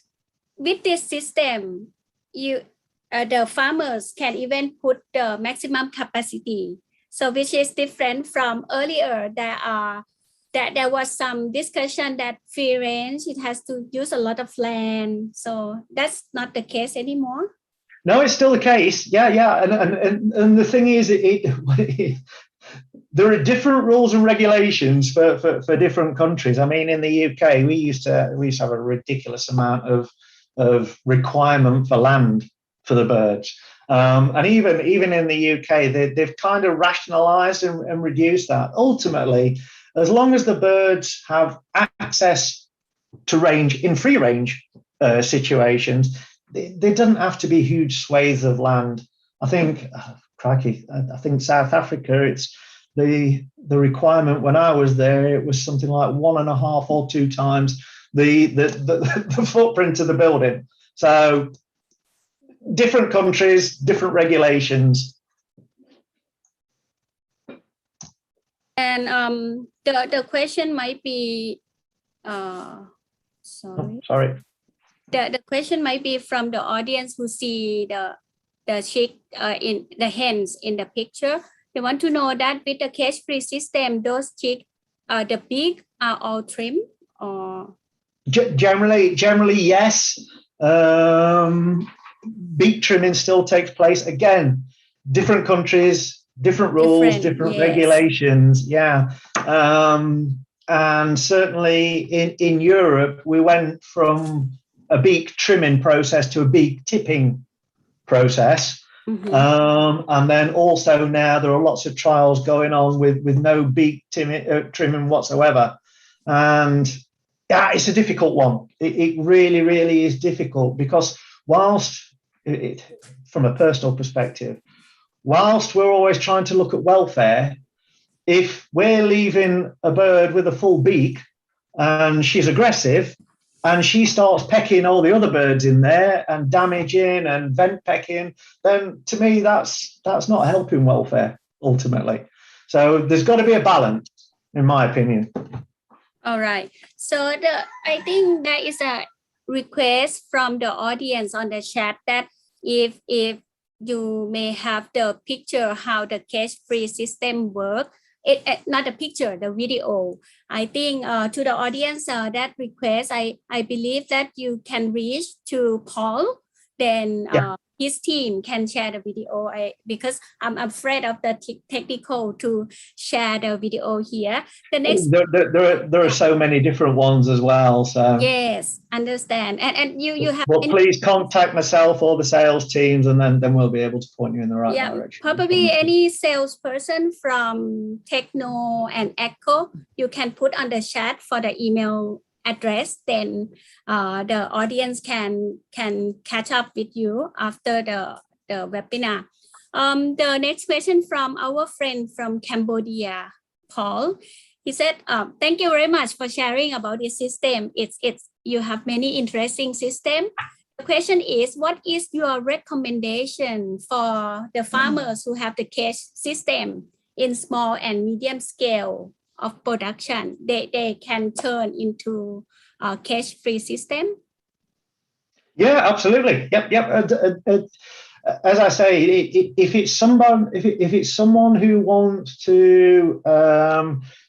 S1: With this system, the farmers can even put the maximum capacity. So which is different from earlier. There was some discussion that free range, it has to use a lot of land. So that's not the case anymore.
S11: No, it's still the case. Yeah. And the thing is, there are different rules and regulations for different countries. I mean, in the UK, we used to have a ridiculous amount of requirement for land for the birds. And even in the UK, they've kind of rationalized and reduced that. Ultimately, as long as the birds have access to range in free range situations, there doesn't have to be huge swathes of land. I think, I think South Africa, it's the requirement when I was there, it was something like 1.5 or 2 times the footprint of the building. So different countries, different regulations.
S1: And the question might be,
S11: sorry.
S1: The question might be from the audience who see the chick in the hens in the picture. They want to know that with the cage-free system, those chicks the big are all trim or?
S11: Generally, yes. Beak trimming still takes place. Again, different countries, different rules, different
S1: yes.
S11: regulations. Yeah. And certainly in Europe, we went from a beak trimming process to a beak tipping process. And then also now there are lots of trials going on with no beak trimming whatsoever. And yeah, it's a difficult one. It really, really is difficult because whilst, from a personal perspective, whilst we're always trying to look at welfare, if we're leaving a bird with a full beak and she's aggressive and she starts pecking all the other birds in there and damaging and vent pecking, then to me, that's not helping welfare ultimately. So there's got to be a balance, in my opinion.
S1: All right. So I think there is a request from the audience on the chat that if you may have the picture how the cage-free system work, not the picture, the video. I think to the audience that request, I believe that you can reach to Paul, then his team can share the video. Because I'm afraid of the technical to share the video here. The next,
S11: there are so many different ones as well. So
S1: yes, understand. And you have.
S11: Well, please contact myself or the sales teams, and then we'll be able to point you in the right direction.
S1: Probably any salesperson from Techno and Echo, you can put on the chat for the email address, then the audience can catch up with you after the webinar. The next question from our friend from Cambodia, Paul. He said, thank you very much for sharing about this system. You have many interesting systems. The question is, what is your recommendation for the farmers who have the cage system in small and medium scale of production? They can turn into a cage-free system?
S11: Yeah, absolutely. Yep. As I say, if it's someone who wants to,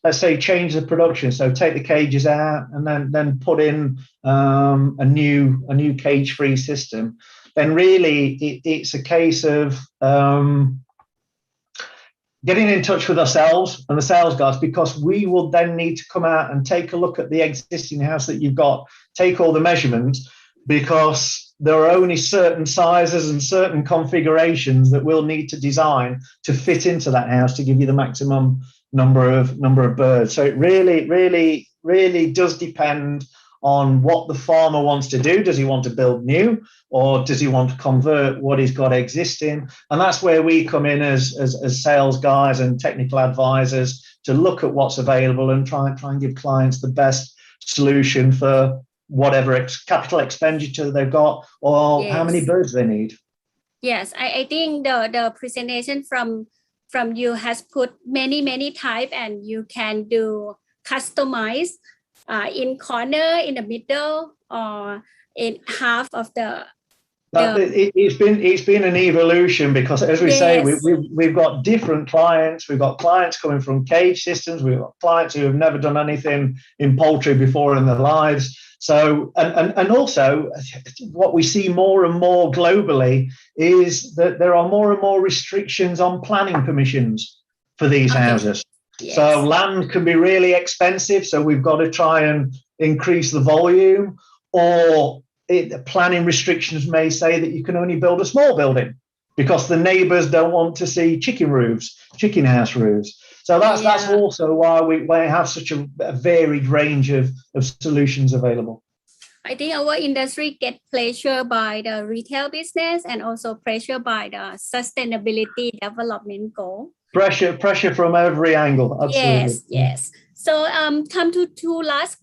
S11: let's say, change the production, so take the cages out and then put in a new cage-free system, then really it's a case of getting in touch with ourselves and the sales guys, because we will then need to come out and take a look at the existing house that you've got, take all the measurements, because there are only certain sizes and certain configurations that we'll need to design to fit into that house to give you the maximum number of birds. So it really does depend on what the farmer wants to do. Does he want to build new, or does he want to convert what he's got existing? And that's where we come in as sales guys and technical advisors to look at what's available and try and give clients the best solution for whatever capital expenditure they've got, or how many birds they need.
S1: Yes, I think the presentation from you has put many type, and you can do customize in corner, in the middle, or in half of the.
S11: It's been an evolution, because as we say, we've got different clients. We've got clients coming from cage systems. We've got clients who have never done anything in poultry before in their lives. So, and also what we see more and more globally is that there are more and more restrictions on planning permissions for these houses. Yes. So land can be really expensive. So we've got to try and increase the volume, or planning restrictions may say that you can only build a small building because the neighbors don't want to see chicken house roofs. So that's also why we have such a varied range of solutions available.
S1: I think our industry get pressure by the retail business and also pressure by the sustainability development goal.
S11: Pressure from every angle. Absolutely.
S1: Yes. So come to last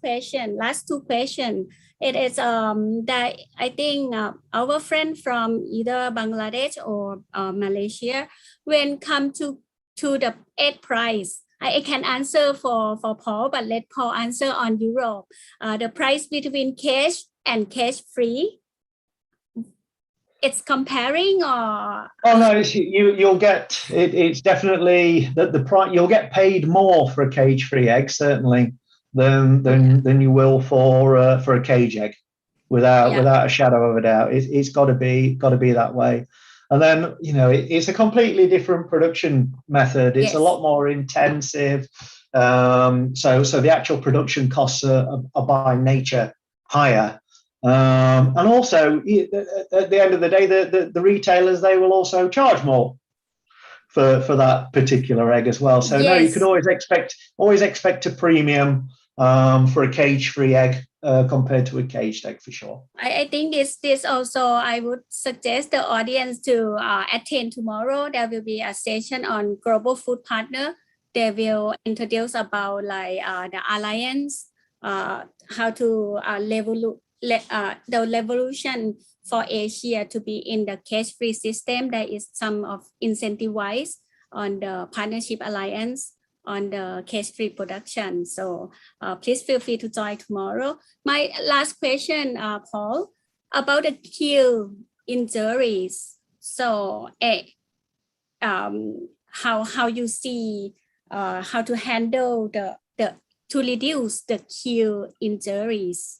S1: two questions. It is that I think our friend from either Bangladesh or Malaysia, when come to the egg price, I can answer for Paul, but let Paul answer on Europe. The price between cage and cage free it's comparing or
S11: Oh no, you'll get it. It's definitely the price. You'll get paid more for a cage-free egg, certainly, than you will for a cage egg, without a shadow of a doubt. It's got to be that way. And then it's a completely different production method. It's a lot more intensive. So the actual production costs are by nature higher. And also, at the end of the day, the retailers, they will also charge more for that particular egg as well. So no, you could always expect a premium for a cage-free egg compared to a caged egg, for sure.
S1: I think this also, I would suggest the audience to attend tomorrow. There will be a session on Global Food Partner. They will introduce about the alliance, how to the revolution for Asia to be in the cage-free system. There is some of incentive-wise on the partnership alliance on the cage-free production. So please feel free to join tomorrow. My last question, Paul, about the kill injuries. So how you see how to handle the to reduce the kill injuries?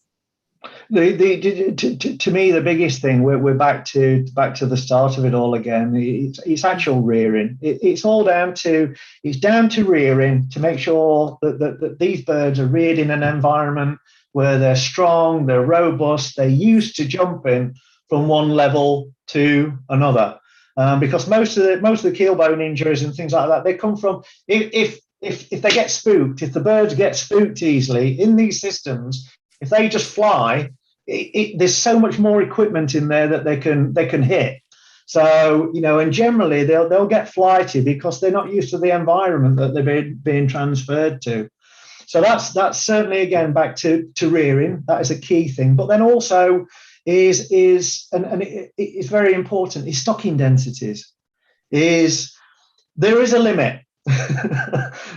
S11: To me, the biggest thing, we're back to the start of it all again. It's actual rearing. It's down to rearing, to make sure that these birds are reared in an environment where they're strong, they're robust, they're used to jumping from one level to another. Because most of the keel bone injuries and things like that, they come from if they get spooked, if the birds get spooked easily in these systems. If they just fly, there's so much more equipment in there that they can hit. So and generally they'll get flighty because they're not used to the environment that they're being transferred to. So that's certainly, again, back to rearing. That is a key thing. But then also is it's very important, is stocking densities. There is a limit.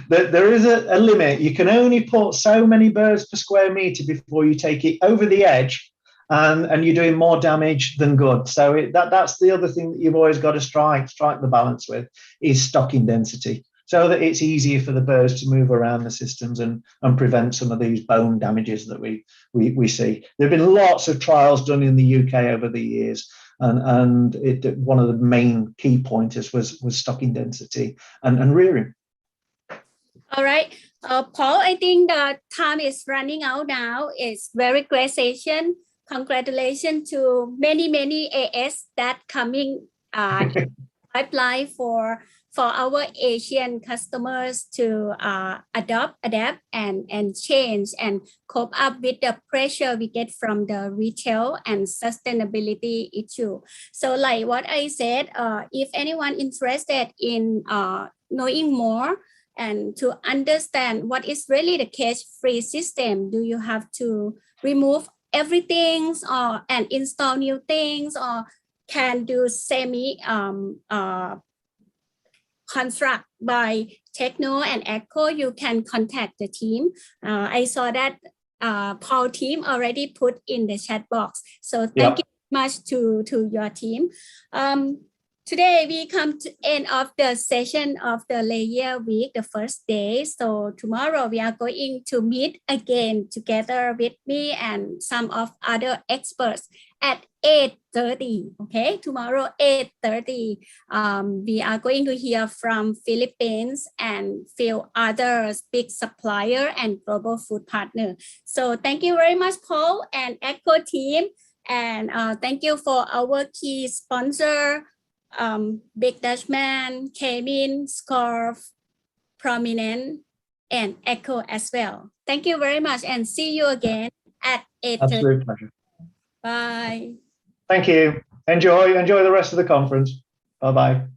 S11: There is a limit. You can only put so many birds per square meter before you take it over the edge, and you're doing more damage than good. So that's the other thing that you've always got to strike the balance with, is stocking density, so that it's easier for the birds to move around the systems and prevent some of these bone damages that we see. There have been lots of trials done in the UK over the years. And one of the main key pointers was stocking density and rearing.
S1: All right, Paul, I think the time is running out now. It's very great session. Congratulations to many AS that coming pipeline for our Asian customers to adapt and change and cope up with the pressure we get from the retail and sustainability issue. So like what I said, if anyone interested in knowing more and to understand what is really the cage-free system, do you have to remove everything and install new things, or can do semi construct by Techno and Echo, you can contact the team. I saw that Paul team already put in the chat box. So thank you much to your team. Today we come to end of the session of the layer week, the first day. So tomorrow we are going to meet again together with me and some of other experts at 8:30. Okay, tomorrow 8:30. We are going to hear from Philippines and few other big supplier and global food partner. So thank you very much, Paul and Echo team, and thank you for our key sponsor. Big Dutchman, Kamin, Scarf, Prominent, and Echo as well. Thank you very much and see you again at 8:30.
S11: Absolute pleasure.
S1: Bye.
S11: Thank you. Enjoy the rest of the conference. Bye-bye.